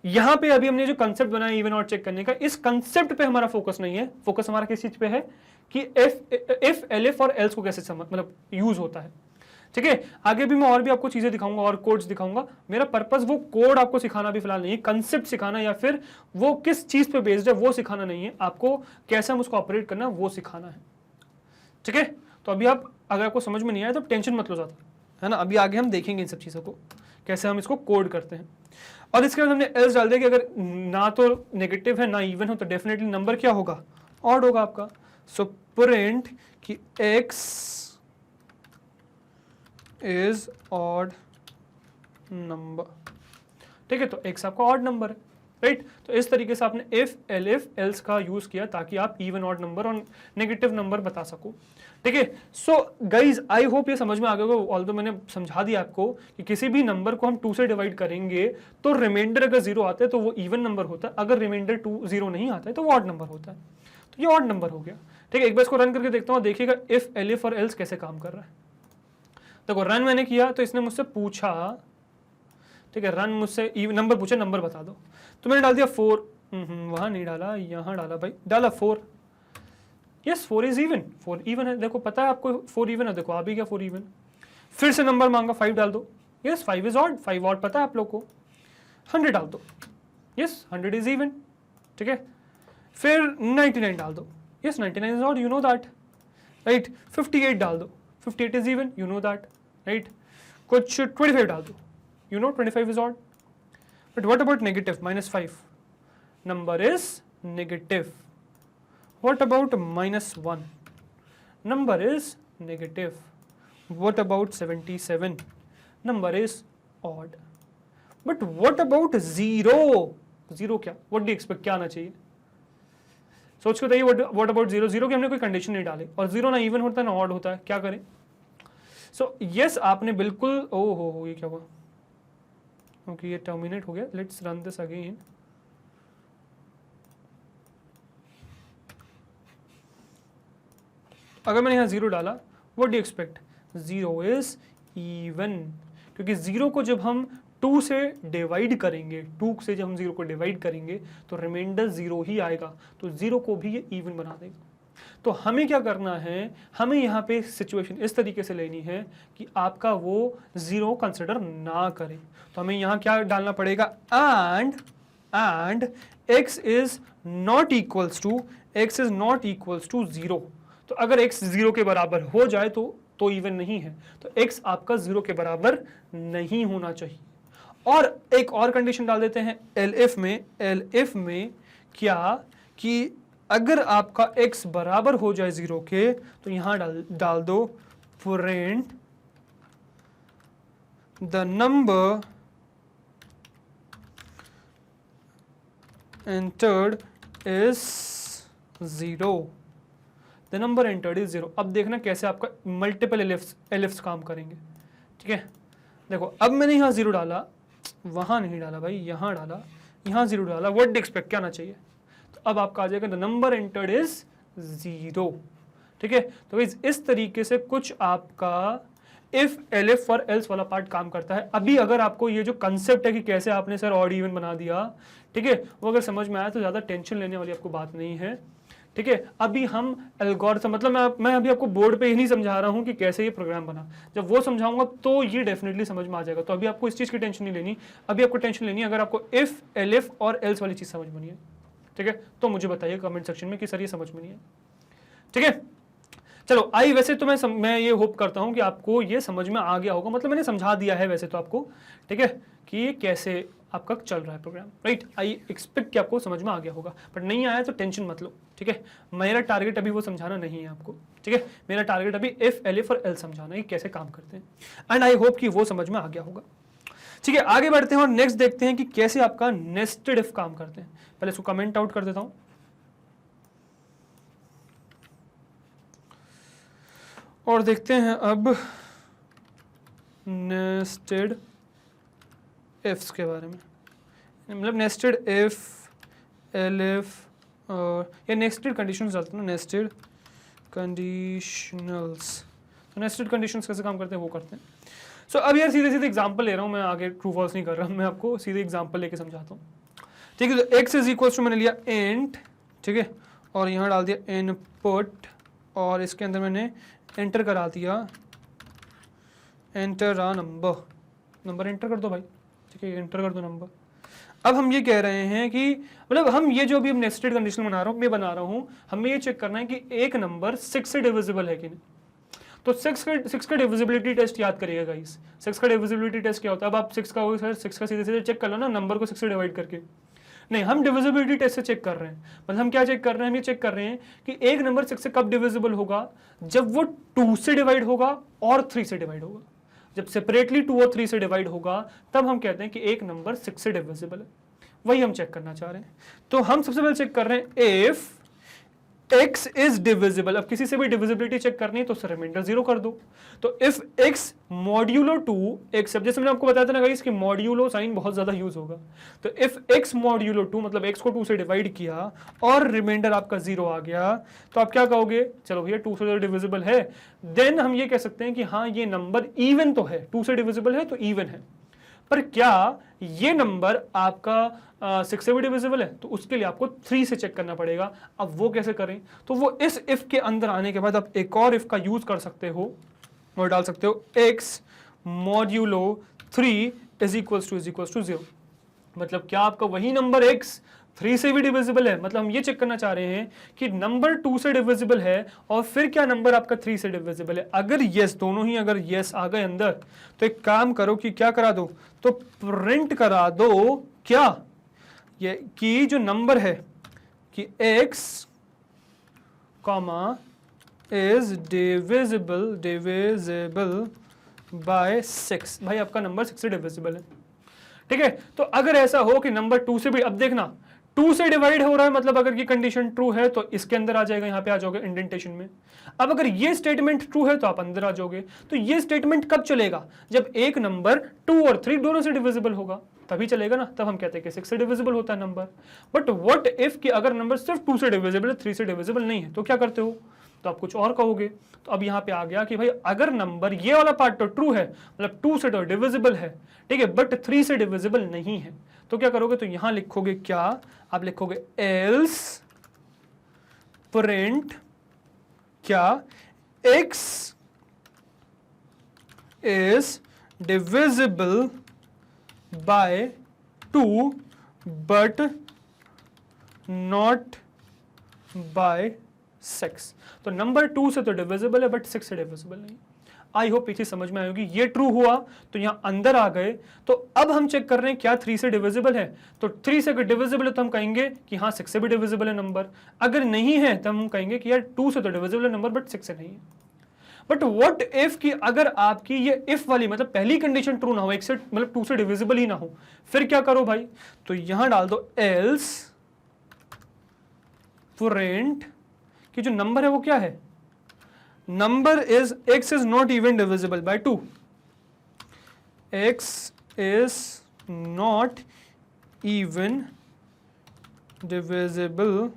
[SPEAKER 1] यहाँ पे अभी हमने जो कंसेप्ट बनाया इवन ऑड चेक करने का, इस कंसेप्ट पे हमारा फोकस नहीं है, फोकस हमारा किस चीज़ पे है कि इफ एलिफ और एल्स को कैसे मतलब यूज होता है, ठीक है। आगे भी मैं और भी आपको चीजें दिखाऊंगा और कोड्स दिखाऊंगा। मेरा पर्पस वो कोड आपको सिखाना भी फिलहाल नहीं है, कंसेप्ट सिखाना या फिर वो किस चीज पे बेस्ड है वो सिखाना नहीं है, आपको कैसे हम उसको ऑपरेट करना वो सिखाना है, ठीक है। तो अभी आप अगर आपको समझ में नहीं आया तो टेंशन मत लो ज़्यादा, है ना। अभी आगे हम देखेंगे इन सब चीज़ों को कैसे हम इसको कोड करते हैं। और इसके बाद हमने एल्स डाल दिया कि अगर ना तो नेगेटिव है ना इवन हो तो डेफिनेटली नंबर क्या होगा, ऑड होगा आपका। सो प्रिंट कि x इज ऑड नंबर, ठीक है। तो x आपका ऑड नंबर है, राइट। तो इस तरीके से आपने इफ एलिफ एल्स का यूज किया ताकि आप इवन ऑड नंबर और नेगेटिव नंबर बता सको, ठीक है। सो गाइज आई होप ये समझ में आ गया होगा। ऑल्दो मैंने समझा दिया आपको कि किसी भी नंबर को हम 2 से डिवाइड करेंगे तो रिमाइंडर अगर 0 आता है तो वो इवन नंबर होता है, अगर रिमाइंडर 0 नहीं आता है तो वो ऑड नंबर होता है। तो ये ऑड नंबर हो गया, ठीक है। एक बार इसको रन करके देखता हूँ, देखिएगा इफ एलिफ और एल्स कैसे काम कर रहा है। देखो रन मैंने किया तो इसने मुझसे पूछा, ठीक है, रन मुझसे नंबर पूछा, नंबर बता दो, तो मैंने डाल दिया 4, वहां नहीं डाला, यहां डाला भाई, डाला 4, यस 4 इज इवन, 4 इवन है। देखो पता है आपको 4 इवन है, देखो आ भी गया 4 इवन। फिर से नंबर मांगा, 5 डाल दो, यस 5 इज ऑड, 5 ऑड पता है आप लोग को। 100 डाल दो, यस 100 इज इवन, ठीक है। फिर 99 डाल दो, yes 99 is odd, you know that, right. 58 डाल दो, 58 is even, you know that, right. कुछ 25 डाल दो, you know 25 is odd, but what about negative, -5, number is negative, What about -1? Number is negative. What about 77? Number is odd. But what about 0? 0 क्या? What do you expect? क्या आना चाहिए? सोच के बताइए, what about 0? 0 की हमने कोई कंडीशन नहीं डाली और 0 ना इवन होता है ना ऑड होता है, क्या करें? सो यस आपने बिल्कुल, ओ हो ये क्या हुआ? ओके ये टर्मिनेट हो गया, लेट्स रन दिस अगेन। अगर मैंने यहाँ 0 डाला, what do expect? 0 is even, क्योंकि 0 को जब हम 2 से डिवाइड करेंगे, 2 से जब हम 0 को डिवाइड करेंगे तो रिमाइंडर 0 ही आएगा, तो 0 को भी ये इवन बना देगा। तो हमें क्या करना है, हमें यहाँ पे सिचुएशन इस तरीके से लेनी है कि आपका वो 0 कंसिडर ना करे। तो हमें यहाँ क्या डालना पड़ेगा? And x is not equals to 0। तो अगर x 0 के बराबर हो जाए तो इवन नहीं है, तो x आपका 0 के बराबर नहीं होना चाहिए। और एक और कंडीशन डाल देते हैं LF में क्या कि अगर आपका x बराबर हो जाए 0 के, तो यहां डाल दो print the number entered is 0। The number entered is 0। अब देखना कैसे आपका मल्टीपल एलिफ्स काम करेंगे। ठीक है, देखो अब मैंने यहाँ 0 डाला, वहां नहीं डाला भाई, यहाँ डाला, यहाँ 0 डाला, व्हाट डू एक्सपेक्ट? क्या आना चाहिए? तो अब आपका आ जाएगा द नंबर एंटर्ड इज 0। ठीक है, तो इस तरीके से कुछ आपका इफ एलिफ और एल्स वाला पार्ट काम करता है। अभी अगर आपको ये जो कंसेप्ट है कि कैसे आपने सर ऑड इवन बना दिया, ठीक है, वो अगर समझ में आया तो ज्यादा टेंशन लेने वाली आपको बात नहीं है। ठीक है, अभी हम एल्गोरिथम, मतलब मैं अभी आपको बोर्ड पे ही नहीं समझा रहा हूँ कि कैसे ये प्रोग्राम बना, जब वो समझाऊंगा तो ये डेफिनेटली समझ में आ जाएगा। तो अभी आपको इस चीज़ की टेंशन नहीं लेनी, अभी आपको टेंशन लेनी है अगर आपको इफ एलिफ और एल्स वाली चीज़ समझ में नहीं है, ठीक है, तो मुझे बताइए कमेंट सेक्शन में कि सर ये समझ में नहीं है। ठीक है, चलो आई, वैसे तो मैं ये होप करता हूँ कि आपको ये समझ में आ गया होगा, मतलब मैंने समझा दिया है वैसे तो आपको, ठीक है, कि ये कैसे आपका चल रहा है प्रोग्राम, राइट। आई एक्सपेक्ट कि आपको समझ में आ गया होगा, बट नहीं आया तो टेंशन मत लो। ठीक है, मेरा टारगेट अभी वो समझाना नहीं है आपको। ठीक है, मेरा टारगेट अभी इफ एलिफ और एल समझाना है कैसे काम करते हैं, एंड आई होप कि वो समझ में आ गया होगा। ठीक है, आगे बढ़ते हैं और नेक्स्ट देखते हैं कि कैसे आपका नेस्टेड इफ काम करते हैं। पहले इसको कमेंट आउट कर देता हूं और देखते हैं अब नेस्टेड इफ्स के बारे में, मतलब नेस्टेड इफ, एलिफ और ये नेस्टेड कंडीशंस डालते हैं ना, नेस्टेड कंडीशनल्स। तो नेस्टेड कंडीशंस कैसे काम करते हैं वो करते हैं। सो अब यार सीधे सीधे एग्जांपल ले रहा हूँ मैं, आगे ट्रू फॉल्स नहीं कर रहा, मैं आपको सीधे एग्जांपल लेके समझाता हूँ। ठीक है, तो x इज इक्वल टू मैंने लिया इंट, ठीक है, और यहाँ डाल दिया इनपुट और इसके अंदर मैंने एंटर करा दिया, एंटर नंबर एंटर कर दो भाई। ठीक है, एंटर कर दो नंबर। अब हम ये कह रहे हैं कि मतलब हम ये जो भी हम नेस्टेड कंडीशन बना रहा हूँ, हमें ये चेक करना है कि एक नंबर 6 से डिविजिबल है कि नहीं। तो 6 का डिविजिबिलिटी टेस्ट याद करिएगा गाइस। 6 का डिविजिबिलिटी टेस्ट क्या होता है? अब आप 6 का होगा सर, 6 का सीधे सीधे चेक कर लो ना, नंबर को 6 से डिवाइड करके। नहीं, हम डिविजिबिलिटी टेस्ट से चेक कर रहे हैं। मतलब हम क्या चेक कर रहे हैं? हम ये चेक कर रहे हैं कि एक नंबर 6 से कब डिविजिबल होगा, जब वो 2 से डिवाइड होगा और 3 से डिवाइड होगा। जब सेपरेटली 2 और 3 से डिवाइड होगा तब हम कहते हैं कि एक नंबर 6 से डिविजिबल है। वही हम चेक करना चाह रहे हैं। तो हम सबसे पहले चेक कर रहे हैं इफ x इज डिविजिबल। अब किसी से भी डिविजिबिलिटी चेक करनी है तो उससे रिमाइंडर 0 कर दो। तो इफ x मॉड्यूलो 2x, अब जैसे मैंने आपको बताया था ना गाइस कि मॉड्यूलो साइन बहुत ज्यादा यूज होगा, तो इफ x मॉड्यूलो 2 मतलब x को 2 से डिवाइड किया और रिमाइंडर आपका 0 आ गया, तो आप क्या कहोगे? चलो भैया 2 से डिविजिबल है, देन हम ये कह सकते हैं कि हाँ ये नंबर इवन तो है, 2 से डिविजिबल है तो इवन है। पर क्या ये नंबर आपका 6 से भी डिविजिबल है? तो उसके लिए आपको 3 से चेक करना पड़ेगा। अब वो कैसे करें? तो वो इस इफ के अंदर आने के बाद आप एक और इफ का यूज कर सकते हो और डाल सकते हो x modulo 3 is equals to 0। मतलब क्या आपका वही नंबर x 3 से भी डिविजिबल है? मतलब हम ये चेक करना चाह रहे हैं कि नंबर 2 से डिविजिबल है और फिर क्या नंबर आपका 3 से डिविजिबल है। अगर यस, दोनों ही अगर यस आ गए अंदर, तो एक काम करो कि क्या करा दो, तो प्रिंट करा दो क्या, ये कि जो नंबर है कि x comma is divisible bye 6। भाई आपका नंबर 6 से डिविजिबल है, ठीक है। तो अगर ऐसा हो कि नंबर 2 से भी, अब देखना 2 से डिवाइड हो रहा है, मतलब अगर ये कंडीशन ट्रू है तो इसके अंदर आ जाएगा, यहाँ पे आ जाओगे इंडेंटेशन में। अब अगर ये स्टेटमेंट ट्रू है तो आप अंदर आ जाओगे। तो ये स्टेटमेंट कब चलेगा? जब एक नंबर 2 और 3 दोनों से डिविजिबल होगा, तभी चलेगा ना। तब हम कहते हैं कि 6 से डिविजिबल होता है नंबर। बट व्हाट इफ कि अगर नंबर सिर्फ 2 से डिविजिबल है, 3 से डिविजिबल नहीं है, तो क्या करते हो? तो आप कुछ और कहोगे। तो अब यहाँ पे आ गया कि भाई अगर नंबर ये वाला पार्ट तो ट्रू है, मतलब 2 से तो डिविजिबल है, ठीक है, बट 3 से डिविजिबल नहीं है, तो क्या करोगे? तो यहां लिखोगे क्या? आप लिखोगे एल्स प्रिंट क्या? x is divisible by 2 but not by 6। तो नंबर 2 से तो डिविजिबल है बट 6 से डिविजिबल नहीं। आई होप पीछे समझ में आई होगी। ये ट्रू हुआ तो यहां अंदर आ गए। तो अब हम चेक कर रहे हैं क्या 3 से डिविजिबल है। तो 3 से अगर डिविजिबल है तो हम कहेंगे कि हाँ 6 से भी डिविजिबल है नंबर। अगर नहीं है तो हम कहेंगे कि यार 2 से तो डिविजिबल है नंबर बट 6 से नहीं है। बट व्हाट इफ कि अगर आपकी ये इफ वाली मतलब पहली कंडीशन ट्रू ना हो, 1 से मतलब 2 से डिविजिबल ही ना हो, फिर क्या करो भाई? तो यहां डाल दो एल्स प्रिंट कि जो नंबर है वो क्या है? Number is x is not even divisible by 2। x is not even divisible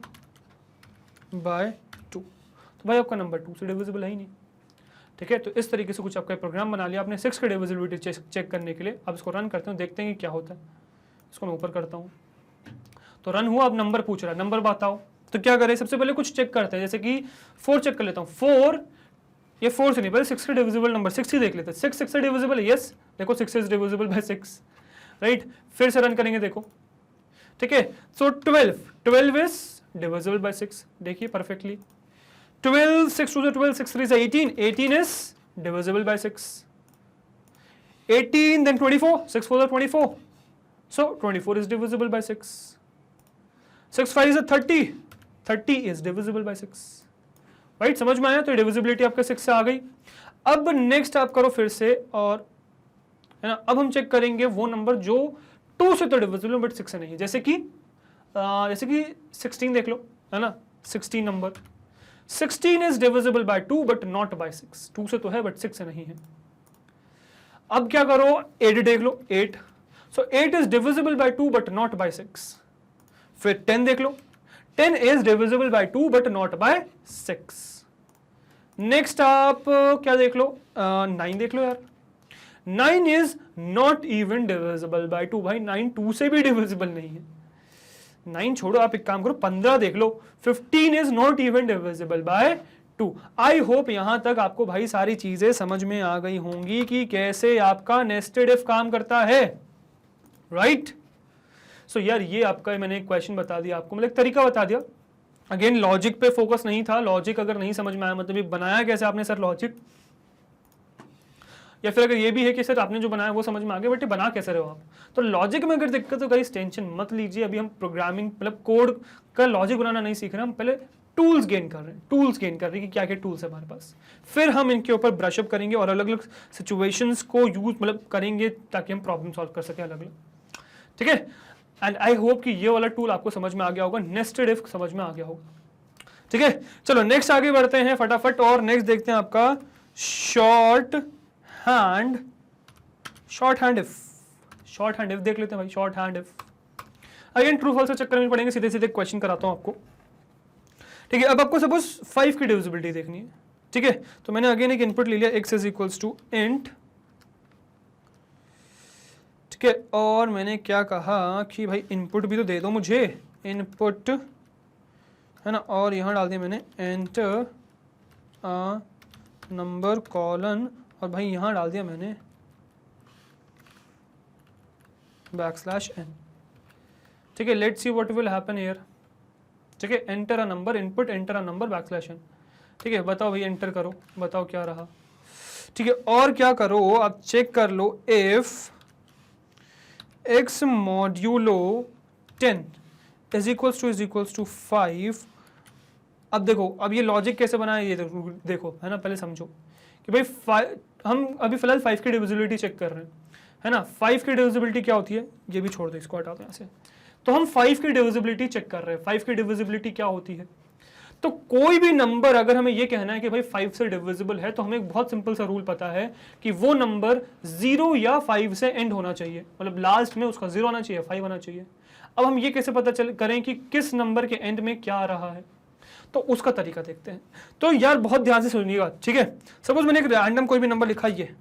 [SPEAKER 1] by 2। तो भाई आपका नंबर 2 से डिविजिबल है ही नहीं, ठीक है। तो इस तरीके से कुछ आपका प्रोग्राम बना लिया आपने 6 की डिविजिबिलिटी चेक करने के लिए। अब इसको रन करते हैं, देखते हैं कि क्या होता है। इसको मैं ऊपर करता हूँ तो रन हुआ। अब नंबर पूछ रहा है, नंबर बताओ। तो क्या करें? सबसे पहले कुछ चेक करते हैं, जैसे कि 4 चेक कर लेता हूँ। 4 ये 4 से नहीं, पहले 6 के डिविजिबल नंबर 6 ही देख लेते हैं। 6 से डिविजिबल है, यस देखो 6 इज डिविजिबल बाय 6, राइट। फिर से रन करेंगे, देखो, ठीक है। सो 12 इज डिविजिबल बाय 6, देखिए perfectly. 12 6 2 12 6 3 18 is divisible bye 6। 18 then 24 6 4 24, so 24 is divisible by 6। 6 5 is 30 is divisible by 6, right. समझ में आया? तो डिविजिबिलिटी आपके 6 से आ गई। अब नेक्स्ट आप करो फिर से, और है ना, अब हम चेक करेंगे वो नंबर जो 2 से तो डिविजिबल बट 6 से नहीं है। जैसे कि 16 देख लो, है ना। 16 number 16 is divisible by 2 but not by 6। 2 से तो है बट 6 से नहीं है। अब क्या करो? 8 देख लो, 8। So 8 is divisible by 2 but not by 6। फिर 10 देख लो, 10 is divisible by 2 but not by 6। Next आप क्या देख लो? 9 देख लो यार। 9 is not even divisible by 2। भाई 9 2 से भी डिविजिबल नहीं है। 9 छोड़ो, आप एक काम करो, 15 देख लो। 15 is not even divisible by 2। I hope यहां तक आपको भाई सारी चीजें समझ में आ गई होंगी कि कैसे आपका नेस्टेड इफ काम करता है, राइट। सो यार ये आपका मैंने एक क्वेश्चन बता दिया आपको, मतलब एक तरीका बता दिया। अगेन लॉजिक पे फोकस नहीं था। लॉजिक अगर नहीं समझ में आया, मतलब ये बनाया कैसे आपने सर लॉजिक, या फिर अगर ये भी है कि सर आपने जो बनाया वो समझ में आ गया बट ये बना कैसे रहे हो आप, तो लॉजिक में अगर दिक्कत हो गाइस टेंशन मत लीजिए। अभी हम प्रोग्रामिंग मतलब कोड का लॉजिक बनाना नहीं सीख रहे, हम पहले टूल्स गेन कर रहे हैं। टूल्स गेन कर रहे हैं कि क्या क्या टूल्स है हमारे पास, फिर हम इनके ऊपर ब्रशअप करेंगे और अलग अलग सिचुएशंस को यूज मतलब करेंगे ताकि हम प्रॉब्लम सॉल्व कर सकें अलग अलग, ठीक है। एंड आई होप कि ये वाला टूल आपको समझ में आ गया होगा, नेस्टेड इफ समझ में आ गया होगा, ठीक है। चलो नेक्स्ट आगे बढ़ते हैं फटाफट, और नेक्स्ट देखते हैं आपका शॉर्ट हैंड इफ देख लेते हैं भाई। Shorthand if again true false check करने पड़ेंगे, सीधे सीधे क्वेश्चन कराता हूं आपको, ठीक है। अब आपको सपोज 5 की डिविजिबिलिटी देखनी है, ठीक है। तो मैंने अगेन एक इनपुट ले लिया, x is equals to int, ठीक है। और मैंने क्या कहा कि भाई इनपुट भी तो दे दो मुझे, इनपुट है ना, और यहां डाल दिया मैंने एंटर नंबर कॉलन, और भाई यहां डाल दिया मैंने \n, ठीक है। Let's see what will happen here, ठीक है। Enter a number, input enter a number \n, ठीक है। बताओ भाई एंटर करो, बताओ क्या रहा, ठीक है। और क्या करो आप चेक कर लो, if x modulo 10 is equals to 5 अब देखो, अब ये लॉजिक कैसे बनाया ये देखो, है ना, पहले समझो कि भाई हम अभी फिलहाल 5 की डिविजिबिलिटी चेक कर रहे हैं, है ना। 5 की डिविजिबिलिटी क्या होती है, ये भी छोड़ दो, इसको हटा दो यहाँ से। तो हम 5 की डिविजिबिलिटी चेक कर रहे हैं। 5 की डिविजिबिलिटी क्या होती है, तो कोई भी नंबर अगर हमें ये कहना है कि भाई 5 से डिविजिबल है, तो हमें एक बहुत सिंपल सा रूल पता है कि वो नंबर 0 या 5 से एंड होना चाहिए, मतलब लास्ट में उसका 0 आना चाहिए, 5 आना चाहिए। अब हम ये कैसे पता करें कि किस नंबर के एंड में क्या आ रहा है, तो उसका तरीका देखते हैं। तो यार बहुत ध्यान से सुनिएगा, ठीक है। सपोज मैंने एक रैंडम कोई भी नंबर लिखा, ये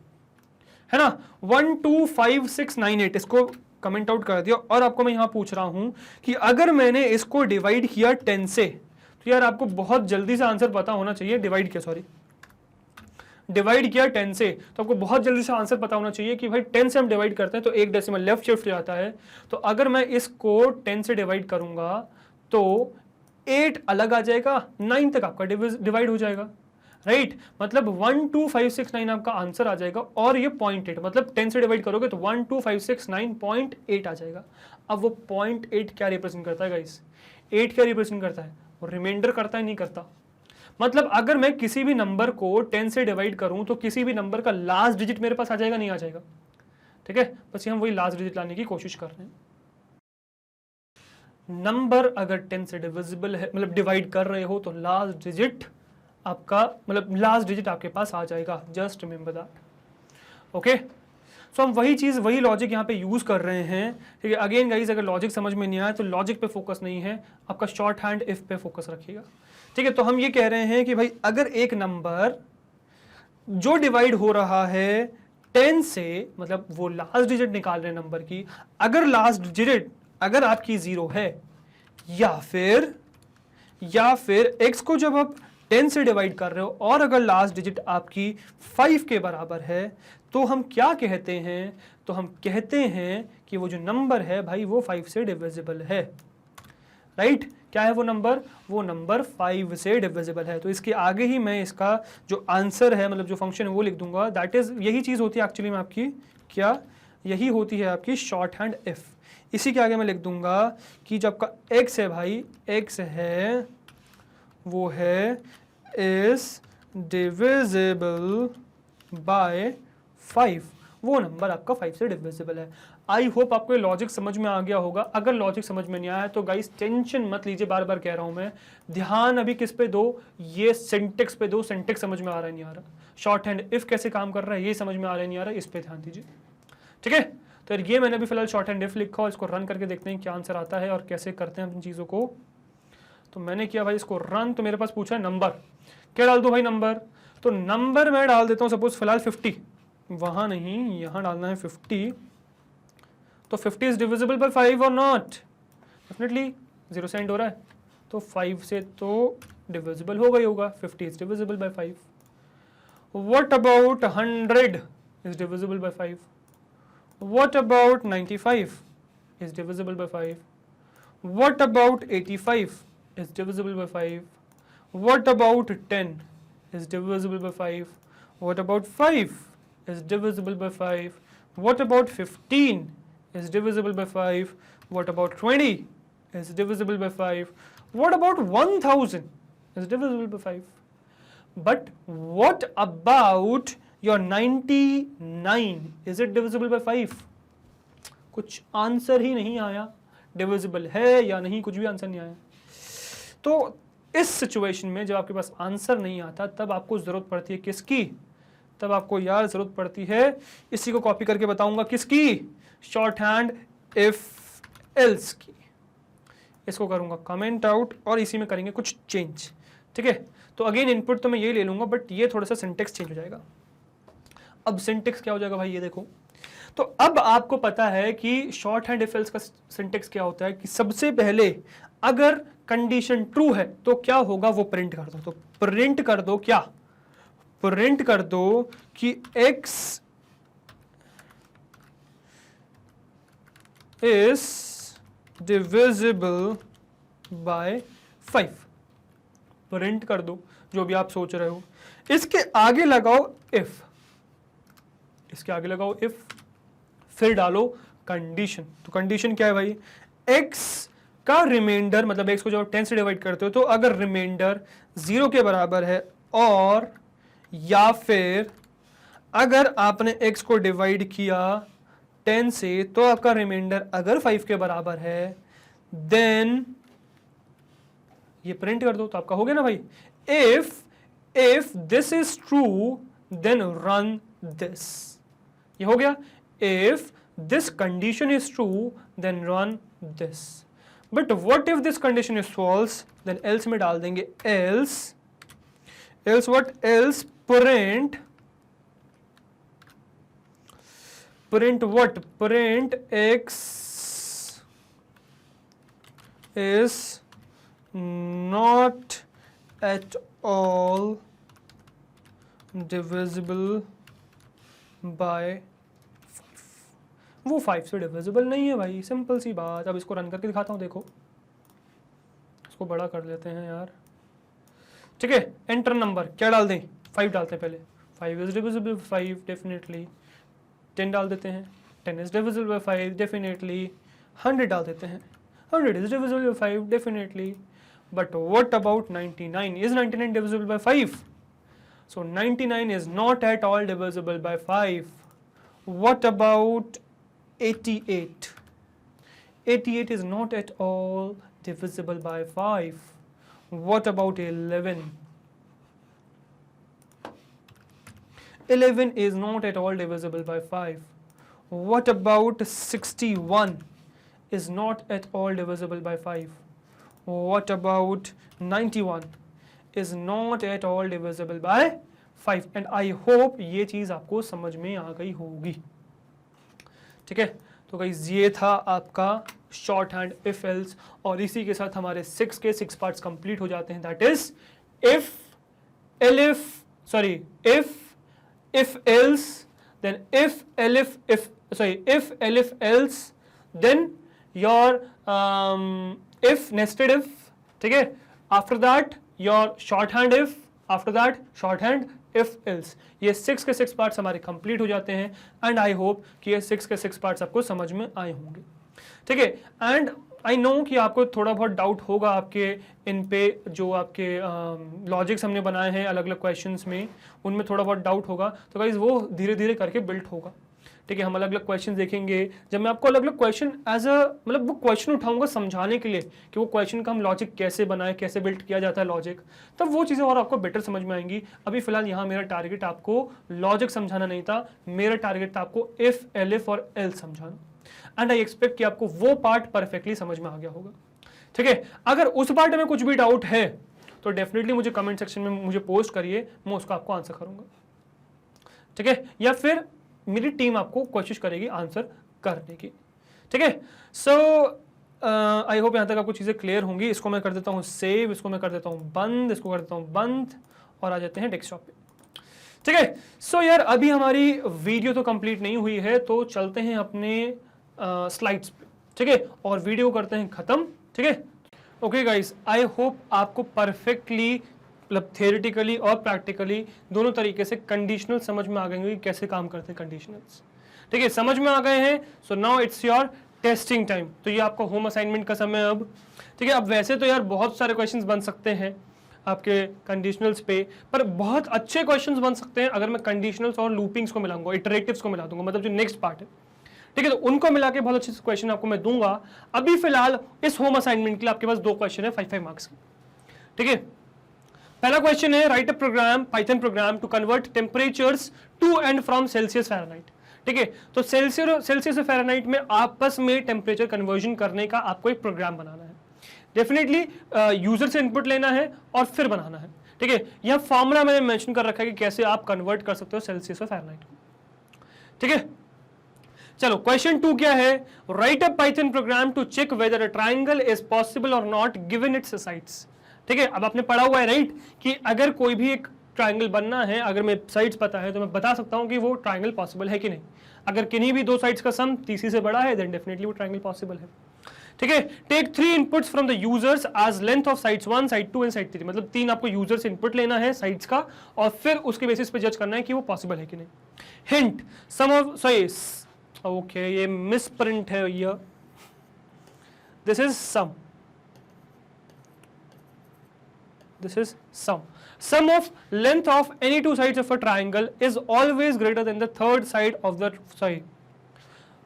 [SPEAKER 1] है ना 1 2 5 6 9 8, इसको कमेंट आउट कर दिया, और आपको मैं यहां पूछ रहा हूं कि अगर मैंने इसको डिवाइड किया 10 से, तो यार आपको बहुत जल्दी से आंसर पता होना चाहिए। डिवाइड किया 10 से, तो आपको बहुत जल्दी से आंसर पता होना चाहिए कि भाई 10 से हम डिवाइड करते हैं तो एक डेसिमल लेफ्ट शिफ्ट जाता है। तो अगर मैं इसको 10 से डिवाइड करूंगा तो 8 अलग आ जाएगा, 9 तक आपका डिवाइड हो जाएगा, राइट। मतलब 1 2 5 6 9 आपका आंसर आ जाएगा, और ये 0.8, मतलब 10 से डिवाइड करोगे तो 1 2 5 6 9 0.8 आ जाएगा। अब वो 0.8 क्या रिप्रेजेंट करता है गाइस, 8 क्या रिप्रेजेंट करता है, वो रिमाइंडर करता है, नहीं करता। मतलब अगर मैं किसी भी नंबर को 10 से डिवाइड करूं तो किसी भी नंबर का लास्ट डिजिट मेरे पास आ जाएगा, नहीं आ जाएगा, ठीक है। बस हम वही लास्ट डिजिट लाने की कोशिश कर रहे हैं। नंबर अगर 10 से डिविजिबल है, मतलब डिवाइड कर रहे हो, तो लास्ट डिजिट आपका, मतलब लास्ट डिजिट आपके पास आ जाएगा। Just remember that, okay. So हम वही चीज, वही लॉजिक यहाँ पे यूज कर रहे हैं, ठीक है। अगेन गाइस, अगर लॉजिक समझ में नहीं आया तो लॉजिक पे फोकस नहीं है, आपका शॉर्ट हैंड इफ पे फोकस रखिएगा, ठीक है। तो हम ये कह रहे हैं कि भाई अगर एक नंबर जो डिवाइड हो रहा है 10 से, मतलब वो लास्ट डिजिट निकाल रहे हैं नंबर की, अगर लास्ट डिजिट अगर आपकी 0 है, या फिर x को जब आप 10 से डिवाइड कर रहे हो और अगर लास्ट डिजिट आपकी 5 के बराबर है, तो हम क्या कहते हैं, तो हम कहते हैं कि वो जो नंबर है भाई वो 5 से डिविजिबल है, राइट। क्या है वो नंबर 5 से डिविजिबल है। तो इसके आगे ही मैं इसका जो आंसर है, मतलब जो फंक्शन है वो लिख दूंगा। दैट इज, यही चीज होती है एक्चुअली में आपकी, क्या यही होती है आपकी शॉर्ट हैंड इफ। इसी के आगे मैं लिख दूंगा कि जब का x है भाई, x है वो है इज डिविजिबल बाय 5, वो नंबर आपका 5 से डिविजिबल है। आई होप आपको ये लॉजिक समझ में आ गया होगा। अगर लॉजिक समझ में नहीं आया तो गाइस टेंशन मत लीजिए, बार बार कह रहा हूं मैं, ध्यान अभी किस पे दो, ये सिंटेक्स पे दो। सिंटेक्स समझ में आ रहा है नहीं आ रहा, शॉर्ट हैंड इफ कैसे काम कर रहा है ये समझ में आ रहा है नहीं आ रहा, इस पे ध्यान दीजिए, ठीक है। तो ये मैंने अभी फिलहाल शॉर्ट हैंड इफ लिखा, इसको रन करके देखते हैं क्या आंसर आता है और कैसे करते हैं इन चीज़ों को। तो मैंने किया भाई इसको रन, तो मेरे पास पूछा है नंबर, क्या डाल दो भाई नंबर, तो नंबर मैं डाल देता हूँ सपोज फिलहाल 50, वहाँ नहीं यहाँ डालना है 50। तो 50 इज डिविजिबल बाय 5 और नॉट, डेफिनेटली 0 से एंड हो रहा है, तो 5 से तो डिविजिबल हो गई होगा, 50 is divisible bye 5। What about 100 is divisible bye 5? What about 95 is divisible by 5? What about 85 is divisible by 5? What about 10 is divisible by 5? What about 5 is divisible by 5? What about 15 is divisible by 5? What about 20 is divisible by 5? What about 1000 is divisible by 5? But what about your 99, is it divisible by 5? कुछ answer ही नहीं आया, divisible है या नहीं, कुछ भी answer नहीं आया। तो इस सिचुएशन में जब आपके पास आंसर नहीं आता, तब आपको जरूरत पड़ती है किसकी, तब आपको यार जरूरत पड़ती है, इसी को कॉपी करके बताऊंगा किसकी, शॉर्ट हैंड इफ एल्स की। इसको करूंगा कमेंट आउट और इसी में करेंगे कुछ चेंज, ठीक है। तो अगेन इनपुट तो मैं ये ले लूंगा, बट ये थोड़ा सा सिंटेक्स चेंज हो जाएगा। अब सिंटेक्स क्या हो जाएगा भाई, ये देखो। तो अब आपको पता है कि शॉर्ट हैंड इफ एल्स का सिंटेक्स क्या होता है कि सबसे पहले अगर कंडीशन ट्रू है तो क्या होगा वो प्रिंट कर दो। तो प्रिंट कर दो क्या, प्रिंट कर दो कि x is divisible bye 5, print कर दो जो भी आप सोच रहे हो। इसके आगे लगाओ इफ, इसके आगे लगाओ इफ, फिर डालो कंडीशन। तो कंडीशन क्या है भाई, x का रिमाइंडर, मतलब x को जब 10 से डिवाइड करते हो तो अगर रिमाइंडर 0 के बराबर है और या फिर अगर आपने x को डिवाइड किया 10 से तो आपका रिमाइंडर अगर 5 के बराबर है, देन ये प्रिंट कर दो तो आपका हो गया ना भाई। If this is true then run this, ये हो गया। If this condition is true then run this, but what if this condition is false, then else में डाल देंगे else what, else print what, print x is not at all divisible by 5। वो 5 से divisible नहीं है भाई, simple सी बात। अब इसको रन करके दिखाता हूँ, देखो इसको बड़ा कर लेते हैं यार, ठीक है। एंटर नंबर क्या डाल दें, 5 डालते हैं पहले। 5 इज डिविजिबल बाय 5 डेफिनेटली। 10 डाल देते हैं, 10 इज डिविजिबल बाय 5 डेफिनेटली। 100 डाल देते हैं, 100 is divisible bye 5 definitely. But what about 99? Is 99 divisible by 5? So 99 is not at all divisible by 5. What about 88? 88 is not at all divisible by 5. What about 11? 11 is not at all divisible by 5. What about 61? Is not at all divisible by 5. What about 91? Is not at all divisible by 5. And I hope ये चीज़ आपको समझ में आ गई होगी, ठीक है। तो guys ये था आपका शॉर्ट हैंड इफ एल्स, और इसी के साथ हमारे 6 के 6 पार्ट्स कंप्लीट हो जाते हैं। That is if elif, sorry if else, then if elif else, then your if nested if, ठीक है। after that your shorthand if, after that shorthand if else। ये 6 के 6 पार्ट्स हमारे कंप्लीट हो जाते हैं। एंड आई होप कि ये 6 के 6 पार्ट्स आपको समझ में आए होंगे, ठीक है। एंड आई नो कि आपको थोड़ा बहुत डाउट होगा आपके इन पे, जो आपके लॉजिक्स हमने बनाए हैं अलग अलग क्वेश्चंस में, उनमें थोड़ा बहुत डाउट होगा। तो गाइस वो धीरे धीरे करके बिल्ड होगा, ठीक है। हम अलग अलग क्वेश्चन देखेंगे, जब मैं आपको अलग अलग क्वेश्चन एज अ मतलब वो क्वेश्चन उठाऊंगा समझाने के लिए कि वो क्वेश्चन का हम लॉजिक कैसे बनाए, कैसे बिल्ड किया जाता है लॉजिक, तब वो चीज़ें और आपको बेटर समझ में आएंगी। अभी फिलहाल यहाँ मेरा टारगेट आपको लॉजिक समझाना नहीं था, मेरा टारगेट था आपको इफ एलिफ और एल्स समझाना। एंड आई एक्सपेक्ट कि आपको वो पार्ट परफेक्टली समझ में आ गया होगा, ठीक है। अगर उस पार्ट में कुछ भी डाउट है तो डेफिनेटली मुझे कमेंट सेक्शन में मुझे पोस्ट करिए, मैं उसका आपको आंसर करूंगा, ठीक है। या फिर मेरी टीम आपको कोशिश करेगी आंसर करने की, ठीक है। सो आई होप यहाँ तक आपको चीज़ें क्लियर होंगी। इसको मैं कर देता हूँ सेव, इसको मैं कर देता हूँ बंद, इसको कर देता हूँ बंद, और आ जाते हैं डेस्कटॉप पे, ठीक है। सो यार अभी हमारी वीडियो तो कंप्लीट नहीं हुई है, तो चलते हैं अपने स्लाइड्स पे, ठीक है, और वीडियो करते हैं खत्म, ठीक है। ओके गाइस, आई होप आपको परफेक्टली मतलब थियोरेटिकली और प्रैक्टिकली दोनों तरीके से कंडीशनल समझ में आ गए कि कैसे काम करते हैं कंडीशनल्स, ठीक है। समझ में आ गए हैं, so now it's your testing time. तो ये आपका होम असाइनमेंट का समय अब, ठीक है। अब वैसे तो यार बहुत सारे क्वेश्चंस बन सकते हैं आपके कंडीशनल्स पे, पर बहुत अच्छे क्वेश्चंस बन सकते हैं अगर मैं कंडीशनल्स और लूपिंग्स को मिलाऊंगा, इटरेटिव्स को मिला दूंगा, मतलब जो नेक्स्ट पार्ट है, ठीक है। तो उनको मिला के बहुत अच्छे क्वेश्चन आपको मैं दूंगा। अभी फिलहाल इस होम असाइनमेंट के लिए आपके पास 2 क्वेश्चन है 5-5 मार्क्स के, ठीक है। पहला क्वेश्चन है write a program, Python program to convert temperatures to and from Celsius Fahrenheit, ठीक है। तो सेल्सियस और फ़ारेनहाइट में आपस में टेम्परेचर कन्वर्जन करने का आपको एक प्रोग्राम बनाना है। डेफिनेटली यूजर से इनपुट लेना है और फिर बनाना है, ठीक है। यह फॉर्मूला मैंने मेंशन कर रखा है कि कैसे आप कन्वर्ट कर सकते हो सेल्सियस और फ़ारेनहाइट को, ठीक है। चलो क्वेश्चन 2 क्या है, write a Python program to check whether a triangle is possible और नॉट गिवन इट्स साइड्स, ठीक है। अब आपने पढ़ा हुआ है राइट कि अगर कोई भी एक ट्राइंगल बनना है, अगर मैं साइड्स पता है तो मैं बता सकता हूं कि वो ट्राइंगल पॉसिबल है कि नहीं। अगर किन्हीं भी 2 साइड्स का सम तीसरी से बड़ा है देन डेफिनेटली वो ट्राइंगल पॉसिबल है, ठीक है। Take 3 inputs from the users as length of sides 1, side 2 and side 3, मतलब 3 आपको यूजर से इनपुट लेना है साइड्स का और फिर उसके बेसिस पे जज करना है कि वो पॉसिबल है कि नहीं। Hint sum of, sorry okay ये मिस प्रिंट है भैया, this is sum, this is sum of length of any two sides of a triangle is always greater than the third side of the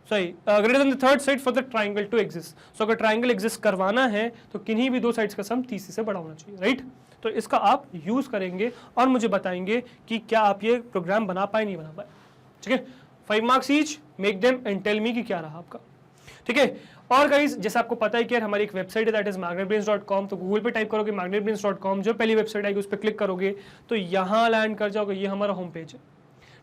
[SPEAKER 1] greater than the third side for the triangle to exist. So अगर triangle exist करवाना है तो किन्हीं भी दो sides का सम तीसरे से बड़ा होना चाहिए, राइट? तो इसका आप यूज करेंगे और मुझे बताएंगे कि क्या आप ये प्रोग्राम बना पाए नहीं बना पाए, ठीक है? 5 marks each, make them and tell me कि क्या रहा आपका, ठीक है? और गाइज जैसे आपको पता है कि यार हमारी एक वेबसाइट है दैट इज magnetbrains.com, तो गूगल पे टाइप करोगे magnetbrains.com, जो पहली वेबसाइट आएगी उस पर क्लिक करोगे तो यहाँ लैंड कर जाओगे, ये हमारा होम पेज है,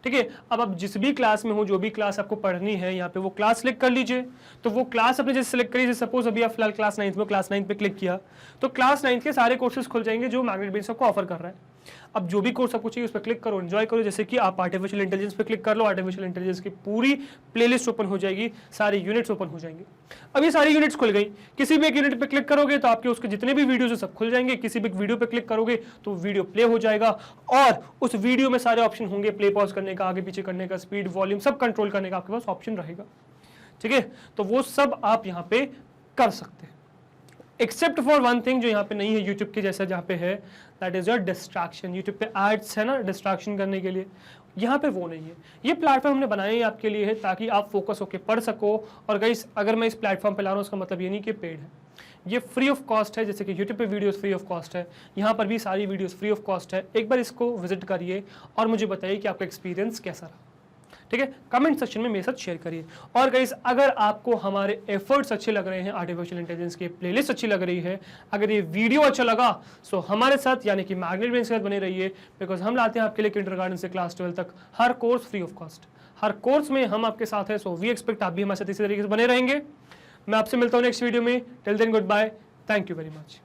[SPEAKER 1] ठीक है? अब आप जिस भी क्लास में हो, जो भी क्लास आपको पढ़नी है, यहाँ पे वो क्लास सिलेक्ट कर लीजिए। तो वो क्लास आपने जैसे सिलेक्ट करी, जैसे सपोज अभी आप फिलहाल क्लास 9 में, क्लास 9 पे क्लिक किया तो क्लास 9 के सारे कोर्सेज खुल जाएंगे जो मैग्नेटब्रेन्स आपको ऑफर कर रहा है। अब जो भी कोर्स आपको चाहिए उस पर क्लिक करो, एंजॉय करो। जैसे कि आप आर्टिफिशियल इंटेलिजेंस पे क्लिक कर लो, आर्टिफिशियल इंटेलिजेंस की पूरी प्लेलिस्ट ओपन हो जाएगी, सारे यूनिट्स ओपन हो जाएंगे। अब ये सारी यूनिट्स खुल गई, किसी भी एक यूनिट पे क्लिक करोगे तो आपके उसके जितने भी वीडियोस है सब खुल जाएंगे। किसी भी वीडियो पे क्लिक करोगे तो वीडियो प्ले हो जाएगा और उस वीडियो में सारे ऑप्शन होंगे, प्ले पॉज करने का, आगे पीछे करने का, स्पीड, वॉल्यूम सब कंट्रोल करने का आपके पास ऑप्शन रहेगा, ठीक है? तो वो सब आप यहाँ पे कर सकते हैं, एक्सेप्ट फॉर वन थिंग जो यहाँ पे नहीं है यूट्यूब के जैसा जहाँ पे है, that is your distraction. YouTube पे एड्स है ना डिस्ट्रैक्शन करने के लिए, यहाँ पे वो नहीं है। ये प्लेटफॉर्म हमने बनाए हैं आपके लिए है ताकि आप फोकस होकर पढ़ सको। और गाइस अगर मैं इस प्लेटफॉर्म पे ला रहा हूँ उसका मतलब ये नहीं कि पेड है, ये फ्री ऑफ कॉस्ट है। जैसे कि यूट्यूब पे वीडियोस फ्री ऑफ कॉस्ट है, यहाँ पर भी सारी वीडियोस फ्री ऑफ कॉस्ट है। एक बार इसको विजिट करिए और मुझे बताइए कि आपका एक्सपीरियंस कैसा रहा, ठीक है? कमेंट सेक्शन में मेरे साथ शेयर करिए। और गाइस अगर आपको हमारे एफर्ट्स अच्छे लग रहे हैं, आर्टिफिशियल इंटेलिजेंस की प्लेलिस्ट अच्छी लग रही है, अगर ये वीडियो अच्छा लगा सो हमारे साथ यानी कि मैग्नेटब्रेन्स के साथ बने रहिए, बिकॉज हम लाते हैं आपके लिए किंडरगार्टन से क्लास 12 तक हर कोर्स फ्री ऑफ कॉस्ट। हर कोर्स में हम आपके साथ हैं, सो वी एक्सपेक्ट आप भी हमारे साथ इसी तरीके से बने रहेंगे। मैं आपसे मिलता हूँ नेक्स्ट वीडियो में। Till then goodbye, thank you very much.